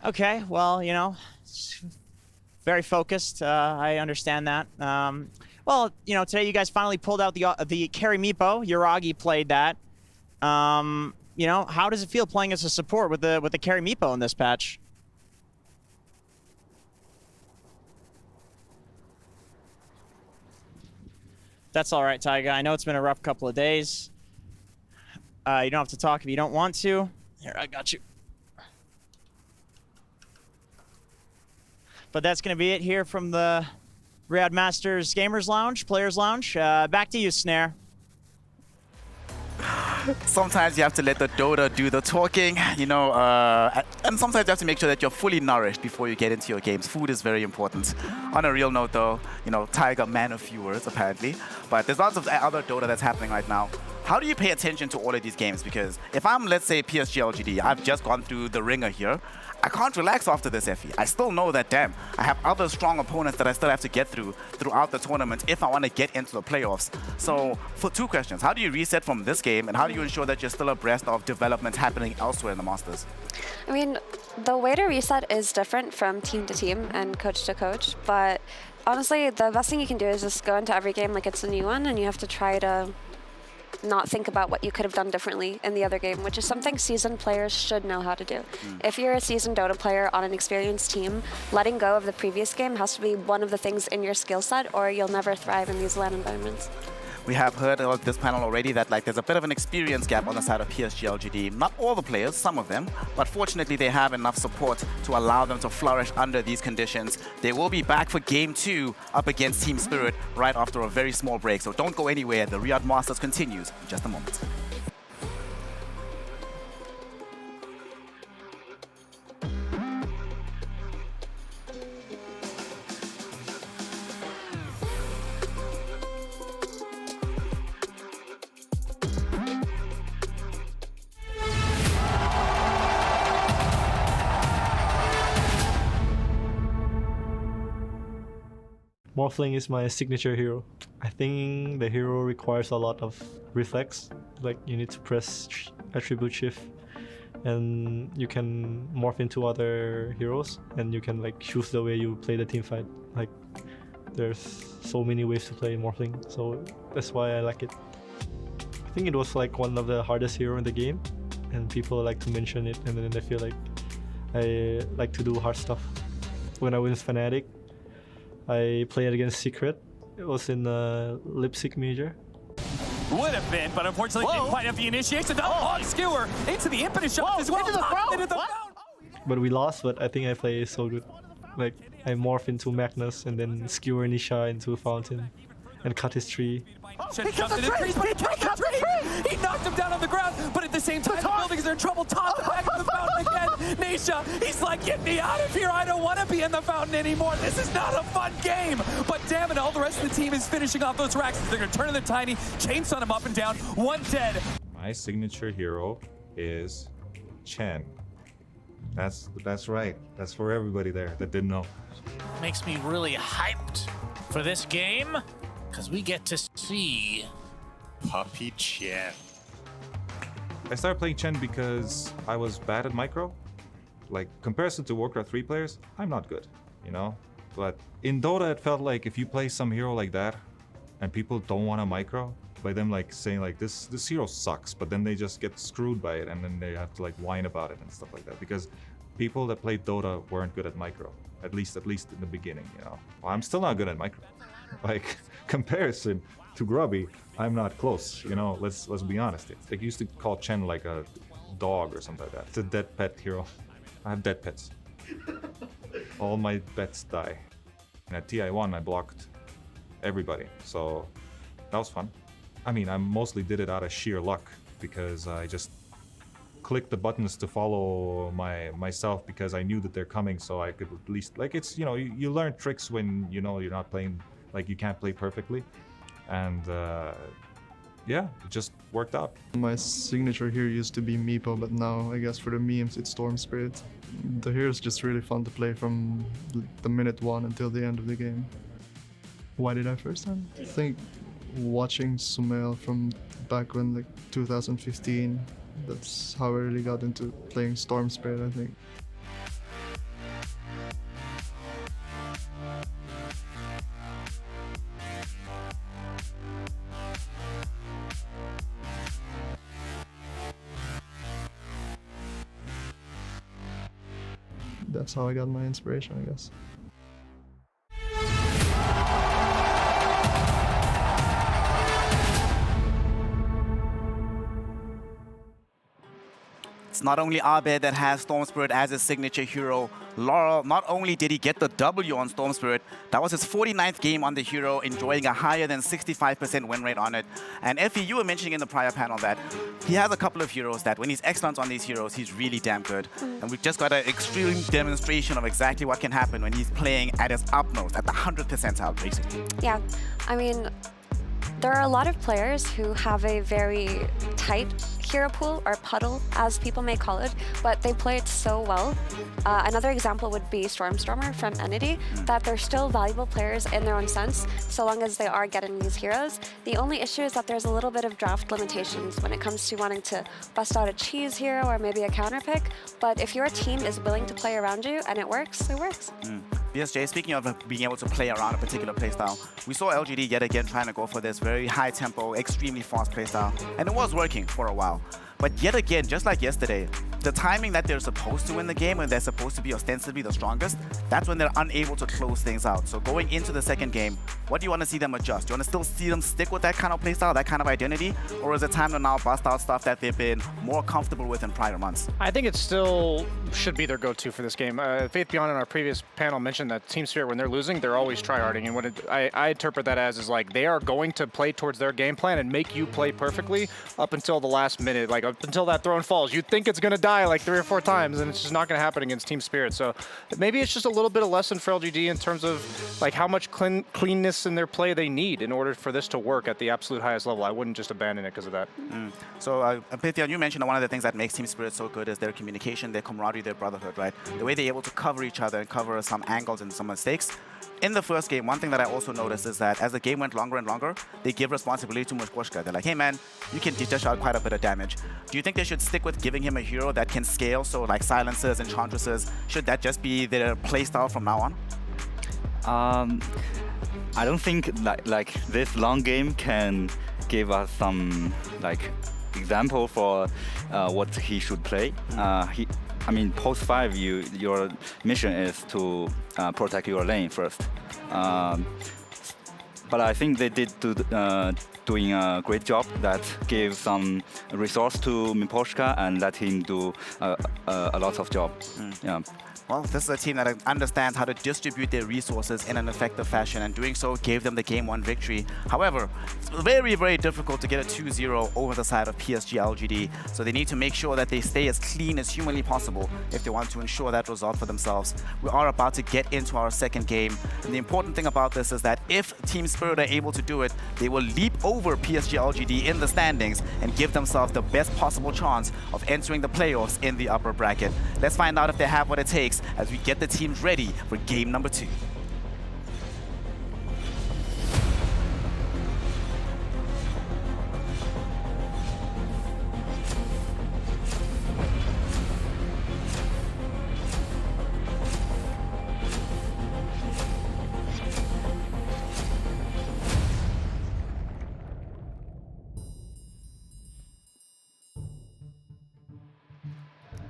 Okay, well, very focused. I understand that. Today you guys finally pulled out the carry Meepo. Yuragi played that. How does it feel playing as a support with the carry Meepo in this patch? That's all right, Taiga. I know it's been a rough couple of days. You don't have to talk if you don't want to. Here, I got you. But that's going to be it here from the Riyadh Masters Gamers Lounge, Players Lounge. Back to you, Snare. Sometimes you have to let the Dota do the talking, you know, and sometimes you have to make sure that you're fully nourished before you get into your games. Food is very important. On a real note, though, you know, Tiger, man of few words, apparently. But there's lots of other Dota that's happening right now. How do you pay attention to all of these games? Because if I'm, let's say, PSG.LGD, I've just gone through the ringer here. I can't relax after this, Effie. I still know that, damn, I have other strong opponents that I still have to get through throughout the tournament if I want to get into the playoffs. So, for 2 questions, how do you reset from this game, and how do you ensure that you're still abreast of developments happening elsewhere in the Masters? I mean, the way to reset is different from team to team and coach to coach, but honestly, the best thing you can do is just go into every game like it's a new one, and you have to try to not think about what you could have done differently in the other game, which is something seasoned players should know how to do. If you're a seasoned Dota player on an experienced team, letting go of the previous game has to be one of the things in your skill set, or you'll never thrive in these LAN environments. We have heard of this panel already that there's a bit of an experience gap on the side of PSG.LGD. Not all the players, some of them, but fortunately they have enough support to allow them to flourish under these conditions. They will be back for Game 2 up against Team Spirit right after a very small break. So don't go anywhere. The Riyadh Masters continues in just a moment. Morphling is my signature hero. I think the hero requires a lot of reflex. Like you need to press attribute shift and you can morph into other heroes and you can choose the way you play the team fight. Like there's so many ways to play Morphling, so that's why I like it. I think it was one of the hardest hero in the game and people like to mention it, and then I feel like I like to do hard stuff. When I was Fnatic, I played against Secret. It was in Leipzig Major. Would have been, but unfortunately didn't quite have the initiation. The on skewer into the impetus shot as well. Into the But we lost, but I think I played so good. I morph into Magnus and then skewer Nisha into Fountain and cut his tree. He cut the tree! He knocked him down on the ground, but at the same time, the buildings are in trouble. Top back to the fountain again. Nisha, he's like, get me out of here. I don't want to be in the fountain anymore. This is not a fun game. But damn it, all the rest of the team is finishing off those racks. They're going to turn in the tiny, chainsaw him up and down. One dead. My signature hero is Chen. That's right. That's for everybody there that didn't know. Makes me really hyped for this game, because we get to see Puppy Chen. I started playing Chen because I was bad at micro. Comparison to Warcraft 3 players, I'm not good, you know? But in Dota, it felt like if you play some hero like that, and people don't want to micro, by them saying this hero sucks, but then they just get screwed by it, and then they have to whine about it and stuff like that. Because people that played Dota weren't good at micro, at least in the beginning, you know? Well, I'm still not good at micro. Comparison to Grubby, I'm not close, you know, let's be honest. They used to call Chen like a dog or something like that. It's a dead pet hero. I have dead pets. All my pets die. And at TI1 I blocked everybody, so that was fun. I mean, I mostly did it out of sheer luck because I just clicked the buttons to follow myself because I knew that they're coming, so I could at least it's, you know, you learn tricks when you know you're not playing, you can't play perfectly, and yeah, it just worked out. My signature here used to be Meepo, but now I guess for the memes it's Storm Spirit. The hero is just really fun to play from the minute 1 until the end of the game. Why did I first time? I think watching Sumail from back when 2015, that's how I really got into playing Storm Spirit, I think. That's how I got my inspiration, I guess. It's not only Abed that has Storm Spirit as his signature hero. Laurel, not only did he get the W on Storm Spirit, that was his 49th game on the hero, enjoying a higher than 65% win rate on it. And Effie, you were mentioning in the prior panel that he has a couple of heroes that when he's excellent on these heroes, he's really damn good. And we've just got an extreme demonstration of exactly what can happen when he's playing at his utmost, at the 100th percentile, basically. Yeah, I mean, there are a lot of players who have a very tight hero pool, or puddle, as people may call it, but they play it so well. Another example would be Stormstormer from Entity, that they're still valuable players in their own sense, so long as they are getting these heroes. The only issue is that there's a little bit of draft limitations when it comes to wanting to bust out a cheese hero or maybe a counter pick, but if your team is willing to play around you and it works, it works. BSJ, speaking of being able to play around a particular playstyle, we saw LGD yet again trying to go for this very high tempo, extremely fast playstyle, and it was working for a while. But yet again, just like yesterday, the timing that they're supposed to win the game and they're supposed to be ostensibly the strongest, that's when they're unable to close things out. So going into the second game, what do you want to see them adjust? Do you want to still see them stick with that kind of playstyle, that kind of identity? Or is it time to now bust out stuff that they've been more comfortable with in prior months? I think it still should be their go-to for this game. Faith Beyond in our previous panel mentioned that Team Spirit, when they're losing, they're always tryharding. And what I interpret that as is like they are going to play towards their game plan and make you play perfectly up until the last minute, like up until that throne falls. You'd think it's going to die like 3 or 4 times, and it's just not going to happen against Team Spirit. So maybe it's just a little bit of lesson for LGD in terms of like how much cleanness in their play they need in order for this to work at the absolute highest level. I wouldn't just abandon it because of that. So, Pythian, you mentioned one of the things that makes Team Spirit so good is their communication, their camaraderie, their brotherhood, right? The way they're able to cover each other and cover some angles and some mistakes. In the first game, one thing that I also noticed is that as the game went longer and longer, they give responsibility to Mushkoshka. They're like, hey man, you can dish out quite a bit of damage. Do you think they should stick with giving him a hero that can scale, so like silencers, enchantresses? Should that just be their playstyle from now on? I don't think like this long game can give us some like example for what he should play. I mean, post 5, your mission is to protect your lane first. But I think they did doing a great job that gave some resource to Miposhka and let him do a lot of job. Yeah. Well, this is a team that understands how to distribute their resources in an effective fashion, and doing so gave them the Game 1 victory. However, it's very, very difficult to get a 2-0 over the side of PSG.LGD, so they need to make sure that they stay as clean as humanly possible if they want to ensure that result for themselves. We are about to get into our second game, and the important thing about this is that if Team Spirit are able to do it, they will leap over PSG.LGD in the standings and give themselves the best possible chance of entering the playoffs in the upper bracket. Let's find out if they have what it takes as we get the teams ready for game number 2.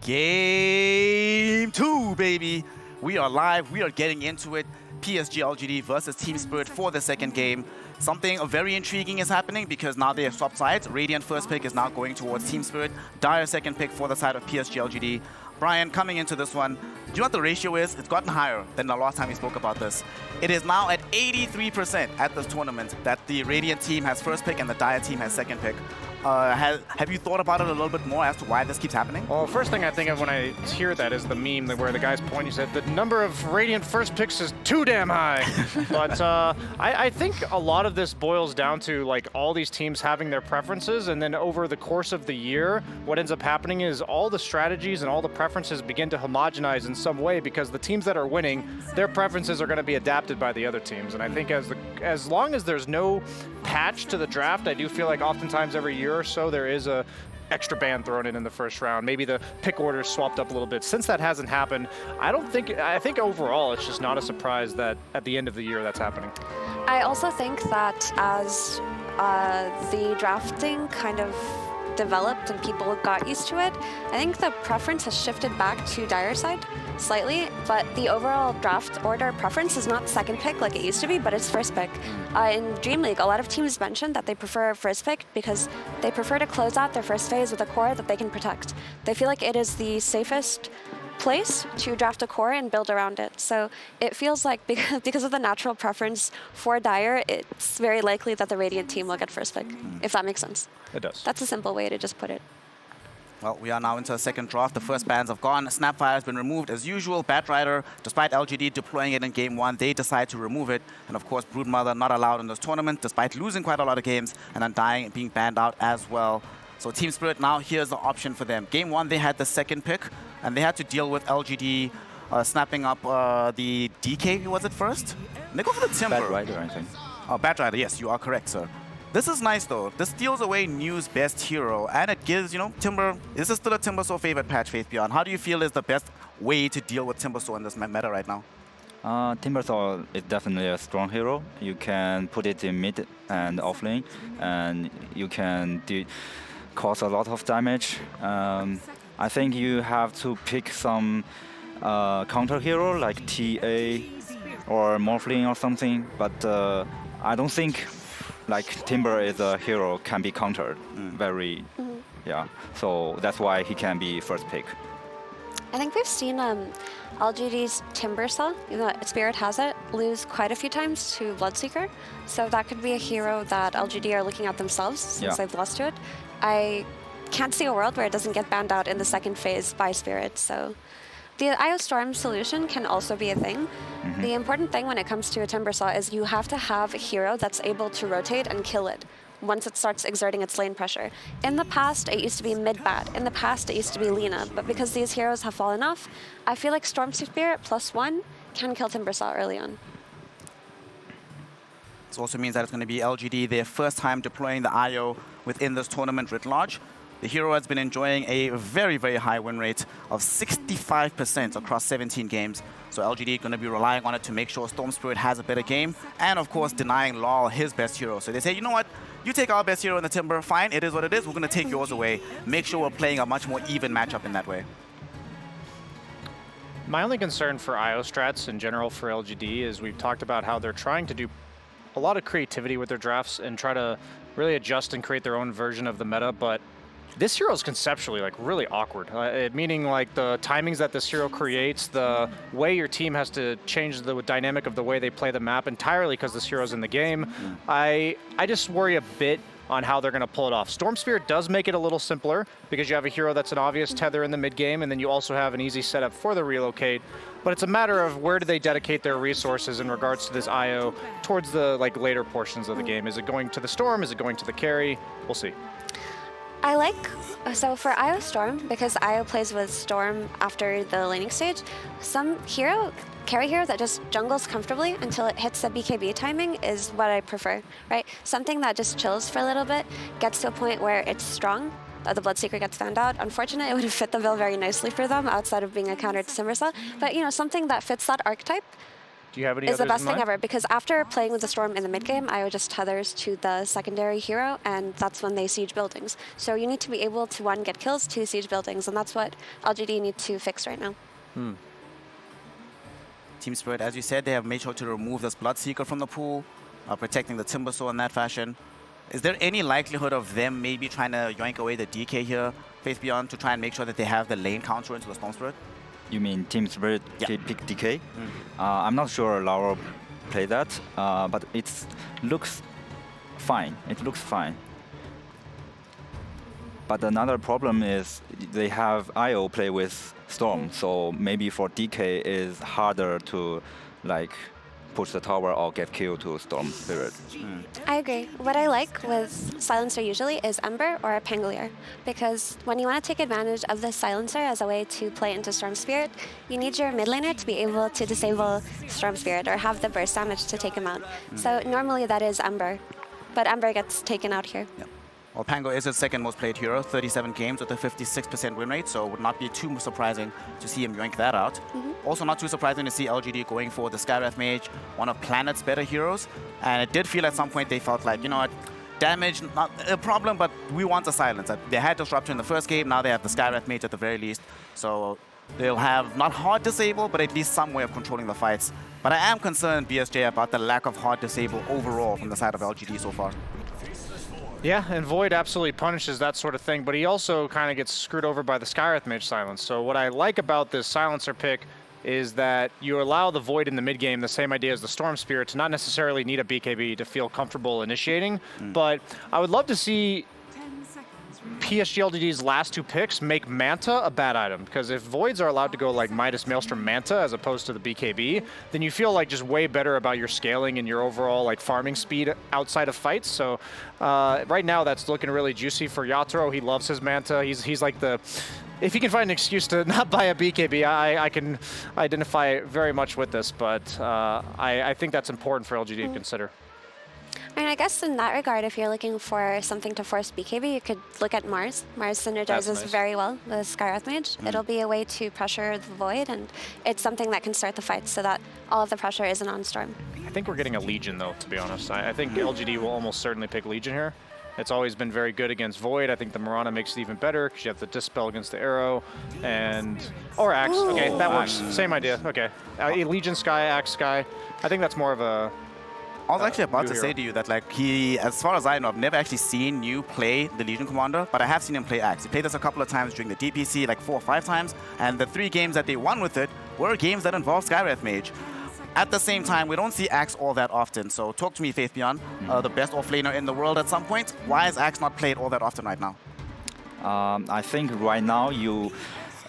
Game 2, baby. We are live. We are getting into it. PSG.LGD versus Team Spirit for the second game. Something very intriguing is happening because now they have swapped sides. Radiant first pick is now going towards Team Spirit. Dire second pick for the side of PSG.LGD. Brian, coming into this one, do you know what the ratio is? It's gotten higher than the last time we spoke about this. It is now at 83% at this tournament that the Radiant team has first pick and the Dire team has second pick. Have you thought about it a little bit more as to why this keeps happening? Well, first thing I think of when I hear that is the meme where the guy's pointing, he said, the number of Radiant first picks is too damn high. But I think a lot of this boils down to like all these teams having their preferences, and then over the course of the year, what ends up happening is all the strategies and all the preferences begin to homogenize in some way because the teams that are winning, their preferences are going to be adapted by the other teams. And I think as long as there's no patch to the draft, I do feel like oftentimes every year or so there is a extra ban thrown in the first round. Maybe the pick order swapped up a little bit. Since that hasn't happened, I think overall it's just not a surprise that at the end of the year that's happening. I also think that as the drafting kind of developed and people got used to it, I think the preference has shifted back to Dire side slightly, but the overall draft order preference is not second pick like it used to be, but it's first pick. In Dream League, a lot of teams mentioned that they prefer first pick because they prefer to close out their first phase with a core that they can protect. They feel like it is the safest place to draft a core and build around it. So it feels like because of the natural preference for Dire, it's very likely that the Radiant team will get first pick, if that makes sense. It does. That's a simple way to just put it. Well, we are now into a second draft. The first bans have gone. Snapfire has been removed as usual. Batrider, despite LGD deploying it in game 1, they decide to remove it. And of course, Broodmother not allowed in this tournament, despite losing quite a lot of games and then dying and being banned out as well. So Team Spirit, now here's the option for them. Game 1, they had the second pick, and they had to deal with LGD snapping up the DK, was it first? And they go for the Timber. Batrider, I think. Oh, Batrider, yes, you are correct, sir. This is nice, though. This steals away New's best hero, and it gives, you know, Timber... This is still a Timbersaw favorite patch, Faith Beyond. How do you feel is the best way to deal with Timbersaw in this meta right now? Timbersaw is definitely a strong hero. You can put it in mid and off lane, and you can cause a lot of damage. I think you have to pick some counter hero like TA or Morphling or something, but I don't think like Timber is a hero can be countered very, yeah. So that's why he can be first pick. I think we've seen LGD's Timbersaw, you know, Spirit has it, lose quite a few times to Bloodseeker. So that could be a hero that LGD are looking at themselves since they've lost to it. I can't see a world where it doesn't get banned out in the second phase by Spirit. So the IO Storm solution can also be a thing. The important thing when it comes to a Timbersaw is you have to have a hero that's able to rotate and kill it once it starts exerting its lane pressure. In the past, it used to be mid-bat. In the past, it used to be Lina. But because these heroes have fallen off, I feel like Storm Spirit +1 can kill Timbersaw early on. This also means that it's going to be LGD, their first time deploying the IO within this tournament writ large. The hero has been enjoying a very, very high win rate of 65% across 17 games. So LGD is going to be relying on it to make sure Storm Spirit has a better game. And of course, denying Law his best hero. So they say, you know what? You take our best hero in the Timber, fine, it is what it is. We're going to take yours away. Make sure we're playing a much more even matchup in that way. My only concern for IO strats in general for LGD is we've talked about how they're trying to do a lot of creativity with their drafts and try to really adjust and create their own version of the meta, but this hero is conceptually like really awkward, meaning like the timings that this hero creates, the way your team has to change the dynamic of the way they play the map entirely because this hero's in the game. I just worry a bit on how they're going to pull it off. Storm Spirit does make it a little simpler because you have a hero that's an obvious tether in the mid game, and then you also have an easy setup for the relocate. But it's a matter of where do they dedicate their resources in regards to this IO towards the like later portions of the game. Is it going to the Storm? Is it going to the carry? We'll see. I like, so for IO Storm, because IO plays with Storm after the laning stage, some carry hero that just jungles comfortably until it hits the BKB timing is what I prefer, right? Something that just chills for a little bit, gets to a point where it's strong, the Bloodseeker gets found out. Unfortunately, it would have fit the bill very nicely for them outside of being a counter to Timbersaw, but you know, something that fits that archetype. Do you have any is the others best in thing mind? ever, because after playing with the Storm in the mid game, IO just tethers to the secondary hero, and that's when they siege buildings. So you need to be able to, 1, get kills, 2, siege buildings, and that's what LGD need to fix right now. Team Spirit, as you said, they have made sure to remove this Bloodseeker from the pool, protecting the Timbersaw in that fashion. Is there any likelihood of them maybe trying to yoink away the DK here, Faith Beyond, to try and make sure that they have the lane counter into the Storm Spirit? You mean Team Spirit pick DK? I'm not sure Laura play that, but it looks fine. It looks fine. But another problem is they have IO play with Storm, so maybe for DK is harder to like push the tower or get killed to Storm Spirit. I agree. What I like with Silencer usually is Ember or a Pangolier, because when you want to take advantage of the Silencer as a way to play into Storm Spirit, you need your mid laner to be able to disable Storm Spirit or have the burst damage to take him out. So normally that is Ember, but Ember gets taken out here. Well, Pango is his second most played hero, 37 games with a 56% win rate, so it would not be too surprising to see him yoink that out. Also not too surprising to see LGD going for the Skywrath Mage, one of Planet's better heroes, and it did feel at some point they felt like, you know what, damage, not a problem, but we want the silence. They had Disruption in the first game, now they have the Skywrath Mage at the very least. So they'll have not hard disable, but at least some way of controlling the fights. But I am concerned, BSJ, about the lack of hard disable overall from the side of LGD so far. Yeah, and Void absolutely punishes that sort of thing, but he also kind of gets screwed over by the Skywrath Mage silence. So what I like about this silencer pick is that you allow the Void in the mid game, the same idea as the Storm Spirit, to not necessarily need a BKB to feel comfortable initiating. But I would love to see PSG.LGD's last 2 picks make Manta a bad item, because if Voids are allowed to go like Midas Maelstrom Manta as opposed to the BKB, then you feel like just way better about your scaling and your overall like farming speed outside of fights. So right now that's looking really juicy for Yatoro. He loves his Manta. He's like the, if he can find an excuse to not buy a BKB, I can identify very much with this, but I think that's important for LGD to consider. I mean, I guess in that regard, if you're looking for something to force BKB, you could look at Mars. Mars synergizes very well with Skywrath Mage. It'll be a way to pressure the Void, and it's something that can start the fight so that all of the pressure isn't on Storm. I think we're getting a Legion, though, to be honest. I think LGD will almost certainly pick Legion here. It's always been very good against Void. I think the Mirana makes it even better because you have the Dispel against the Arrow, and or Axe. Okay, that works. Same idea. Okay, Legion Sky, Axe Sky. I think that's more of a. I was actually about to say to you that, like, he, as far as I know, I've never actually seen you play the Legion Commander, but I have seen him play Axe. He played this a couple of times during the DPC, like 4 or 5 times, and the 3 games that they won with it were games that involved Skywrath Mage. At the same time, we don't see Axe all that often, so talk to me, Faith Beyond, the best offlaner in the world at some point. Why is Axe not played all that often right now? I think right now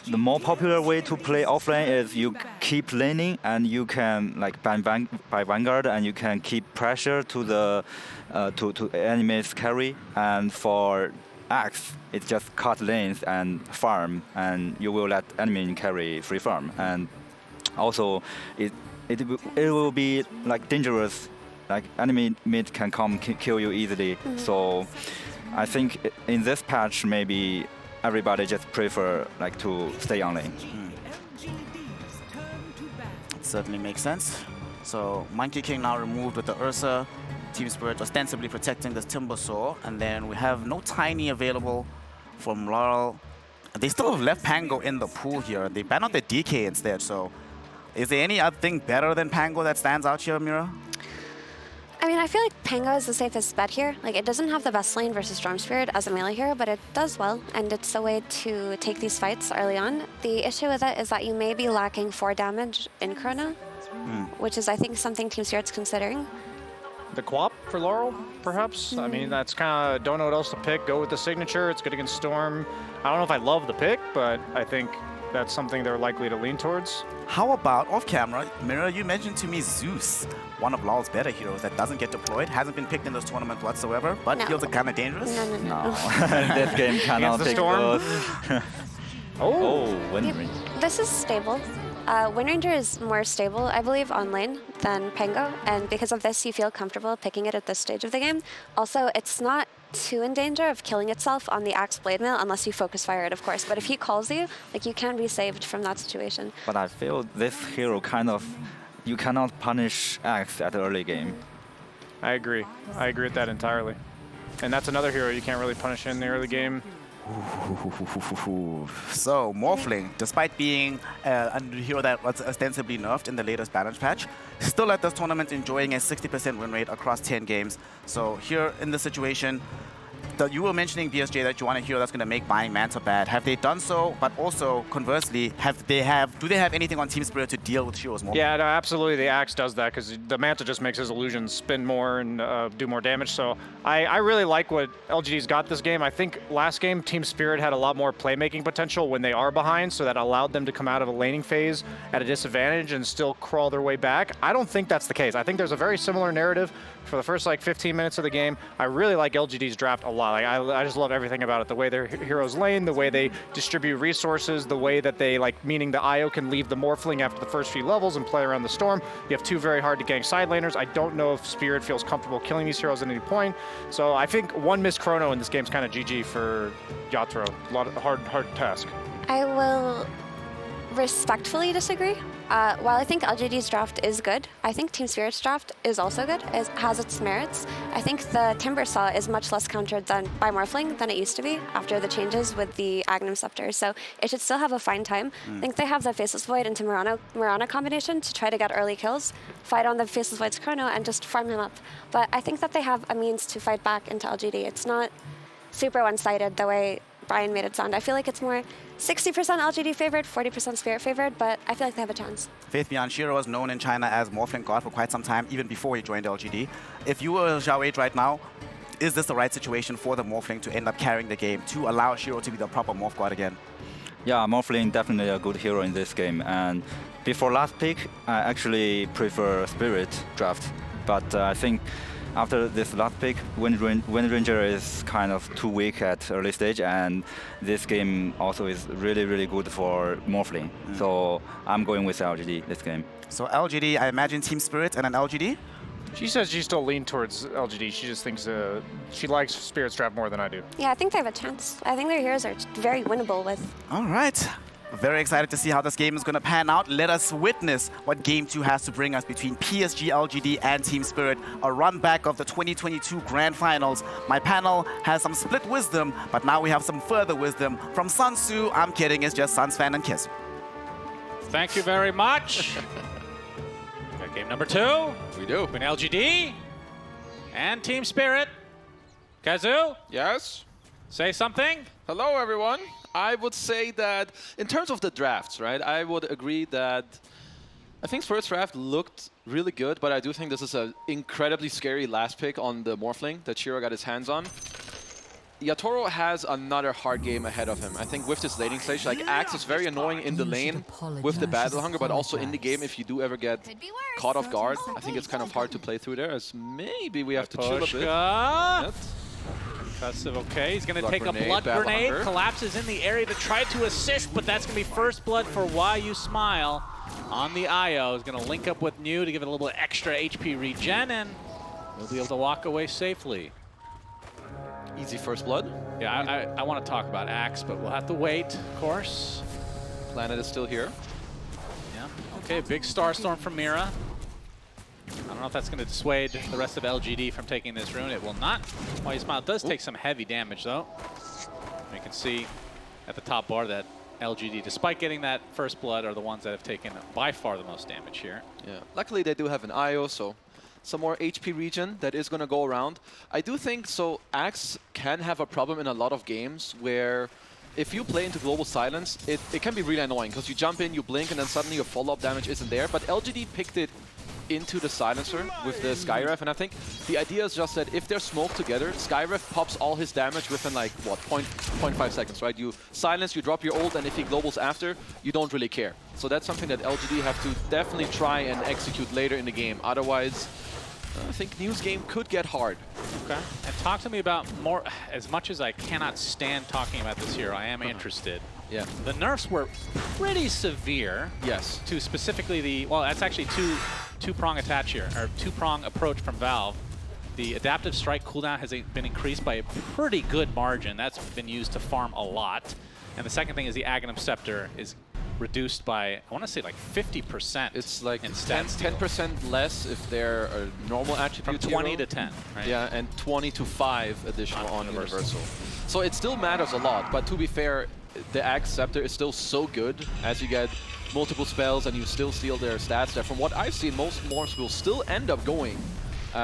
the more popular way to play offlane is you keep laning and you can like by Vanguard and you can keep pressure to the to enemy's carry. And for Axe, it's just cut lanes and farm, and you will let enemy carry free farm. And also it will be like dangerous, like enemy mid can come kill you easily. So I think in this patch maybe everybody just prefer like to stay on lane. It certainly makes sense. So Monkey King now removed with the Ursa. Team Spirit ostensibly protecting this Timbersaw, and then we have no Tiny available from Laurel. They still have left Pango in the pool here. They ban out the DK instead, so is there any other thing better than Pango that stands out here, Mira? I mean, I feel like Pango is the safest bet here. Like, it doesn't have the best lane versus Storm Spirit as a melee hero, but it does well, and it's a way to take these fights early on. The issue with it is that you may be lacking 4 damage in Chrono, which is, I think, something Team Spirit's considering. The Quap for Laurel, perhaps? I mean, that's kind of, don't know what else to pick. Go with the signature. It's good against Storm. I don't know if I love the pick, but I think that's something they're likely to lean towards. How about off camera, Mira, you mentioned to me Zeus, one of LoL's better heroes that doesn't get deployed, hasn't been picked in this tournament whatsoever, but feels kind of dangerous? No. This game cannot take both. Wind Ranger. This is stable. Wind Ranger is more stable, I believe, on lane than Pango, and because of this, you feel comfortable picking it at this stage of the game. Also, it's not too in danger of killing itself on the Axe Blade Mail unless you focus fire it, of course. But if he calls you, like, you can be saved from that situation. But I feel this hero kind of, you cannot punish Axe at the early game. I agree. I agree with that entirely. And that's another hero you can't really punish in the early game. So, Morphling, despite being a hero that was ostensibly nerfed in the latest balance patch, still at this tournament enjoying a 60% win rate across 10 games. So here in this situation, you were mentioning, BSJ, that you want a hero that's going to make buying Manta bad. Have they done so? But also, conversely, do they have anything on Team Spirit to deal with heroes more? Yeah, no, absolutely. The Axe does that because the Manta just makes his illusions spin more and do more damage. So I really like what LGD's got this game. I think last game, Team Spirit had a lot more playmaking potential when they are behind, so that allowed them to come out of a laning phase at a disadvantage and still crawl their way back. I don't think that's the case. I think there's a very similar narrative for the first like 15 minutes of the game. I really like LGD's draft a lot. Like, I just love everything about it. The way their heroes lane, the way they distribute resources, the way that they, like, meaning the IO can leave the Morphling after the first few levels and play around the Storm. You have 2 very hard to gank side laners. I don't know if Spirit feels comfortable killing these heroes at any point. So I think one missed Chrono in this game is kind of GG for Yatoro. A lot of hard task. I will respectfully disagree. While I think LGD's draft is good, I think Team Spirit's draft is also good. It has its merits. I think the Timber Saw is much less countered by Morphling than it used to be after the changes with the Agnum Scepter, so it should still have a fine time. I think they have the Faceless Void into Mirana combination to try to get early kills, fight on the Faceless Void's chrono, and just farm him up. But I think that they have a means to fight back into LGD. It's not super one-sided the way Brian made it sound. I feel like it's more 60% LGD favored, 40% Spirit favored, but I feel like they have a chance. Faith Beyond Shiro was known in China as Morphling God for quite some time, even before he joined LGD. If you were Zhao 8 right now, is this the right situation for the Morphling to end up carrying the game, to allow Shiro to be the proper Morph God again? Yeah, Morphling definitely a good hero in this game. And before last pick, I actually prefer Spirit draft. But I think after this last pick, Wind Ranger is kind of too weak at early stage, and this game also is really, really good for Morphling. So I'm going with LGD this game. So LGD, I imagine Team Spirit and an LGD? She says she still leans towards LGD. She just thinks she likes Spirit's draft more than I do. Yeah, I think they have a chance. I think their heroes are very winnable with. All right. Very excited to see how this game is going to pan out. Let us witness what Game 2 has to bring us between PSG.LGD and Team Spirit, a run back of the 2022 Grand Finals. My panel has some split wisdom, but now we have some further wisdom from Sun Tzu. I'm kidding, it's just Suns fan and Kiss. Thank you very much. Got game number 2. We do. Between LGD and Team Spirit. Kazoo? Yes? Say something? Hello, everyone. I would say that in terms of the drafts, right, I would agree that I think Spirit's draft looked really good, but I do think this is an incredibly scary last pick on the Morphling that Shiro got his hands on. Yatoro has another hard game ahead of him. I think with this laning stage, like Axe is very annoying in the lane with the battle hunger, but also in the game, if you do ever get caught off guard, I think it's kind of hard to play through there, as maybe we have to chill a bit. Yep. Concussive, okay. He's going to take grenade, a blood grenade, hunger. collapses in the area to try to assist, but that's going to be first blood for Why You Smile on the IO. He's going to link up with New to give it a little bit extra HP regen, and he'll be able to walk away safely. Easy first blood. Yeah, I want to talk about Axe, but we'll have to wait, of course. Planet is still here. Yeah, okay, big Starstorm from Mira. I don't know if that's going to dissuade the rest of LGD from taking this rune. It will not. Why You Smile does take some heavy damage, though. You can see at the top bar that LGD, despite getting that first blood, are the ones that have taken by far the most damage here. Yeah, luckily they do have an IO, so some more HP regen that is going to go around. I do think, so Axe can have a problem in a lot of games where if you play into Global Silence, it can be really annoying because you jump in, you blink, and then suddenly your follow-up damage isn't there. But LGD picked it into the silencer with the Skyref, and I think the idea is just that if they're smoked together, Skyref pops all his damage within like, what, 0.5 seconds, right? You silence, you drop your ult, and if he globals after, you don't really care. So that's something that LGD have to definitely try and execute later in the game. Otherwise, I think New's game could get hard. Okay. And talk to me about more, as much as I cannot stand talking about this hero, I am interested. Yeah. The nerfs were pretty severe. Yes. To specifically the, well, that's actually two-prong attach here, or two-prong approach from Valve. The adaptive strike cooldown has been increased by a pretty good margin. That's been used to farm a lot. And the second thing is the Agnum Scepter is reduced by, I want to say like 50%. It's like in 10% less if they're a normal attribute. From 20 to 10, right? Yeah, and 20 to 5 additional on Universal. So it still matters a lot, but to be fair, the Axe Scepter is still so good as you get multiple spells and you still steal their stats there. From what I've seen, most morphs will still end up going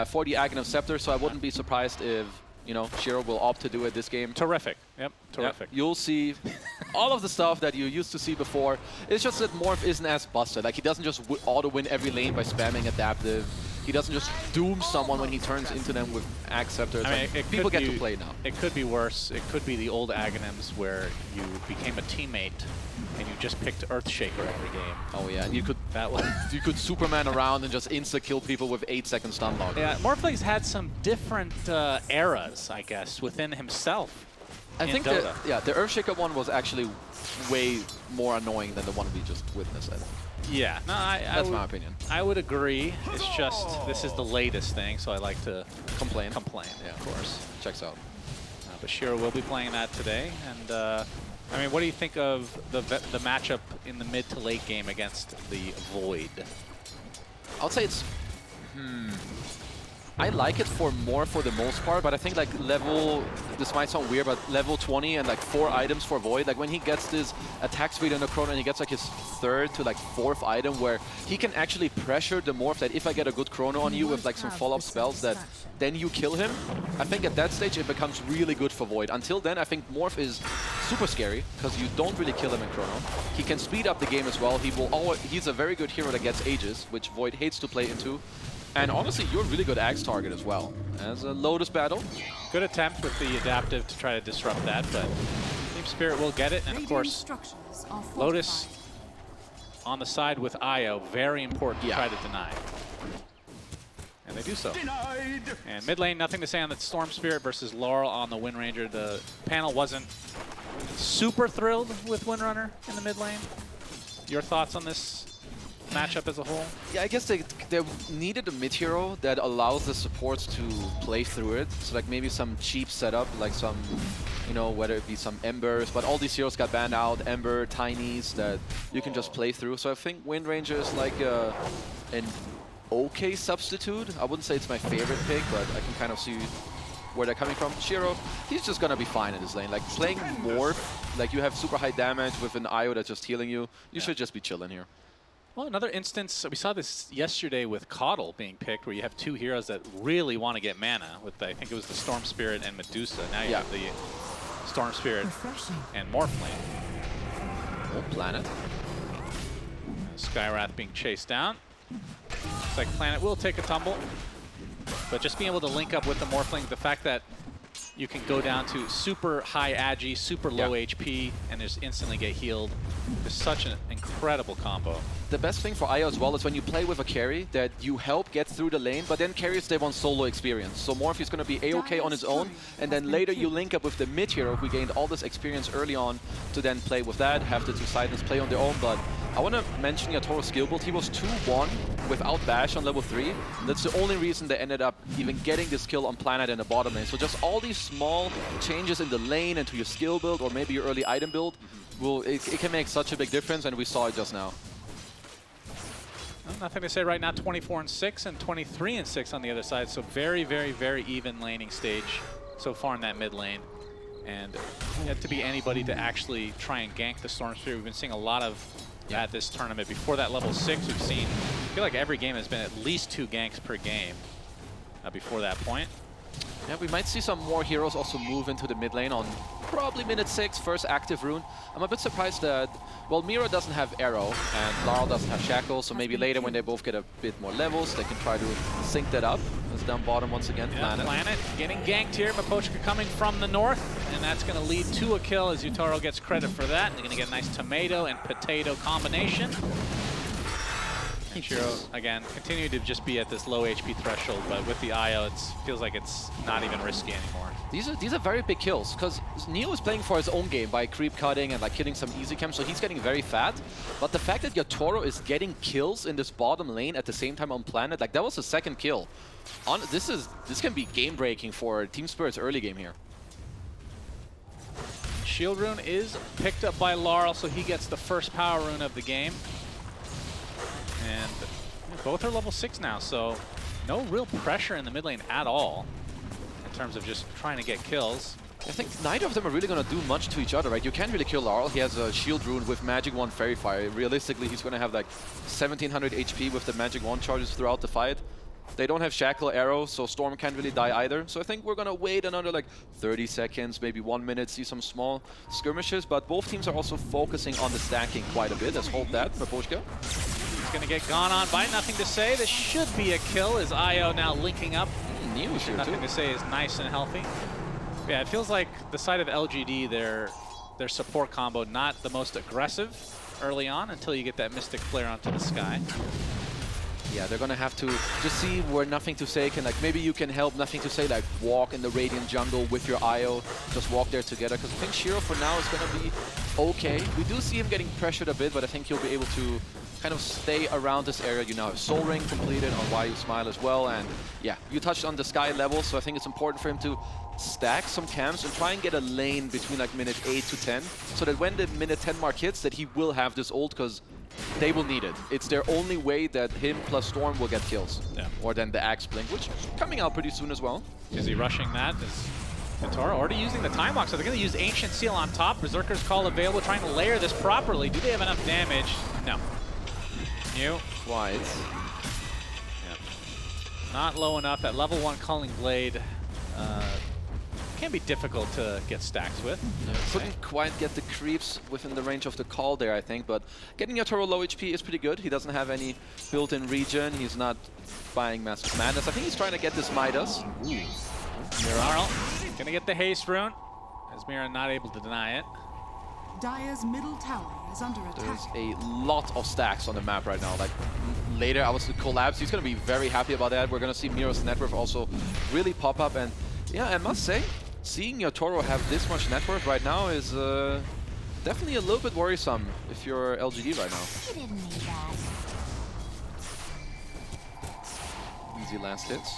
for the Agnum Scepter, so I wouldn't be surprised if, you know, Shiro will opt to do it this game. Terrific. Yep, terrific. Yep. You'll see all of the stuff that you used to see before. It's just that Morph isn't as busted. Like, he doesn't just auto-win every lane by spamming adaptive. He doesn't just doom someone when he turns into them with Axe Scepters. I mean, people get to play now. It could be worse. It could be the old Aghanims where you became a teammate and you just picked Earthshaker every game. Oh yeah, and you could you could Superman around and just insta-kill people with 8-second stun lock. Yeah, Morphling's had some different eras, I guess, within himself. I think the Earthshaker one was actually way more annoying than the one we just witnessed, I think. Yeah, no, that's my opinion. I would agree. It's just, this is the latest thing, so I like to complain, Yeah, of course. Checks out. But Shiro will be playing that today, and I mean, what do you think of the matchup in the mid to late game against the Void? I would say it's... I like it for the most part, but I think like level, this might sound weird, but level 20 and like 4 items for Void, like when he gets this attack speed in the chrono and he gets like his 3rd to like 4th item where he can actually pressure the morph that if I get a good chrono on you with like some follow-up spells that then you kill him, I think at that stage it becomes really good for Void. Until then, I think morph is super scary because you don't really kill him in chrono. He can speed up the game as well. He's a very good hero that gets Aegis, which Void hates to play into. And honestly, you're a really good Axe target as well. As a Lotus battle. Good attempt with the adaptive to try to disrupt that, but Team Spirit will get it. And of course, Lotus on the side with Io, very important to try to deny. And they do so. Denied. And mid lane, nothing to say on the Storm Spirit versus Laurel on the Wind Ranger. The panel wasn't super thrilled with Windrunner in the mid lane. Your thoughts on this matchup as a whole? Yeah, I guess they needed a mid hero that allows the supports to play through it. So like maybe some cheap setup, like some, you know, whether it be some Embers, but all these heroes got banned out, Ember, Tinies, that you can just play through. So I think Wind Ranger is like an okay substitute. I wouldn't say it's my favorite pick, but I can kind of see where they're coming from. Shiro, he's just gonna be fine in this lane. Like playing Morph, like you have super high damage with an Io that's just healing you. You should just be chilling here. Well, another instance, we saw this yesterday with Caudle being picked, where you have 2 heroes that really want to get mana with, I think it was the Storm Spirit and Medusa. Now you have the Storm Spirit and Morphling. Oh, Planet. Skywrath being chased down. Looks like Planet will take a tumble. But just being able to link up with the Morphling, the fact that you can go down to super high agi, super low HP, and just instantly get healed. It's such an incredible combo. The best thing for Io as well is when you play with a carry that you help get through the lane, but then carries, they want solo experience. So Morph is going to be A-okay on his own, and then later you link up with the mid hero who gained all this experience early on to then play with that, have the 2 Titans play on their own. But I want to mention Yatoro's skill build. He was 2-1 without Bash on level 3. That's the only reason they ended up even getting this kill on Planet in the bottom lane. So just all these small changes in the lane and to your skill build or maybe your early item build, it can make such a big difference, and we saw it just now. Well, nothing to say right now. 24-6 and 23-6 on the other side. So very, very, very even laning stage so far in that mid lane. And yet to be anybody to actually try and gank the Storm Spirit. We've been seeing a lot of at this tournament. Before that level 6, we've seen, I feel like every game has been at least 2 ganks per game before that point. Yeah, we might see some more heroes also move into the mid lane on probably minute 6, first active rune. I'm a bit surprised that, well, Mira doesn't have Arrow and Laurel doesn't have Shackle, so maybe later when they both get a bit more levels, they can try to sync that up. It's down bottom once again, Planet getting ganked here. Miposhka coming from the north, and that's going to lead to a kill as Yutaro gets credit for that. They're going to get a nice tomato and potato combination. And Shiro, again, continue to just be at this low HP threshold, but with the IO, it feels like it's not even risky anymore. These are very big kills, because Neo is playing for his own game by creep cutting and like killing some easy camps, so he's getting very fat. But the fact that Yatoro is getting kills in this bottom lane at the same time on Planet, like that was a second kill. This can be game breaking for Team Spirit's early game here. Shield rune is picked up by Laurel, so he gets the first power rune of the game. And both are level 6 now, so no real pressure in the mid lane at all in terms of just trying to get kills. I think neither of them are really going to do much to each other, right? You can't really kill Laurel. He has a shield rune with Magic Wand Fairy Fire. Realistically, he's going to have like 1700 HP with the Magic Wand charges throughout the fight. They don't have Shackle Arrow, so Storm can't really die either. So I think we're going to wait another like 30 seconds, maybe 1 minute, see some small skirmishes. But both teams are also focusing on the stacking quite a bit. Let's hold that, Miposhka. He's going to get gone on by Nothing to Say. This should be a kill as Io now linking up. Nothing to Say is nice and healthy. Yeah, it feels like the side of LGD, their support combo, not the most aggressive early on until you get that Mystic Flare onto the sky. Yeah, they're gonna have to just see where Nothing to Say can, like, maybe you can help Nothing to Say, like, walk in the Radiant jungle with your IO, just walk there together, because I think Shiro for now is gonna be okay. We do see him getting pressured a bit, but I think he'll be able to kind of stay around this area. You now have Soul Ring completed on Why You Smile as well, and yeah, you touched on the sky level, so I think it's important for him to stack some camps and try and get a lane between like minute 8 to 10, so that when the minute 10 mark hits, that he will have this ult, because they will need it. It's their only way that him plus Storm will get kills. Yeah. Or then the Axe Blink, which is coming out pretty soon as well. Is he rushing that? Is Katara already using the time lock? So they're going to use Ancient Seal on top. Berserker's Call available, trying to layer this properly. Do they have enough damage? No. New. Twice. Yep. Not low enough. That level 1 Culling Blade can be difficult to get stacks with. Yeah, couldn't quite get the creeps within the range of the call there, I think, but getting Yatoro low HP is pretty good. He doesn't have any built-in regen. He's not buying Massive Madness. I think he's trying to get this Midas. Mirarl gonna get the haste rune, as Mira not able to deny it. Dire's middle tower is under attack. There's a lot of stacks on the map right now. Like later, I was to collapse. He's gonna be very happy about that. We're gonna see Mira's net worth also really pop up, and yeah, I must say, seeing Yatoro have this much net worth right now is definitely a little bit worrisome if you're LGD right now. You didn't need that. Easy last hits.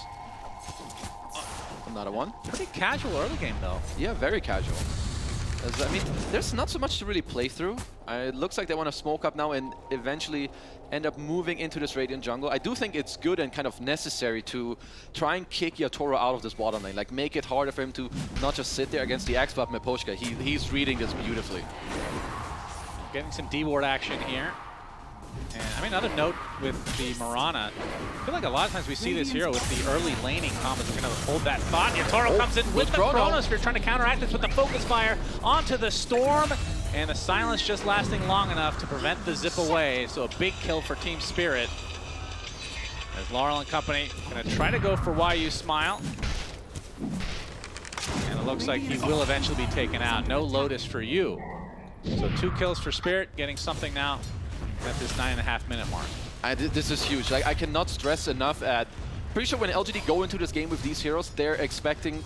Another one. Pretty casual early game though. Yeah, very casual. I mean, there's not so much to really play through. It looks like they want to smoke up now and eventually end up moving into this Radiant jungle. I do think it's good and kind of necessary to try and kick Yatoro out of this bottom lane. Like, make it harder for him to not just sit there against the Axe, but Miposhka. He's reading this beautifully. Getting some D-ward action here. And I mean, another note with the Mirana, I feel like a lot of times we see this hero with the early laning combos. We're going to hold that thought. Yatoro comes in with the Chronosphere, trying to counteract this with the Focus Fire onto the Storm. And the silence just lasting long enough to prevent the zip away. So a big kill for Team Spirit. As Laurel and company going to try to go for YU Smile. And it looks like he will eventually be taken out. No Lotus for you. So 2 kills for Spirit, getting something now at this 9.5-minute mark. This is huge. Like, I cannot stress enough at... Pretty sure when LGD go into this game with these heroes, they're expecting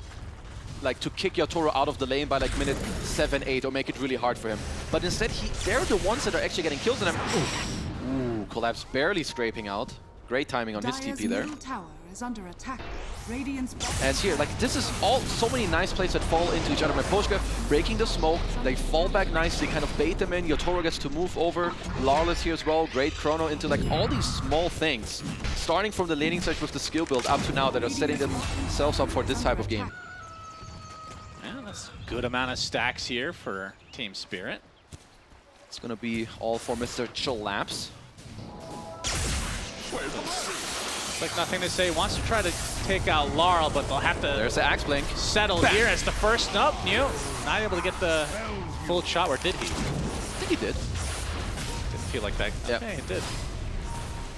like to kick Yatoro out of the lane by like minute 7, 8 or make it really hard for him. But instead, they're the ones that are actually getting kills, and ooh, Collapse barely scraping out. Great timing on his TP there. Tower is under attack. Radiant's and here, like, this is all so many nice plays that fall into each other. Miposhka breaking the smoke, they fall back nicely, kind of bait them in. Yatoro gets to move over. Lawless here as well, great chrono into like all these small things, starting from the laning side with the skill build up to now that are setting themselves up for this type of game. Yeah, that's a good amount of stacks here for Team Spirit. It's gonna be all for Mr. Collapse. Like nothing to say. Wants to try to take out Laurel, but they'll have to. There's the Axe Blink. Settle here as the first. Nope, New not able to get the full shot. Or did he? I think he did. Didn't feel like that. Yep. Okay, it did.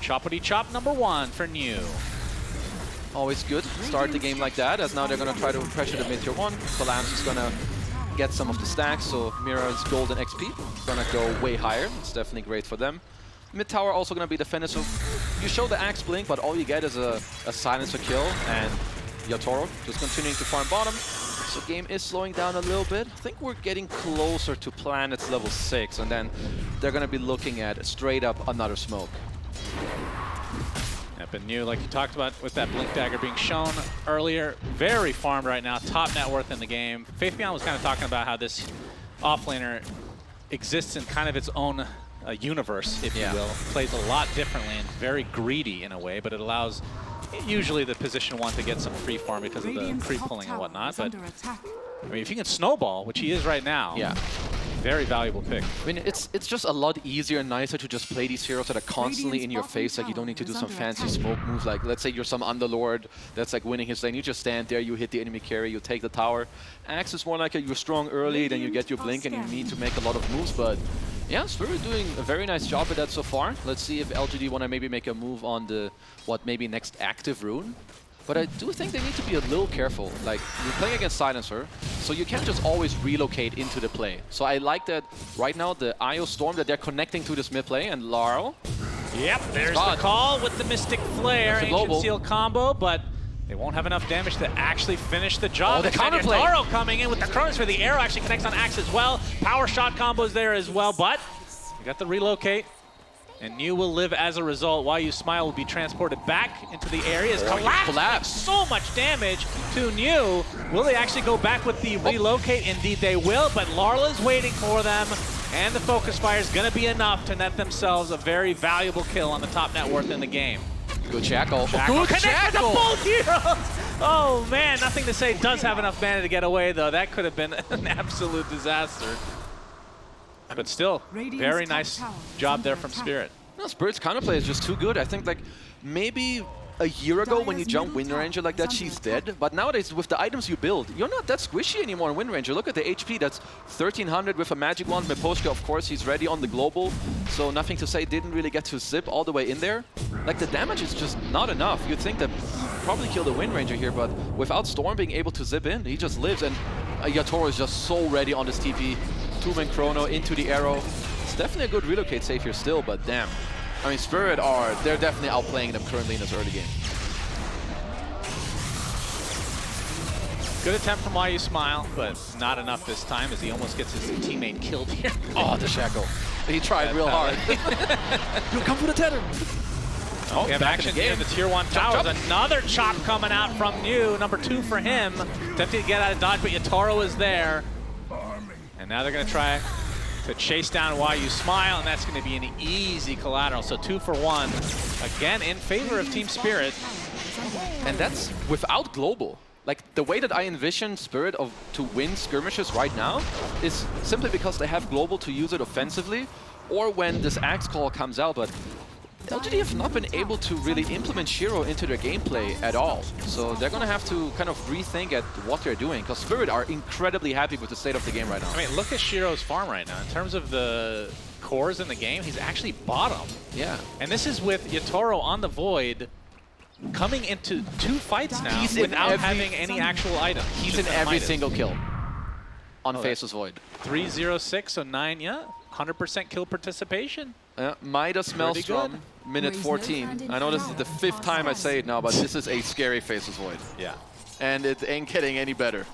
Choppity chop number 1 for New. Always good. Start the game like that, as now they're gonna try to pressure the mid tier 1. Collapse is gonna get some of the stacks, so Mira's golden XP gonna go way higher. It's definitely great for them. Mid tower also going to be defended, so you show the Axe Blink, but all you get is a silencer kill, and Yatoro just continuing to farm bottom. So game is slowing down a little bit. I think we're getting closer to Planet's level 6, and then they're going to be looking at straight up another smoke. Yep, and New, like you talked about with that Blink Dagger being shown earlier, very farmed right now, top net worth in the game. Faith Beyond was kind of talking about how this offlaner exists in kind of its own universe, if you will. Plays a lot differently and very greedy in a way, but it allows usually the position 1 to get some free farm because of the creep pulling and whatnot. But I mean, if you can snowball, which he is right now, very valuable pick. I mean, it's just a lot easier and nicer to just play these heroes that are constantly in your face. Like, you don't need to do some fancy smoke moves. Like, let's say you're some Underlord that's like winning his lane. You just stand there, you hit the enemy carry, you take the tower. Axe is more like you're strong early, then you get your blink and you need to make a lot of moves. But yeah, Spirit doing a very nice job at that so far. Let's see if LGD want to maybe make a move on the, maybe next active rune. But I do think they need to be a little careful. Like, you're playing against Silencer, so you can't just always relocate into the play. So I like that right now, the IO Storm, that they're connecting to this mid play, and Laurel. Yep, there's the call with the Mystic Flare, Ancient Seal combo, but they won't have enough damage to actually finish the job. Oh, the counterplay. Laurel coming in with the Chronosphere. The arrow actually connects on Axe as well. Power shot combos there as well, but you got the relocate. And New will live as a result. While You Smile will be transported back into the area. Collapse. So much damage to New. Will they actually go back with the relocate? Indeed they will, but Larla's waiting for them. And the focus fire is going to be enough to net themselves a very valuable kill on the top net worth in the game. Good Jackal. Good connect with the full heroes! Oh man, nothing to say. Does have enough mana to get away though. That could have been an absolute disaster. But still, very nice job there from Spirit. No, Spirit's counterplay is just too good. I think like maybe a year ago when you jump Wind Ranger like that, she's dead. But nowadays with the items you build, you're not that squishy anymore in Wind Ranger. Look at the HP, that's 1300 with a magic wand. Miposhka, of course, he's ready on the global. So nothing to say, didn't really get to zip all the way in there. Like the damage is just not enough. You'd think that you'd probably kill the Wind Ranger here, but without Storm being able to zip in, he just lives. And Yatoro is just so ready on this TP. Two-man Chrono into the arrow. It's definitely a good relocate save here still, but damn. I mean, Spirit they're definitely outplaying them currently in this early game. Good attempt from Why You Smile, but not enough this time as he almost gets his teammate killed here. Oh, the Shackle. He tried real hard. You'll come for the tether. Oh, we have action here in the tier 1 towers. Another chop coming out from New. Number 2 for him. Attempting to get out of dodge, but Yatoro is there. And now they're going to try to chase down Why You Smile, and that's going to be an easy collateral. So 2 for 1, again in favor of Team Spirit. And that's without global. Like the way that I envision Spirit to win skirmishes right now is simply because they have global to use it offensively, or when this Axe Call comes out. But LGD have not been able to really implement Shiro into their gameplay at all. So they're going to have to kind of rethink at what they're doing, because Spirit are incredibly happy with the state of the game right now. I mean, look at Shiro's farm right now. In terms of the cores in the game, he's actually bottom. Yeah. And this is with Yatoro on the Void, coming into 2 fights now without having any actual item. He's in every single kill on Faceless Void. 306, so 9, yeah. 100% kill participation. Midas Maelstrom, minute 14. I know this is the 5th time I say it now, but this is a scary Faceless Void. Yeah. And it ain't getting any better.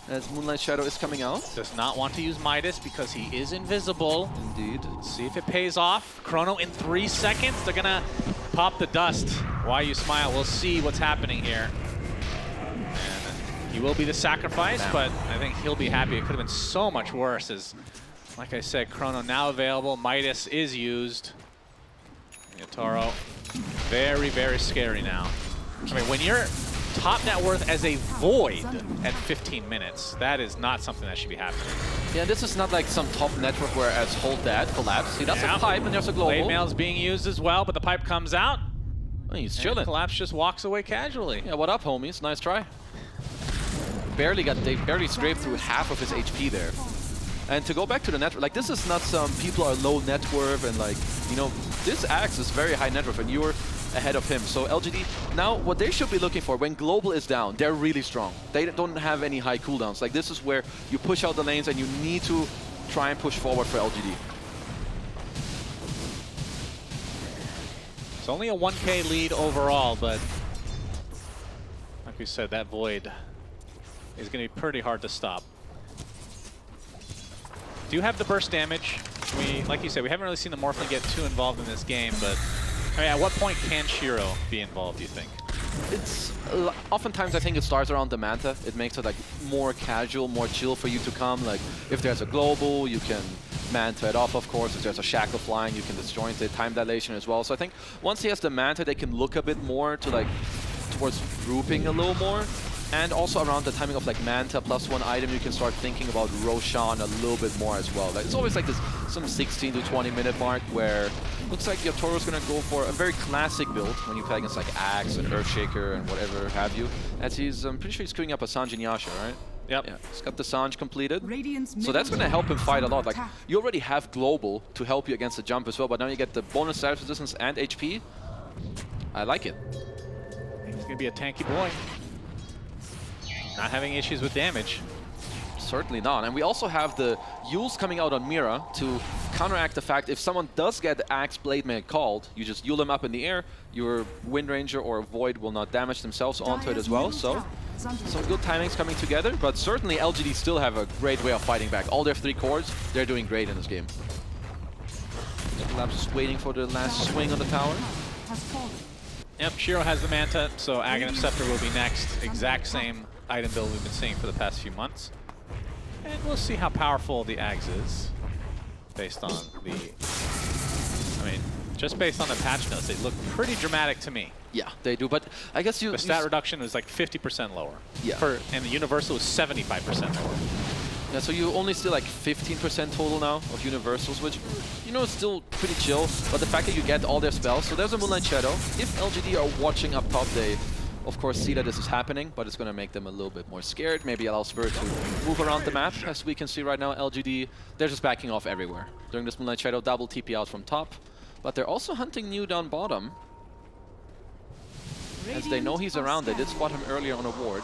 As Moonlight Shadow is coming out. Does not want to use Midas because he is invisible. Indeed. See if it pays off. Chrono in 3 seconds. They're going to pop the dust. Why You Smile. We'll see what's happening here. And he will be the sacrifice, but I think he'll be happy. It could have been so much worse as, like I said, Chrono now available. Midas is used. Yatoro, very, very scary now. I mean, when you're top net worth as a Void at 15 minutes, that is not something that should be happening. Yeah, this is not like some top network where as Hold That collapse. He does a pipe and there's a global. Blade Mail is being used as well, but the pipe comes out. Oh, he's chilling. Collapse just walks away casually. Yeah, what up, homies? Nice try. They barely scraped through half of his HP there. And to go back to the net, like this is not some people are low net worth and like, you know, this Axe is very high net worth and you're ahead of him. So LGD, now what they should be looking for when global is down, they're really strong. They don't have any high cooldowns. Like this is where you push out the lanes and you need to try and push forward for LGD. It's only a 1K lead overall, but like we said, that Void is going to be pretty hard to stop. Do you have the burst damage? Like you said, we haven't really seen the Morphling get too involved in this game, but I mean, at what point can Shiro be involved, do you think? It's oftentimes I think it starts around the Manta. It makes it like more casual, more chill for you to come. Like if there's a global, you can Manta it off, of course. If there's a Shackle flying, you can disjoint it, time dilation as well. So I think once he has the Manta, they can look a bit more to like towards grouping a little more. And also around the timing of like Manta +1 item, you can start thinking about Roshan a little bit more as well. Like, it's always like this some 16 to 20 minute mark where looks like Yatoro's gonna go for a very classic build when you play against like Axe and Earthshaker and whatever have you. As he's, I'm pretty sure he's queuing up a Sange and Yasha, right? Yep. Yeah, he's got the Sange completed. So that's gonna help him fight a lot. Like you already have global to help you against the jump as well, but now you get the bonus status resistance and HP. I like it. He's gonna be a tanky boy. Not having issues with damage. Certainly not. And we also have the Yules coming out on Mira to counteract the fact if someone does get Axe Blade Mail called, you just Yule them up in the air, your Wind Ranger or Void will not damage themselves onto it as well. So some good timings coming together, but certainly LGD still have a great way of fighting back. All their 3 cores, they're doing great in this game. Collapse is waiting for the last swing on the tower. Yep, Shiro has the Manta, so Aghanim Scepter will be next. Exact same item build we've been seeing for the past few months. And we'll see how powerful the Ags is based on the... I mean, just based on the patch notes, they look pretty dramatic to me. Yeah, they do, but I guess The stat reduction was like 50% lower. Yeah. And the Universal was 75% lower. Yeah, so you only still like 15% total now of Universals, which, you know, is still pretty chill. But the fact that you get all their spells, so there's a Moonlight Shadow. If LGD are watching up top, they, of course, see that this is happening, but it's going to make them a little bit more scared. Maybe allow Spirit to move around the map. As we can see right now, LGD, they're just backing off everywhere. During this Moonlight Shadow, double TP out from top. But they're also hunting New down bottom. As they know he's around, they did spot him earlier on a ward.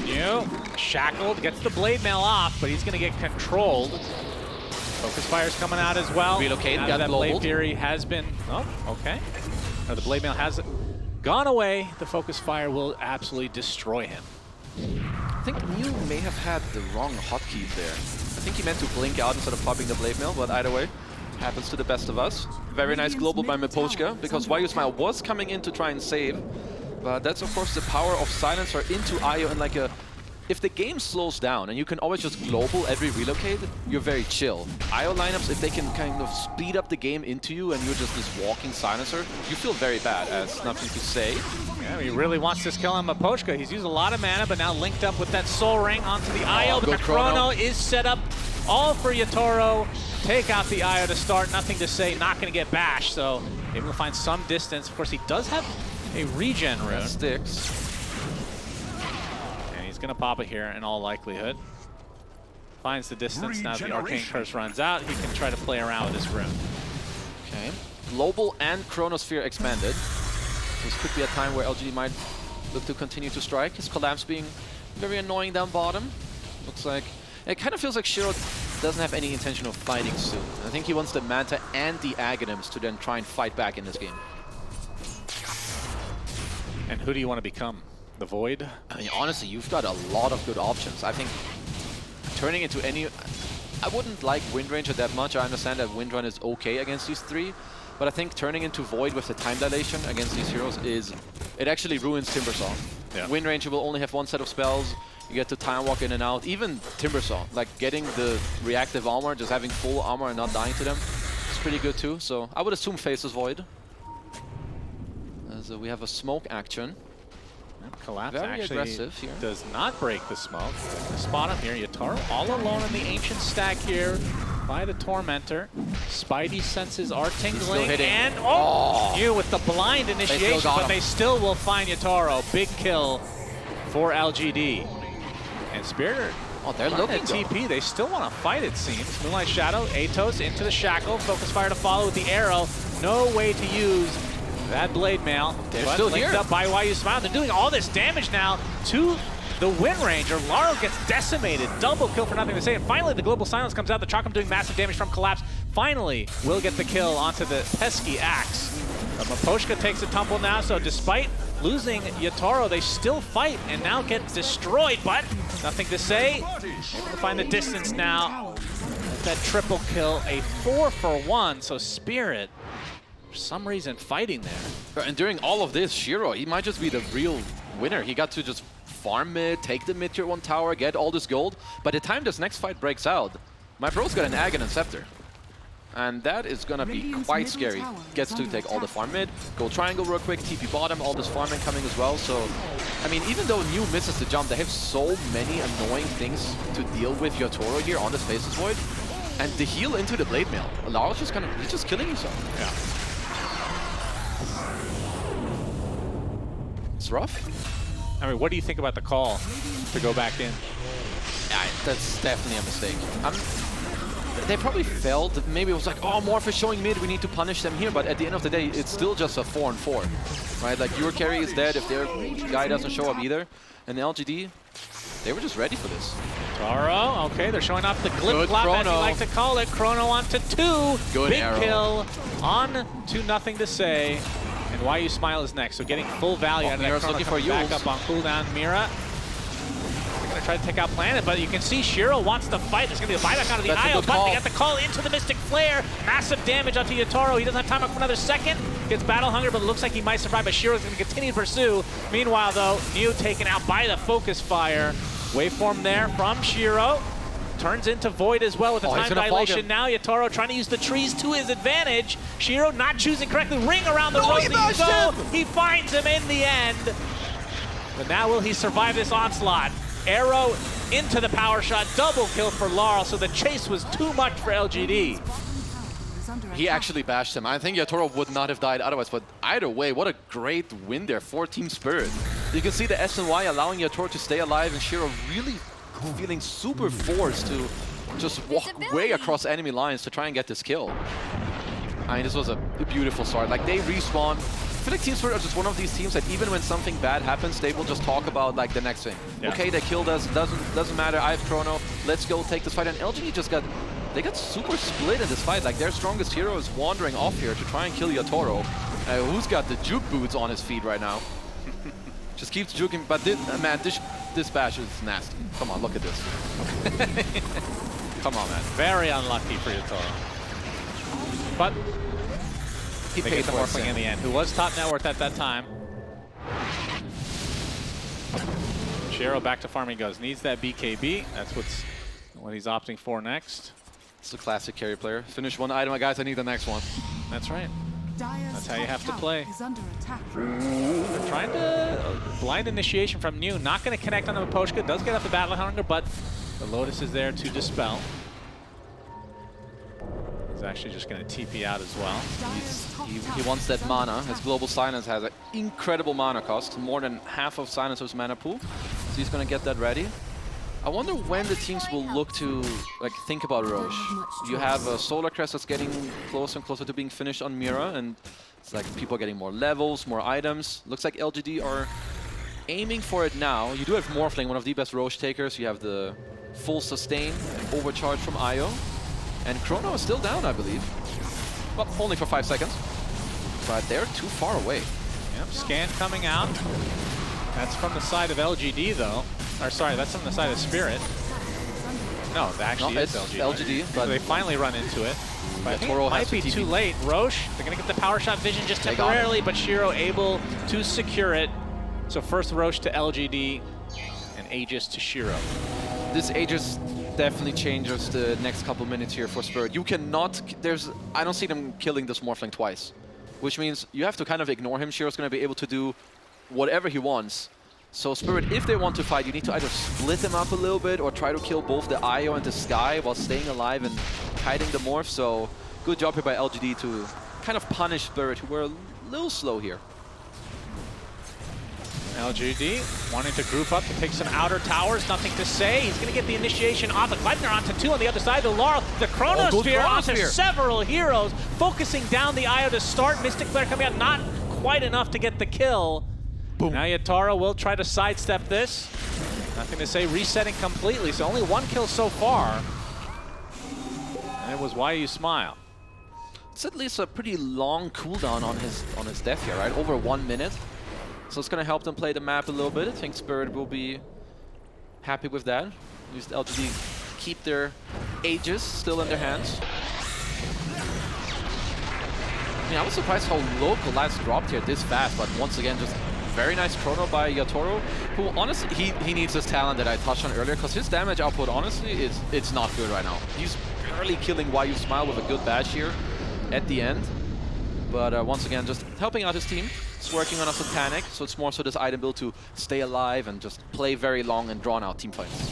New, shackled, gets the blade mail off, but he's going to get controlled. Focus Fire's coming out as well. Relocate, now got that global. Blade Fury has been, oh, okay. Now the blade mail has gone away. The Focus Fire will absolutely destroy him. I think Mew may have had the wrong hotkeys there. I think he meant to blink out instead of popping the blade mail, but either way, happens to the best of us. Very nice global by Miposhka, because Why You Smile was coming in to try and save. But that's of course the power of Silencer into Io, and like if the game slows down and you can always just global every relocate, you're very chill. Io lineups, if they can kind of speed up the game into you and you're just this walking Silencer, you feel very bad, as nothing to say. Yeah, he really wants this kill on Miposhka. He's used a lot of mana, but now linked up with that Soul Ring onto the Io. But the Chrono is set up all for Yatoro. Take out the Io to start, nothing to say, not going to get bashed, so able to find some distance. Of course, he does have a regen rune. That sticks. And he's going to pop it here in all likelihood. Finds the distance. Now the Arcane Curse runs out. He can try to play around with this rune. Okay. Global and Chronosphere expanded. This could be a time where LGD might look to continue to strike. His collapse being very annoying down bottom. Looks like... It kind of feels like Shiro doesn't have any intention of fighting soon. I think he wants the Manta and the Aghanims to then try and fight back in this game. And who do you want to become? The Void? I mean, honestly, you've got a lot of good options. I think turning into any... I wouldn't like Wind Ranger that much. I understand that Wind Run is okay against these three, but I think turning into Void with the time dilation against these heroes is... It actually ruins Timbersaw. Yeah. Wind Ranger will only have one set of spells. You get to time walk in and out. Even Timbersaw, like getting the reactive armor, just having full armor and not dying to them, it's pretty good too. So I would assume Faceless Void. As we have a smoke action. Collapse Very actually aggressive here. Does not break the smoke. Spot him here. Yatoro all alone in the ancient stack here by the Tormentor. Spidey senses are tingling. And you with the blind initiation, but they still will find Yatoro. Big kill for LGD. And Spirit, they're looking at TP. They still want to fight, it seems. Moonlight Shadow, Atos into the Shackle. Focus Fire to follow with the arrow. No way to use that Blade Mail. They're still linked here. Up by Why You Smile. They're doing all this damage now to the Wind Ranger. Laro gets decimated. Double kill for nothing to say. And finally, the Global Silence comes out. The Chakram doing massive damage from Collapse. Finally, will get the kill onto the pesky Axe. But Miposhka takes a tumble now, so despite losing Yatoro, they still fight and now get destroyed, but nothing to say. Able to find the distance now. That triple kill, a 4-for-1, so Spirit, for some reason, fighting there. And during all of this, Shiro, he might just be the real winner. He got to just farm mid, take the mid tier 1 tower, get all this gold. By the time this next fight breaks out, my bro's got an Aghanim Scepter. And that is gonna be quite scary. Gets to take all the farm mid, go triangle real quick, TP bottom, all this farming coming as well. So, I mean, even though New misses the jump, they have so many annoying things to deal with Yatoro here on this Faceless Void. And the heal into the Blade Mail. Laro's just kind of, he's just killing himself. Yeah. It's rough. I mean, what do you think about the call to go back in? Yeah, that's definitely a mistake. They probably felt that maybe it was like, oh, Morph is showing mid, we need to punish them here. But at the end of the day, it's still just a 4-on-4, right? Like, your carry is dead if their guy doesn't show up either. And LGD, they were just ready for this. Taro, okay, they're showing off the glip flop, as you like to call it. Chrono onto 2. Good Big arrow. kill on to nothing to say. And Why You Smile is next, so getting full value out of that Mira's Chrono looking for coming back Yules. up on cooldown. Mira, they're going to gonna try to take out Planet, but you can see Shiro wants to fight. There's gonna be a buyback onto the IO, but they got the call into the Mystic Flare. Massive damage onto Yatoro. He doesn't have time for another second. Gets Battle Hunger, but it looks like he might survive, but Shiro's gonna continue to pursue. Meanwhile, though, Mew taken out by the Focus Fire. Waveform there from Shiro. Turns into Void as well with the time dilation. Now Yatoro trying to use the trees to his advantage. Shiro not choosing correctly. Ring around the rosy. He finds him in the end. But now will he survive this onslaught? Arrow into the power shot. Double kill for Laurel. So the chase was too much for LGD. He actually bashed him. I think Yatoro would not have died otherwise, but either way, what a great win there for Team Spirit. You can see the SNY allowing Yatoro to stay alive, and Shiro really feeling super forced to just walk way across enemy lines to try and get this kill. I mean, this was a beautiful start. Like, they respawn. I feel like Team Spirit are just one of these teams that even when something bad happens, they will just talk about like the next thing. Yeah. Okay, they killed us, doesn't matter, I have Chrono, let's go take this fight. And LGD just got, they got super split in this fight. Like, their strongest hero is wandering off here to try and kill Yatoro. Who's got the juke boots on his feet right now? Just keeps juking, but man, this bash is nasty. Come on, look at this. Come on, man. Very unlucky for Yatoro. But he paid the Morphling in the end, who was top net worth at that time. Shiro back to farming goes. Needs that BKB. That's what he's opting for next. It's a classic carry player. Finish one item, guys. I need the next one. That's right. That's how you have to play. They're trying to blind initiation from New. Not going to connect on the Maposhka. Does get up the Battle Hunger, but the Lotus is there to dispel. He's actually just going to TP out as well. He wants that mana. His Global Silence has an incredible mana cost, more than half of Silencer's mana pool. So he's going to get that ready. I wonder when the teams will look to think about Roche. You have a Solar Crest that's getting closer and closer to being finished on Mira, and it's like people are getting more levels, more items. Looks like LGD are aiming for it now. You do have Morphling, one of the best Roche takers. You have the full sustain and overcharge from Io. And Chrono is still down, I believe. Well, only for 5 seconds. But they're too far away. Yep, scan coming out. That's from the side of LGD, though. Or sorry, that's from the side of Spirit. No, actually it's LGD. But so they finally run into it. But I think it might be too late. Roche, they're going to get the power shot vision just temporarily, but Shiro able to secure it. So first Roche to LGD and Aegis to Shiro. This Aegis definitely changes the next couple minutes here for Spirit. You cannot, I don't see them killing this Morphling twice. Which means you have to kind of ignore him. Shiro's going to be able to do whatever he wants. So Spirit, if they want to fight, you need to either split them up a little bit or try to kill both the Io and the Sky while staying alive and hiding the Morph. So good job here by LGD to kind of punish Spirit, who were a little slow here. LGD wanting to group up to take some outer towers, nothing to say. He's going to get the initiation off the Gleipnir onto 2 on the other side. The Laurel, the Chronosphere onto several heroes, focusing down the Io to start. Mystic Flare coming out, not quite enough to get the kill. Boom. Now Yatoro will try to sidestep this. Nothing to say, resetting completely. So only 1 kill so far. And it was Why You Smile. It's at least a pretty long cooldown on his death here, right? Over 1 minute. So it's going to help them play the map a little bit. I think Spirit will be happy with that. At least LGD keep their Aegis still in their hands. I mean, I was surprised how low Collapse dropped here this fast, but once again, just very nice Chrono by Yatoro, who honestly, he needs this talent that I touched on earlier, because his damage output, honestly, it's not good right now. He's barely killing Why You Smile with a good bash here at the end. But once again, just helping out his team. It's working on us with Panic, so it's more so this item build to stay alive and just play very long and drawn out team fights.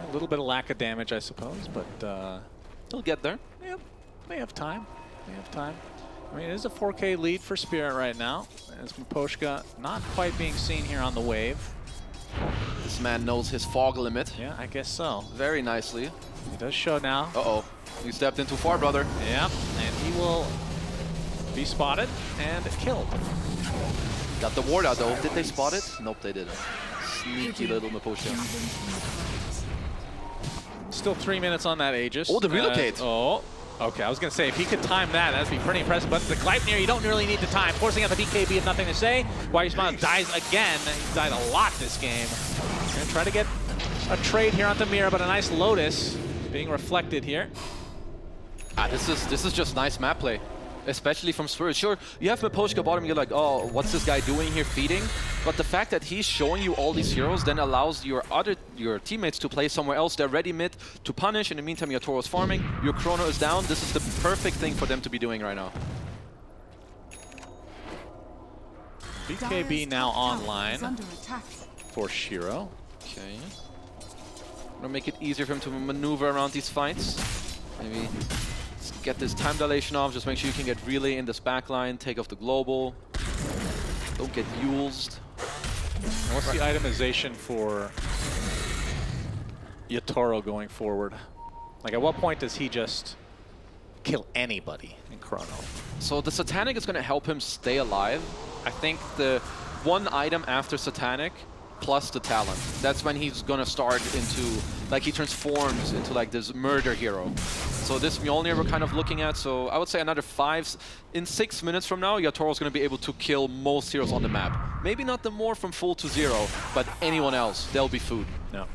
A little bit of lack of damage, I suppose, but he'll get there. Yep, they have time. They have time. I mean, it is a 4K lead for Spirit right now, as Maposhka not quite being seen here on the wave. This man knows his fog limit. Yeah, I guess so. Very nicely. He does show now. Uh-oh. You stepped in too far, brother. Yep, and he will be spotted and killed. Got the ward out, though. Did they spot it? Nope, they didn't. Sneaky little Maposhka. Still 3 minutes on that Aegis. Oh, the relocate. Okay, I was going to say, if he could time that, that'd be pretty impressive. But the Gleipnir, you don't really need to time. Forcing out the BKB of nothing to say. Smile dies again. He's died a lot this game. Going to try to get a trade here on the Mira, but a nice Lotus being reflected here. This is just nice map play, especially from Spirit. Sure, you have Miposhka bottom, you're like, oh, what's this guy doing here feeding? But the fact that he's showing you all these heroes then allows your teammates to play somewhere else. They're ready mid to punish. In the meantime, your Toro's farming, your Chrono is down. This is the perfect thing for them to be doing right now. BKB now online for Shiro. Okay. Gonna make it easier for him to maneuver around these fights. Maybe get this time dilation off, just make sure you can get Relay in this backline, take off the global. Don't get used. What's the itemization for Yatoro going forward? Like, at what point does he just kill anybody in Chrono? So the Satanic is going to help him stay alive. I think the one item after Satanic plus the talent, that's when he's going to start into, like, he transforms into like this murder hero. So this Mjolnir we're kind of looking at, so I would say another 6 minutes from now, Yatoro's going to be able to kill most heroes on the map. Maybe not the more from full to zero, but anyone else, they'll be food. No.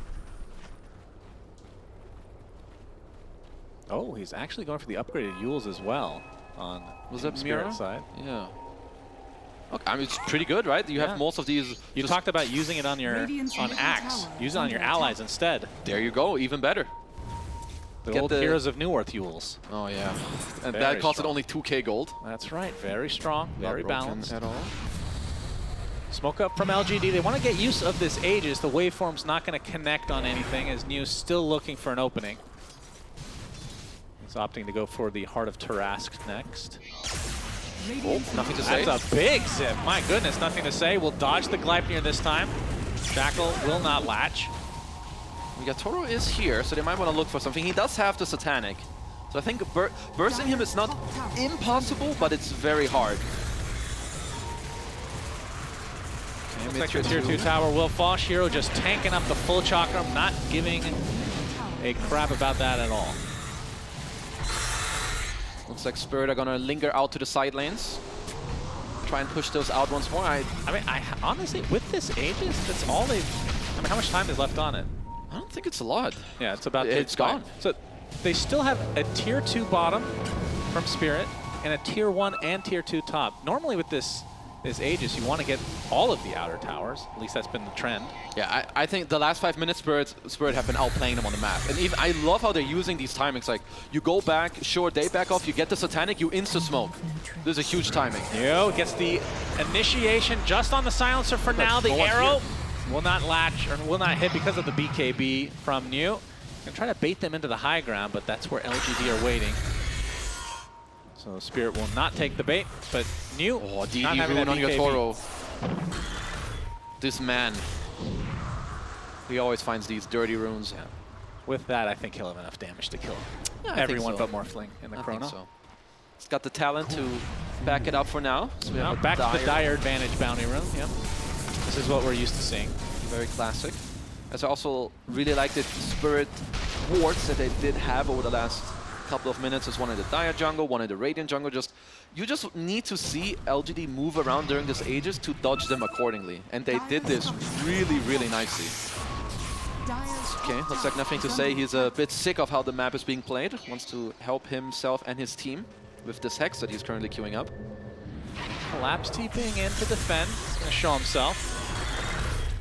Oh, he's actually going for the upgraded Yules as well on the Spirit side. Yeah. Okay, I mean, it's pretty good, right? You have most of these. You talked about using it on your Axe. Use it on your allies instead. There you go, even better. The old Heroes of Newerth Yules. Oh yeah, and that costed only 2k gold. That's right, very strong, very balanced. At all. Smoke up from LGD. They want to get use of this Aegis. The waveform's not going to connect on anything, as New's still looking for an opening. He's opting to go for the Heart of Tarask next. Oh, nothing to say. That's a big zip. My goodness, nothing to say. We'll dodge the Gleipnir this time. Jackal will not latch. Yatoro is here, so they might want to look for something. He does have the Satanic. So I think bursting him is not impossible, but it's very hard. Looks like the tier 2 tower will fall. Shiro just tanking up the full chakra, not giving a crap about that at all. Looks like Spirit are gonna linger out to the side lanes. Try and push those out once more. I mean, honestly, with this Aegis, that's all they've... I mean, how much time is left on it? I don't think it's a lot. Yeah, it's about... It's gone. So they still have a tier 2 bottom from Spirit and a tier 1 and tier 2 top. Normally with this Aegis, you want to get all of the outer towers. At least that's been the trend. Yeah, I think the last 5 minutes, Spirit have been outplaying them on the map. And even I love how they're using these timings. Like, you go back, sure, they back off, you get the Satanic, you insta-smoke. There's a huge timing. Yo, gets the initiation just on the silencer for now. The arrow will not latch, or will not hit because of the BKB from New. Gonna try to bait them into the high ground, but that's where LGD are waiting. So Spirit will not take the bait, but New not having that on BKB. Yatoro. This man. He always finds these dirty runes. Yeah. With that, I think he'll have enough damage to kill everyone but Morphling in the Chrono. So. He's got the talent to back it up for now. So we have back to the Dire Advantage bounty rune. Yep. This is what we're used to seeing. Very classic. As I also really like the Spirit wards that they did have over the last couple of minutes. There's one in the Dire jungle, one in the Radiant jungle. You just need to see LGD move around during this Aegis to dodge them accordingly. And they did this really, really nicely. Okay, looks like nothing to say. He's a bit sick of how the map is being played. Wants to help himself and his team with this Hex that he's currently queuing up. Collapse TPing in to defend. He's going to show himself.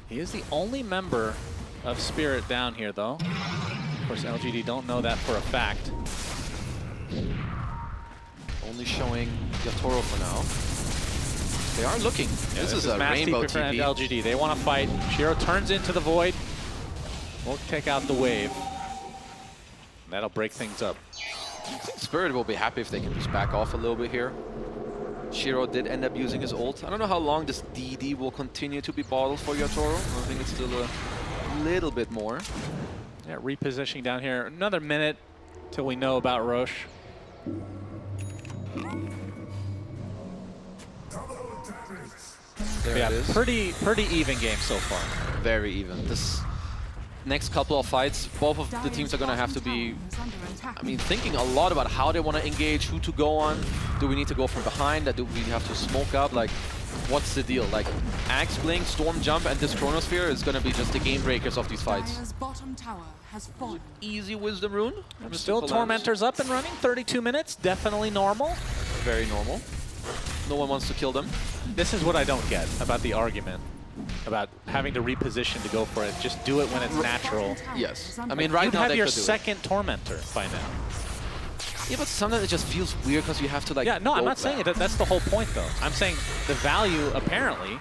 He is the only member of Spirit down here, though. Of course, LGD don't know that for a fact. Only showing Yatoro for now. They are looking. Yeah, this is a rainbow TP. LGD. They want to fight. Shiro turns into the void. Won't take out the wave. That'll break things up. Spirit will be happy if they can just back off a little bit here. Shiro did end up using his ult. I don't know how long this DD will continue to be bottled for Yatoro. I think it's still a little bit more. Yeah, repositioning down here. Another minute till we know about Roche. There yeah, it is. Pretty even game so far. Very even. This next couple of fights, both of the teams are going to have to be, I mean, thinking a lot about how they want to engage, who to go on. Do we need to go from behind? Do we have to smoke up? Like, what's the deal? Like, Axe, Blink, Storm Jump, and this Chronosphere is going to be just the game breakers of these fights. Easy Wisdom Rune. Still Tormentors up and running, 32 minutes, definitely normal. Very normal. No one wants to kill them. This is what I don't get about the argument about having to reposition to go for it. Just do it when it's natural. Yes. I mean, right now you they have your could do second Tormentor by now. Yeah, but sometimes it just feels weird because you have to like. Yeah, no, I'm not back. saying it. That's the whole point, though. I'm saying the value, apparently,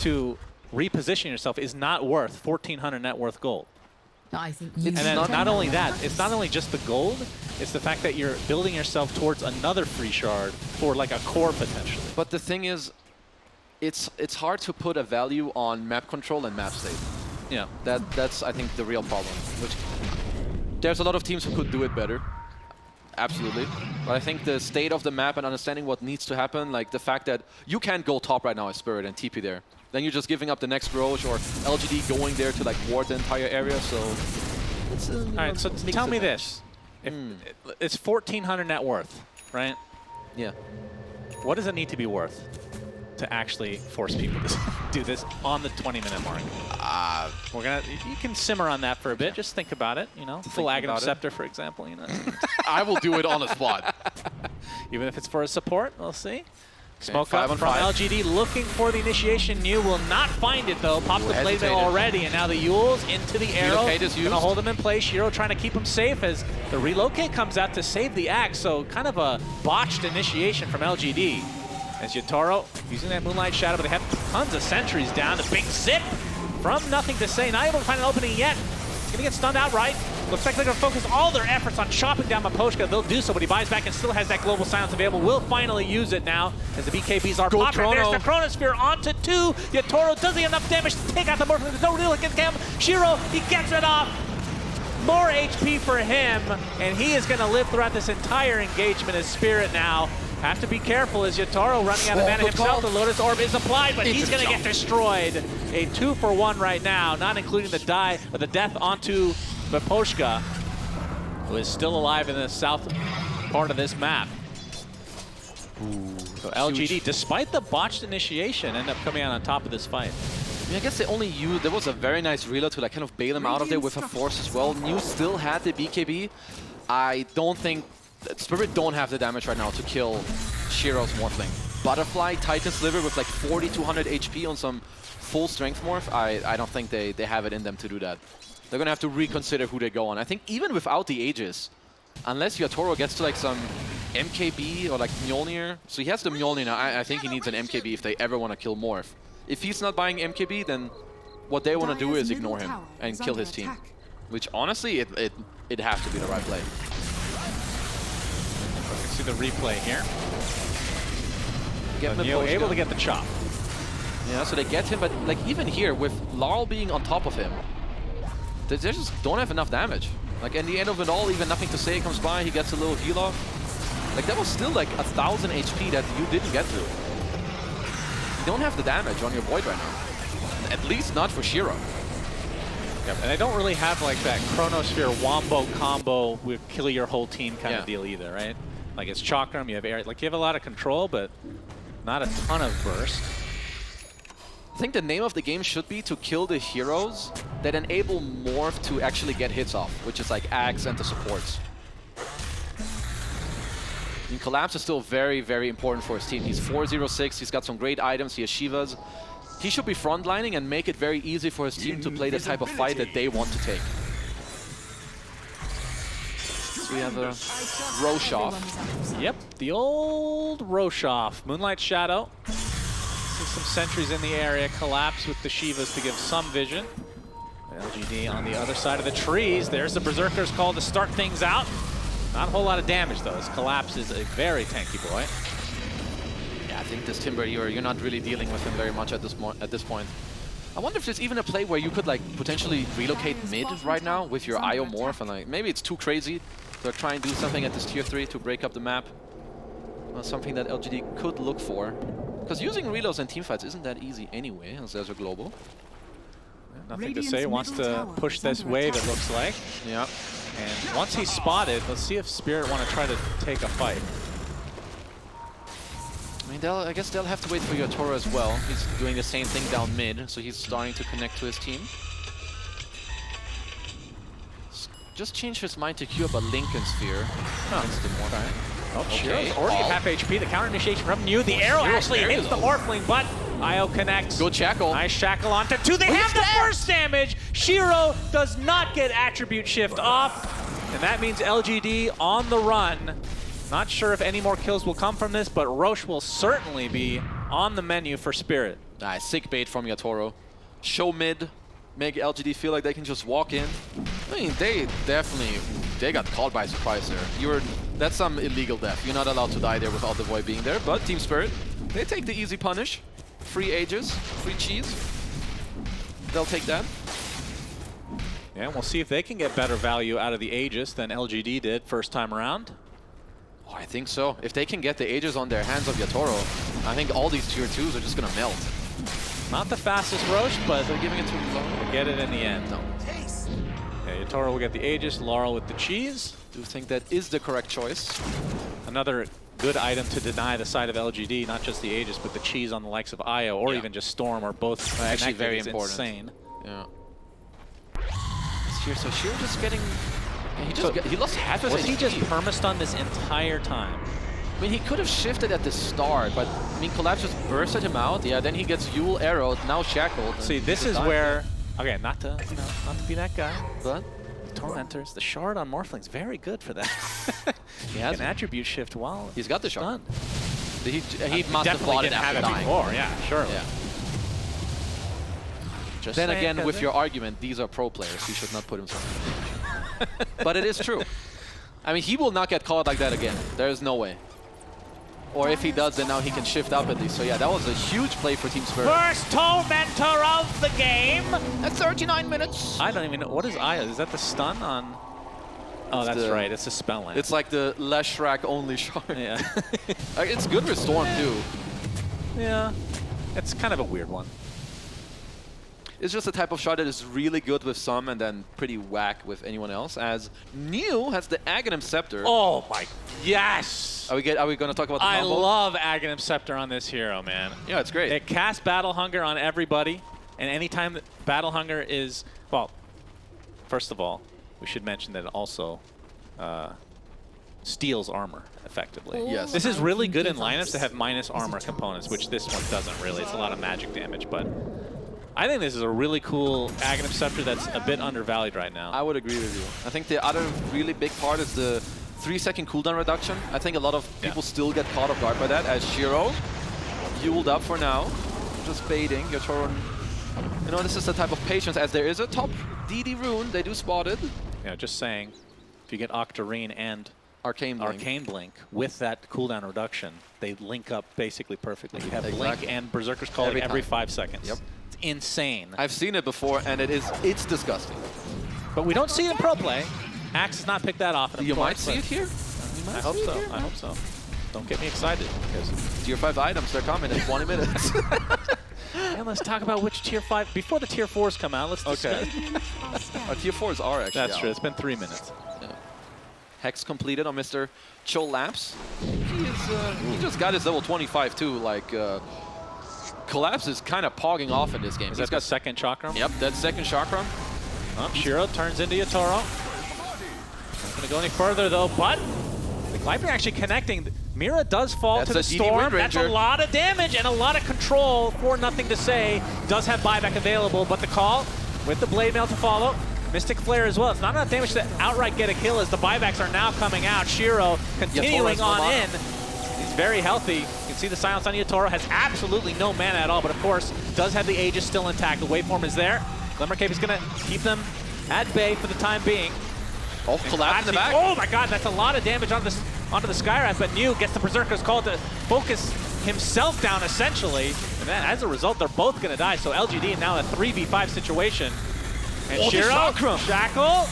to reposition yourself is not worth 1,400 net worth gold. I think And then not only that, it's not only just the gold, it's the fact that you're building yourself towards another free shard for like a core potentially. But the thing is, it's hard to put a value on map control and map state. Yeah. That's I think the real problem. Which there's a lot of teams who could do it better. Absolutely. But I think the state of the map and understanding what needs to happen, like the fact that you can't go top right now as Spirit and TP there. Then you're just giving up the next Roche or LGD going there to like ward the entire area, so... It's, all right, so tell me this. If it's 1,400 net worth, right? Yeah. What does it need to be worth to actually force people to do this on the 20-minute mark? We're gonna. You can simmer on that for a bit. Just think about it. You know, full Aghanim Scepter, for example. You know, I will do it on the spot. Even if it's for a support, we'll see. Smoke Okay, up from 5 on 5. LGD, looking for the initiation. New will not find it though. Pops the blade mail hesitated. already, and now the Yules into the arrow. Relocate is used. Gonna hold him in place. Shiro trying to keep him safe as the relocate comes out to save the axe. So kind of a botched initiation from LGD. As Yotaro using that Moonlight Shadow, but they have tons of sentries down. The big zip from nothing to say. Not able to find an opening yet. He's gonna get stunned outright. Looks like they're gonna focus all their efforts on chopping down Miposhka. They'll do so, but he buys back and still has that global silence available. Will finally use it now as the BKBs are popping. There's the Chronosphere onto 2. Yotaro does enough damage to take out the Morphin. There's no real against him. Shiro, he gets it off. More HP for him, and he is gonna live throughout this entire engagement as Spirit now. Have to be careful as Yotaro running out of mana himself. The Lotus Orb is applied, but he's going to get destroyed. A 2-for-1 right now, not including the die or the death onto Miposhka, who is still alive in the south part of this map. So LGD, despite the botched initiation, end up coming out on top of this fight. I mean, I guess they only used, there was a very nice reload to like kind of bail him out of there with a force as well. New still had the BKB. I don't think Spirit don't have the damage right now to kill Shiro's Morphling. Butterfly, Titan Sliver with like 4,200 HP on some full strength morph. I don't think they have it in them to do that. They're gonna have to reconsider who they go on. I think even without the Aegis, unless Yotaro gets to like some MKB or like Mjolnir. So he has the Mjolnir now. I think he needs an MKB if they ever want to kill Morph. If he's not buying MKB, then what they want to do is ignore him and kill his team. Which honestly, it has to be the right play. You can see the replay here. Neo able to get the chop. Yeah, so they get him, but like even here with Laurel being on top of him, they just don't have enough damage. Like in the end of it all, even nothing to say comes by, he gets a little heal off. Like that was still like 1,000 HP that you didn't get to. You don't have the damage on your Void right now. At least not for Shiro. Yeah, and they don't really have like that Chronosphere Wombo combo with kill your whole team kind of deal either, right? Like it's Chakram, you have air, like you have a lot of control, but not a ton of burst. I think the name of the game should be to kill the heroes that enable Morph to actually get hits off, which is like Axe and the supports. And Collapse is still very, very important for his team. He's 406, he's got some great items, he has Shivas. He should be frontlining and make it very easy for his team to play the type of fight that they want to take. So we have a Roche. Yep, the old Roche. Moonlight Shadow. See some sentries in the area. Collapse with the Shivas to give some vision. LGD on the other side of the trees. There's the Berserker's call to start things out. Not a whole lot of damage though, as Collapse is a very tanky boy. Yeah, I think this Timber, you're not really dealing with him very much at this point. I wonder if there's even a play where you could like potentially relocate mid right now with your IO Morph, and like maybe it's too crazy to try and do something at this tier 3 to break up the map. Well, something that LGD could look for. Because using reloads in teamfights isn't that easy anyway, as there's a global. Nothing to say, wants to push this wave, it looks like. Yeah. And once he's spotted, let's see if Spirit want to try to take a fight. I mean, I guess they'll have to wait for Yotoro as well. He's doing the same thing down mid, so he's starting to connect to his team. Just changed his mind to queue up a Lincoln Sphere against the Morphling. Oh, okay. Shiro's already at half HP. The counter initiation from New. The arrow actually hits the Morphling, but Io connects. Good shackle. Nice shackle onto 2. They have the first damage. Shiro does not get attribute shift off, and that means LGD on the run. Not sure if any more kills will come from this, but Roche will certainly be on the menu for Spirit. Nice, sick bait from Yotoro. Show mid, make LGD feel like they can just walk in. I mean, they got caught by surprise there. That's some illegal death. You're not allowed to die there without the Void being there, but Team Spirit, they take the easy punish. Free Aegis, free cheese. They'll take that. Yeah, we'll see if they can get better value out of the Aegis than LGD did first time around. Oh, I think so. If they can get the Aegis on their hands of Yotoro, I think all these tier 2s are just gonna melt. Not the fastest Roche, but they're giving it too low. Get it in the end. No. Yeah, Yotoro will get the Aegis, Laurel with the cheese. Do think that is the correct choice. Another good item to deny the side of LGD, not just the Aegis, but the cheese on the likes of Io or even just Storm, or both actually very is important. Insane. Yeah. So Shiro just getting... he lost half his Was HP. he just perma-stunned this entire time? I mean, he could have shifted at the start, but I mean, Collapse just bursted him out. Yeah, then he gets Yule arrowed, now shackled. See, this is where... Okay, not to be that guy. But? Tormentors. The shard on Morphling's very good for that. He has an attribute shift while he's got the shard. He must have definitely bought it didn't have after it dying. before, yeah, sure. Yeah. Just then saying, again, with cousin. your argument, these are pro players. He should not put himself in. But it is true. I mean, he will not get caught like that again. There is no way. Or if he does, then now he can shift up at least. So yeah, that was a huge play for Team Spirit. First tormentor of the game. At 39 minutes. I don't even know. What is Aya? Is that the stun on... Oh, It's that's right. It's a spell land. It's like the Leshrac only shard. Yeah. It's good with Storm too. Yeah. It's kind of a weird one. It's just a type of shard that is really good with some and then pretty whack with anyone else, as Neil has the Aghanim Scepter. Oh my, yes! Are we going to talk about the I combo? love Aghanim Scepter on this hero, man. Yeah, it's great. It casts Battle Hunger on everybody, and anytime that Battle Hunger is, well, first of all, we should mention that it also steals armor, effectively. Yes. This is really good in lineups that have minus armor components, which this one doesn't really. It's a lot of magic damage, but I think this is a really cool Aghanim Scepter that's a bit undervalued right now. I would agree with you. I think the other really big part is the 3-second cooldown reduction. I think a lot of people still get caught off guard by that, as Shiro, fueled up for now, just baiting. Yotoro, you know, this is the type of patience, as there is a top DD rune, they do spot it. Yeah, just saying, if you get Octarine and Arcane Blink with that cooldown reduction, they link up basically perfectly. You have Blink Exactly. and Berserker's Calling every time. 5 seconds. Yep. It's insane. I've seen it before, and it's disgusting. But we don't see it in pro play. Axe has not picked that often. You might see it here. I hope so. I hope so. Don't get me excited, because Tier 5 items, they're coming in 20 minutes. And let's talk about which Tier 5, before the Tier 4s come out, let's discuss. Our Tier 4s are actually That's out. true. It's been 3 minutes. Yeah. Hex completed on Mr. Cholapse. He just got his level 25 too. Like, Collapse is kind of pogging off in this game. Is that the second chakram? Yep, that second chakram. Oh, Shiro turns into Yotoro. Not going to go any further though, but the Gleipnir actually connecting. Mira does fall That's to the a DD storm. Wind That's a Ranger. lot of damage and a lot of control for Nothing to Say. Does have buyback available, but the call with the Blade Mail to follow. Mystic Flare as well. It's not enough damage to outright get a kill as the buybacks are now coming out. Shiro continuing on in. He's very healthy. You can see the silence on Yotoro. Has absolutely no mana at all, but of course does have the Aegis still intact. The waveform is there. Glimmer Cape is going to keep them at bay for the time being. Oh, Collapse in the back. Oh my god, that's a lot of damage onto the Skyrise, but New gets the Berserker's Call to focus himself down essentially. And then as a result, they're both going to die. So LGD now a 3v5 situation. And Shiro, Shackle.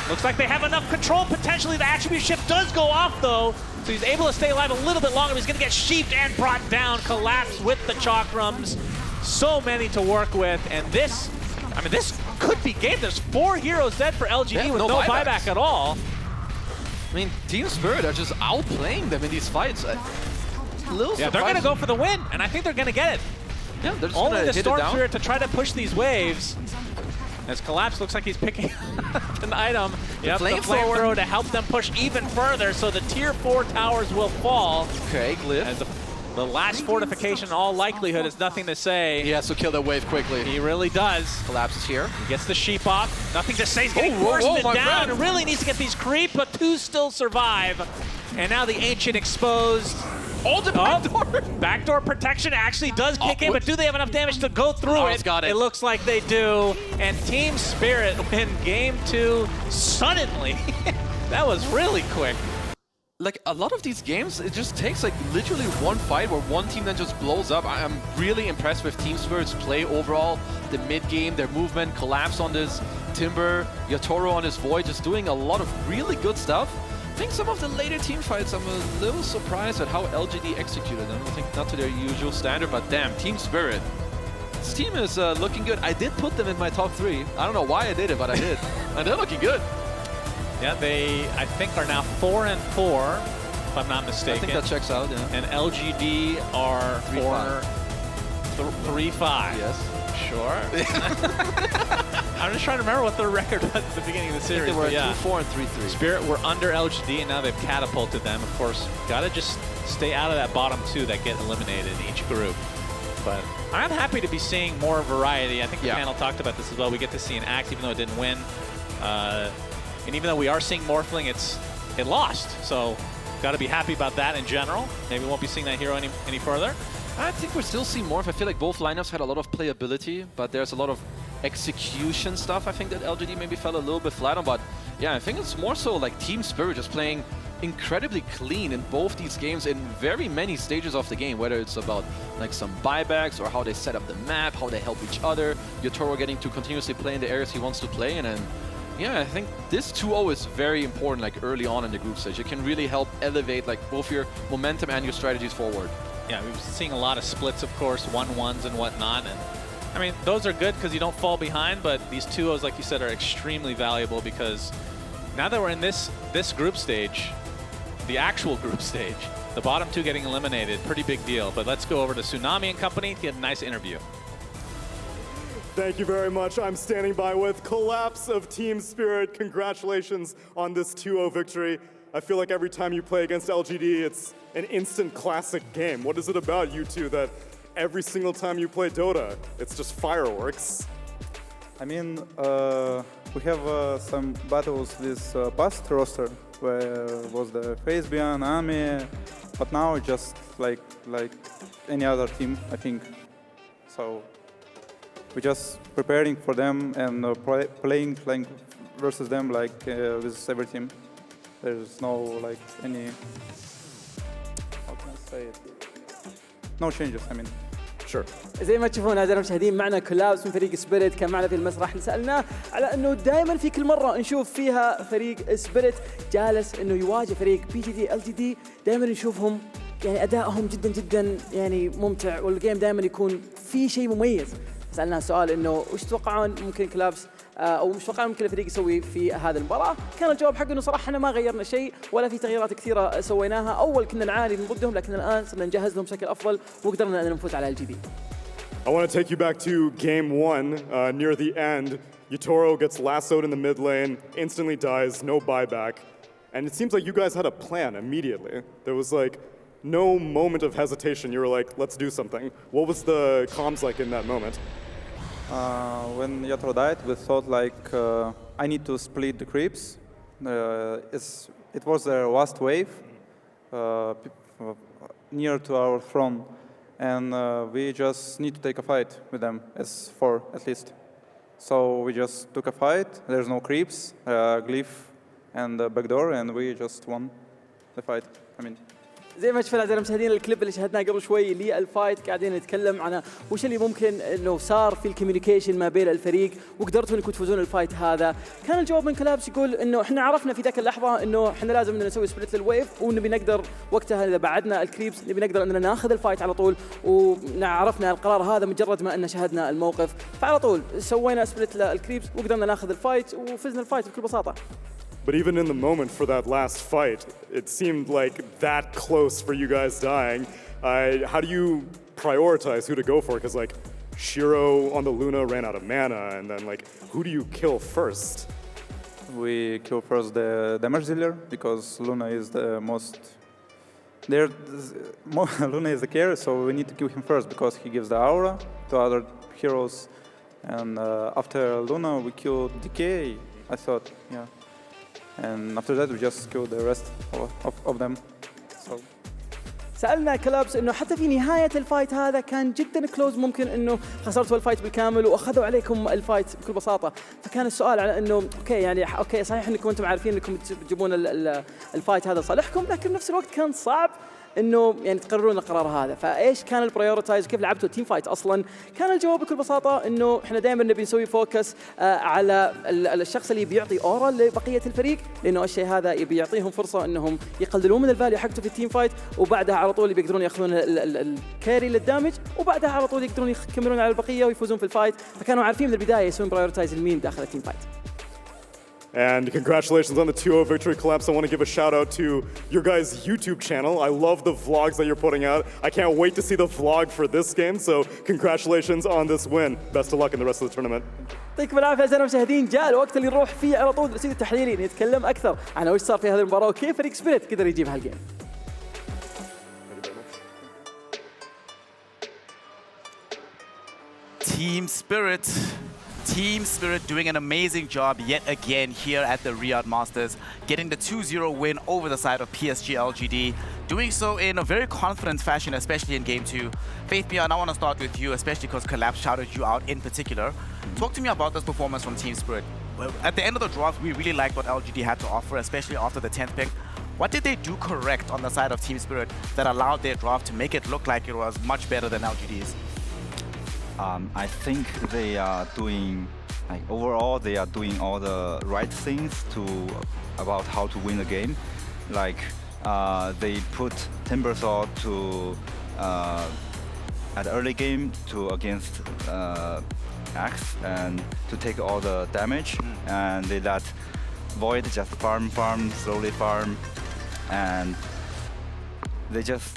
Looks like they have enough control. Potentially the attribute shift does go off though. So he's able to stay alive a little bit longer. He's going to get sheeped and brought down. Collapse with the Chakrams. So many to work with. And this I mean, this could be game. There's 4 heroes dead for LGD with no buyback at all. I mean, Team Spirit are just outplaying them in these fights. Yeah, they're going to go for the win, and I think they're going to get it. Yeah, they're just only gonna the hit Storm it down. Spirit to try to push these waves. As Collapse looks like he's picking up an item. Yep, the flamethrower to help them push even further, so the tier 4 towers will fall. Okay, Glyph. As the last fortification, in all likelihood, is nothing to say. He has to kill that wave quickly. He really does. Collapse is here. He gets the sheep off. Nothing to say. He's getting worsted down. And really needs to get these creep, but 2 still survive. And now the Ancient exposed. Oh, the backdoor! Backdoor protection actually does kick in, but do they have enough damage to go through it? Got it? It looks like they do. And Team Spirit win game 2 suddenly. That was really quick. Like, a lot of these games, it just takes like literally one fight where one team then just blows up. I'm really impressed with Team Spirit's play overall. The mid game, their movement, Collapse on this Timber, Yatoro on his Void, just doing a lot of really good stuff. I think some of the later team fights, I'm a little surprised at how LGD executed them. I think not to their usual standard, but damn, Team Spirit. This team is looking good. I did put them in my top 3. I don't know why I did it, but I did. And they're looking good. Yeah, they, I think, are now 4-4, if I'm not mistaken. I think that checks out, yeah. And LGD are 3-5. Yes. Sure. I'm just trying to remember what their record was at the beginning of the series. They were yeah. 2-4 and 3-3. Spirit were under LGD, and now they've catapulted them. Of course, gotta just stay out of that bottom 2 that get eliminated in each group. But I'm happy to be seeing more variety. I think the panel talked about this as well. We get to see an Axe, even though it didn't win. And even though we are seeing Morphling, it lost. So gotta be happy about that in general. Maybe we won't be seeing that hero any further. I think we're still seeing Morph. I feel like both lineups had a lot of playability, but there's a lot of execution stuff I think that LGD maybe fell a little bit flat on. But yeah, I think it's more so like Team Spirit just playing incredibly clean in both these games in very many stages of the game, whether it's about like some buybacks or how they set up the map, how they help each other, Yotoro getting to continuously play in the areas he wants to play, and then yeah, I think this 2-0 is very important like early on in the group stage. It can really help elevate like both your momentum and your strategies forward. Yeah, we've seen a lot of splits, of course, 1-1s and whatnot. And I mean, those are good because you don't fall behind, but these 2-0s, like you said, are extremely valuable because now that we're in this group stage, the actual group stage, the bottom 2 getting eliminated, pretty big deal. But let's go over to Tsunami and company to get a nice interview. Thank you very much. I'm standing by with Collapse of Team Spirit. Congratulations on this 2-0 victory. I feel like every time you play against LGD, it's an instant classic game. What is it about you two that every single time you play Dota, it's just fireworks? I mean, we have some battles this past roster, where was the Facebian, Ami, but now it's just like any other team, I think. So we're just preparing for them and playing versus them like with every team. There's no like any, how can I say it? No changes, I mean. Sure. زي ما تشوفون اعزائي المشاهدين معنا كولابس من فريق سبيريت كان معنا في المسرح. سالناه على انه دائما في كل مره نشوف فيها فريق سبيريت جالس انه يواجه فريق PSG.LGD، دائما نشوفهم يعني ادائهم جدا جدا يعني ممتع، والجيم دائما يكون في شيء مميز. سالناه سؤال انه وش تتوقعون ممكن كولابس او مش متوقعون ممكن الفريق يسوي في هذه المباراه؟ كان الجواب حقه انه صراحه احنا ما غيرنا شيء ولا في تغييرات كثيره سويناها. اول كنا نعاني من ضدهم، لكن الان صرنا نجهز لهم بشكل افضل وقدرنا ان نفوز على LGD. I want to take you back to game 1. Near the end, Yotoro gets lassoed in the mid lane, instantly dies, no buyback. And it seems like you guys had a plan immediately. There was like no moment of hesitation. You were like, let's do something. What was the comms like in that moment? When Yotoro died, we thought like, I need to split the creeps. It was the last wave near to our throne. And we just need to take a fight with them, as 4 at least. So we just took a fight. There's no creeps, glyph, and backdoor, and we just won the fight. I mean, زي ما شفنا أعزائي المشاهدين الكليب اللي شاهدناه قبل شوي للفايت قاعدين نتكلم عن وش اللي ممكن انه صار في الكوميونيكيشن ما بين الفريق وقدرتوا انكم تفوزون الفايت هذا. كان الجواب من كلابس يقول انه احنا عرفنا في ذاك اللحظه انه احنا لازم نسوي سبليت للويف ونبي نقدر وقتها اذا بعدنا الكريبس نبي نقدر اننا ناخذ الفايت على طول، وعرفنا القرار هذا مجرد ما ان شاهدنا الموقف، فعلى طول سوينا سبليت للكريبس وقدرنا ناخذ الفايت وفزنا الفايت بكل بساطه. But even in the moment for that last fight, it seemed like that close for you guys dying. How do you prioritize who to go for? Because like Shiro on the Luna ran out of mana, and then like who do you kill first? We kill first the damage dealer because Luna is the most. Luna is the carry, so we need to kill him first because he gives the aura to other heroes. And after Luna, we kill Decay. I thought, yeah. And after that we just kill the rest of them. So. سألنا كلابس انه حتى في نهاية الفايت هذا كان جدا كلوز، ممكن انه خسرتوا الفايت بالكامل واخذوا عليكم الفايت بكل بساطة، فكان السؤال على انه اوكي يعني اوكي صحيح انكم انتم عارفين انكم تجيبون الفايت هذا لصالحكم، لكن بنفس الوقت كان صعب انه يعني تقررون القرار هذا، فايش كان البرايورتايز؟ كيف لعبتوا التيم فايت اصلا؟ كان الجواب بكل بساطه انه احنا دائما نبي نسوي فوكس على الشخص اللي بيعطي اورا لبقيه الفريق، لانه الشيء هذا يبي يعطيهم فرصه انهم يقللون من الفاليو حقته في التيم فايت، وبعدها على طول بيقدرون ياخذون الكاري للدامج، وبعدها على طول يقدرون يكملون على البقيه ويفوزون في الفايت، فكانوا عارفين من البدايه يسوون برايورتايز لمين داخل التيم فايت. And congratulations on the 2-0 victory collapse. I want to give a shout out to your guys' YouTube channel. I love the vlogs that you're putting out. I can't wait to see the vlog for this game. So congratulations on this win. Best of luck in the rest of the tournament. يعطيكم العافيه اعزائي المشاهدين، جاء الوقت اللي نروح فيه على طول الاستوديو التحليلي نتكلم اكثر عن وش صار في هذه المباراه وكيف فريق سبيريت قدر يجيب هالجيم. Team Spirit doing an amazing job yet again here at the Riyadh Masters, getting the 2-0 win over the side of PSG.LGD, doing so in a very confident fashion, especially in Game 2. Faith Beyond, I want to start with you, especially because Collapse shouted you out in particular. Talk to me about this performance from Team Spirit. At the end of the draft, we really liked what LGD had to offer, especially after the 10th pick. What did they do correct on the side of Team Spirit that allowed their draft to make it look like it was much better than LGD's? I think they are doing, like overall, they are doing all the right things about how to win the game. Like they put Timbersaw to at the early game against Axe and to take all the damage, and they let Void just farm, slowly farm, and they just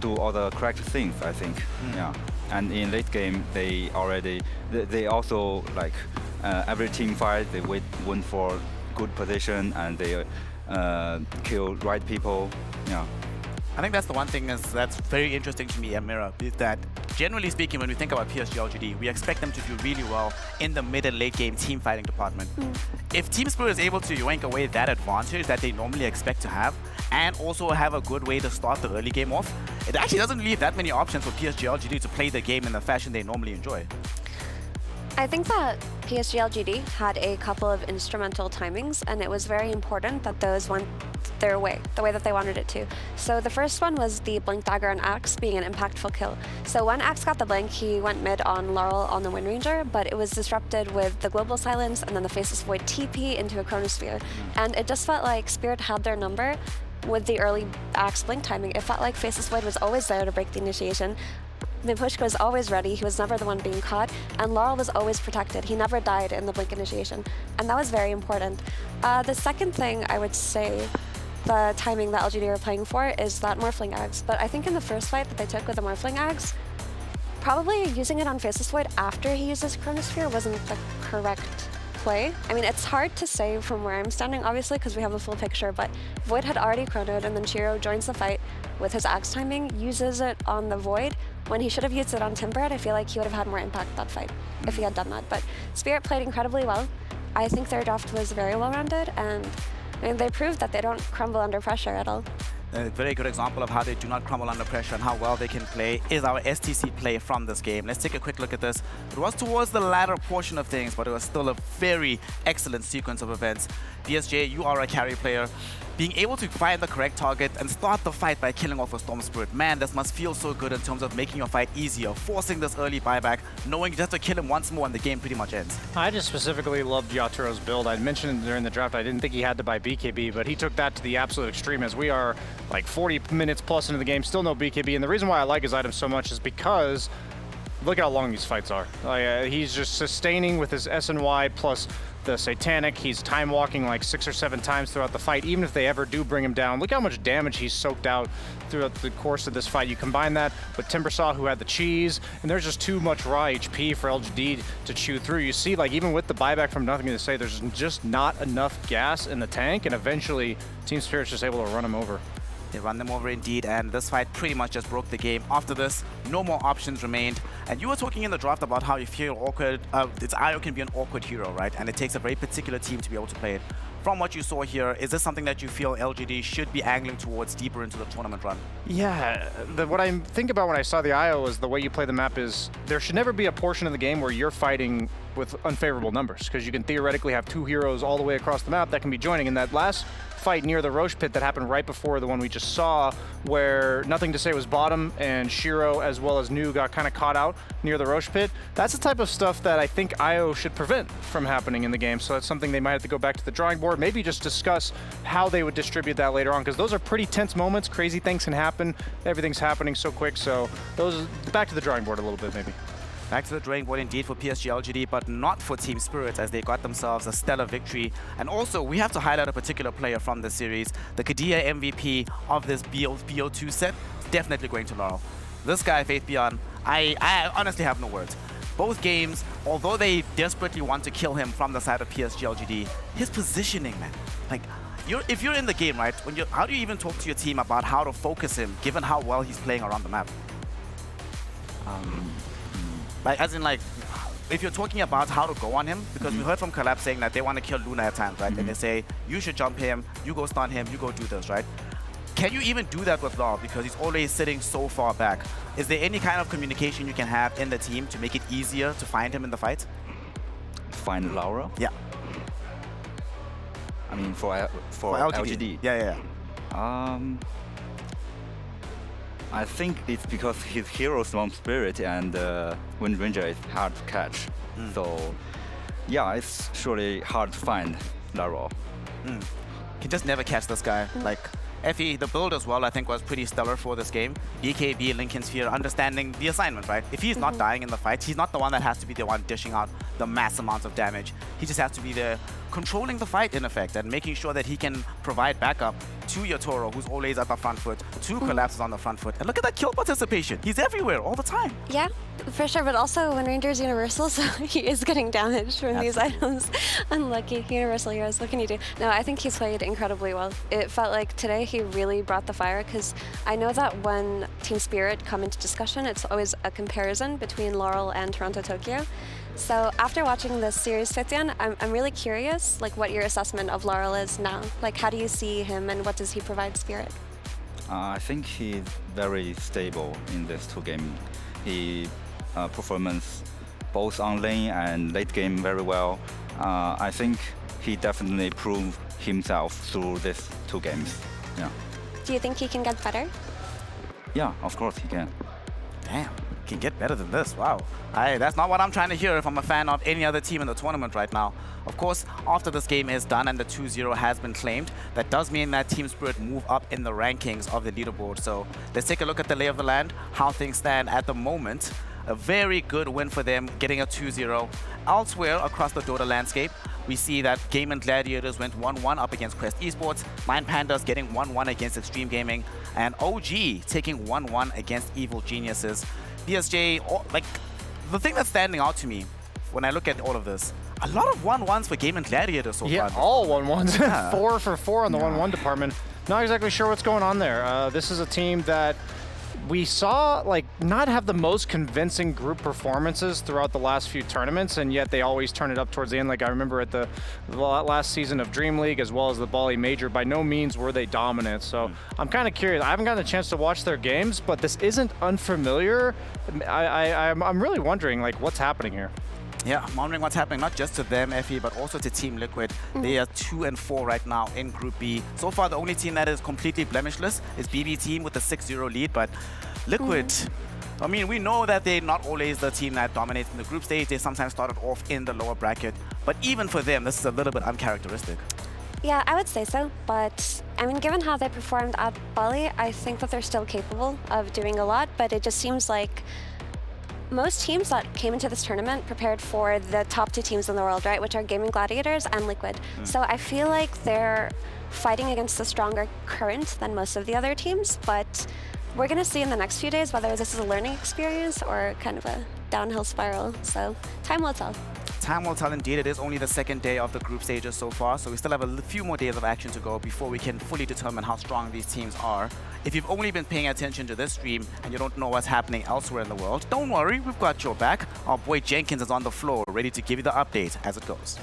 do all the correct things, I think. Yeah. And in late game, they also like every team fight, they win for good position and they kill right people. Yeah. I think that's the one thing that's very interesting to me, Amira, is that generally speaking, when we think about PSG.LGD, we expect them to do really well in the mid and late game team fighting department. If Team Spirit is able to yank away that advantage that they normally expect to have, and also have a good way to start the early game off, it actually doesn't leave that many options for PSG.LGD to play the game in the fashion they normally enjoy. I think that PSG.LGD had a couple of instrumental timings, and it was very important that those went their way, the way that they wanted it to. So the first one was the Blink Dagger on Axe being an impactful kill. So when Axe got the Blink, he went mid on Laurel on the Wind Ranger, but it was disrupted with the Global Silence and then the Faceless Void TP into a Chronosphere. And it just felt like Spirit had their number with the early Axe Blink timing. It felt like Faceless Void was always there to break the initiation. Mipushka was always ready, he was never the one being caught, and Laurel was always protected. He never died in the Blink initiation, and that was very important. The second thing I would say, the timing that LGD are playing for, is that Morphling Ags. But I think in the first fight that they took with the Morphling Ags, probably using it on Faceless Void after he uses Chronosphere wasn't the correct play. I mean, it's hard to say from where I'm standing, obviously, because we have a full picture, but Void had already chronoed, and then Shiro joins the fight with his Axe timing, uses it on the Void. When he should have used it on Timbered, I feel like he would have had more impact that fight if he had done that. But Spirit played incredibly well. I think their draft was very well-rounded, and I mean, they proved that they don't crumble under pressure at all. A very good example of how they do not crumble under pressure and how well they can play is our STC play from this game. Let's take a quick look at this. It was towards the latter portion of things, but it was still a very excellent sequence of events. PSG, you are a carry player. being able to find the correct target and start the fight by killing off a Storm Spirit. Man, this must feel so good in terms of making your fight easier, forcing this early buyback, knowing you just have to kill him once more and the game pretty much ends. I just specifically loved Yaturo's build. I mentioned during the draft I didn't think he had to buy BKB, but he took that to the absolute extreme as we are like 40 minutes plus into the game, still no BKB. And the reason why I like his items so much is because look how long these fights are. He's just sustaining with his SNY plus the Satanic. He's time walking like 6 or 7 times throughout the fight, even if they ever do bring him down. Look how much damage he's soaked out throughout the course of this fight. You combine that with Timbersaw, who had the cheese, and there's just too much raw HP for LGD to chew through. You see, like even with the buyback from Nothing to Say, there's just not enough gas in the tank, and eventually Team Spirit's just able to run him over. They run them over indeed, and this fight pretty much just broke the game. After this, no more options remained. And you were talking in the draft about how you feel awkward. IO can be an awkward hero, right? And it takes a very particular team to be able to play it. From what you saw here, is this something that you feel LGD should be angling towards deeper into the tournament run? Yeah, what I think about when I saw the IO is the way you play the map is there should never be a portion of the game where you're fighting with unfavorable numbers, because you can theoretically have 2 heroes all the way across the map that can be joining. In that last fight near the Roche pit that happened right before the one we just saw, where Nothing to Say was bottom and Shiro as well as Nu got kind of caught out near the Roche pit, that's the type of stuff that I think IO should prevent from happening in the game. So that's something they might have to go back to the drawing board, maybe just discuss how they would distribute that later on, because those are pretty tense moments. Crazy things can happen. Everything's happening so quick. So those, back to the drawing board a little bit maybe. Back to the drawing board indeed for PSG.LGD, but not for Team Spirit, as they got themselves a stellar victory. And also, we have to highlight a particular player from this series. The Kadia MVP of this BO2 set is definitely going to Laurel. This guy, Faith Beyond, I honestly have no words. Both games, although they desperately want to kill him from the side of PSG.LGD, his positioning, man. Like, if you're in the game, right, how do you even talk to your team about how to focus him, given how well he's playing around the map? Like, as in, like, if you're talking about how to go on him, because we heard from Collab saying that they want to kill Luna at times, right? And they say, you should jump him, you go stun him, you go do this, right? Can you even do that with Laurel, because he's always sitting so far back? Is there any kind of communication you can have in the team to make it easier to find him in the fight? Find Laurel? Yeah. I mean, for LGD? Yeah. I think it's because his hero Storm Spirit and Wind Ranger is hard to catch. So, yeah, it's surely hard to find Laurel. Can just never catch this guy. Like, Effie, the build as well, I think was pretty stellar for this game. BKB, Lincoln Sphere, understanding the assignment, right? If he's not dying in the fight, he's not the one that has to be the one dishing out the mass amounts of damage. He just has to be there controlling the fight, in effect, and making sure that he can provide backup to Yatoro, who's always at the front foot, to Collapses on the front foot. And look at that kill participation. He's everywhere, all the time. Yeah, for sure, but also Wind Ranger's Universal, so he is getting damaged from these items. Unlucky. Universal Heroes, what can you do? No, I think he's played incredibly well. It felt like today he really brought the fire, because I know that when Team Spirit come into discussion, it's always a comparison between Laurel and Toronto Tokyo. So after watching this series, Fithian, I'm really curious, like, what your assessment of Laurel is now. Like, how do you see him and what does he provide Spirit? I think he's very stable in this 2 game. He performance both on lane and late game very well. I think he definitely proved himself through these 2 games. Yeah. Do you think he can get better? Yeah, of course he can. Damn, can get better than this. Wow. That's not what I'm trying to hear if I'm a fan of any other team in the tournament right now. Of course, after this game is done and the 2-0 has been claimed, that does mean that Team Spirit move up in the rankings of the leaderboard. So let's take a look at the lay of the land, how things stand at the moment. A very good win for them, getting a 2-0. Elsewhere across the Dota landscape, we see that Game and Gladiators went 1-1 up against Quest Esports, Mind Pandas getting 1-1 against Extreme Gaming, and OG taking 1-1 against Evil Geniuses. PSG, like, the thing that's standing out to me when I look at all of this, a lot of 1-1s for Game and Gladiators so far. Yeah, all 1-1s. Yeah. 4 for 4 on the 1-1 department. Not exactly sure what's going on there. This is a team that we saw, like, not have the most convincing group performances throughout the last few tournaments, and yet they always turn it up towards the end. Like, I remember at the last season of Dream League as well as the Bali Major, by no means were they dominant. So I'm kind of curious. I haven't gotten a chance to watch their games, but this isn't unfamiliar. I'm really wondering, like, what's happening here. Yeah, I'm wondering what's happening, not just to them, Effie, but also to Team Liquid. They are 2-4 right now in Group B. So far, the only team that is completely blemishless is BB Team with a 6-0 lead, but Liquid, I mean, we know that they're not always the team that dominates in the group stage. They sometimes started off in the lower bracket, but even for them, this is a little bit uncharacteristic. Yeah, I would say so, but I mean, given how they performed at Bali, I think that they're still capable of doing a lot, but it just seems like most teams that came into this tournament prepared for the top 2 teams in the world, right, which are Gaming Gladiators and Liquid. So I feel like they're fighting against a stronger current than most of the other teams, but we're going to see in the next few days whether this is a learning experience or kind of a downhill spiral, so time will tell. Time will tell indeed. It is only the second day of the group stages so far, so we still have a few more days of action to go before we can fully determine how strong these teams are. If you've only been paying attention to this stream and you don't know what's happening elsewhere in the world, don't worry, we've got your back. Our boy Jenkins is on the floor, ready to give you the update as it goes.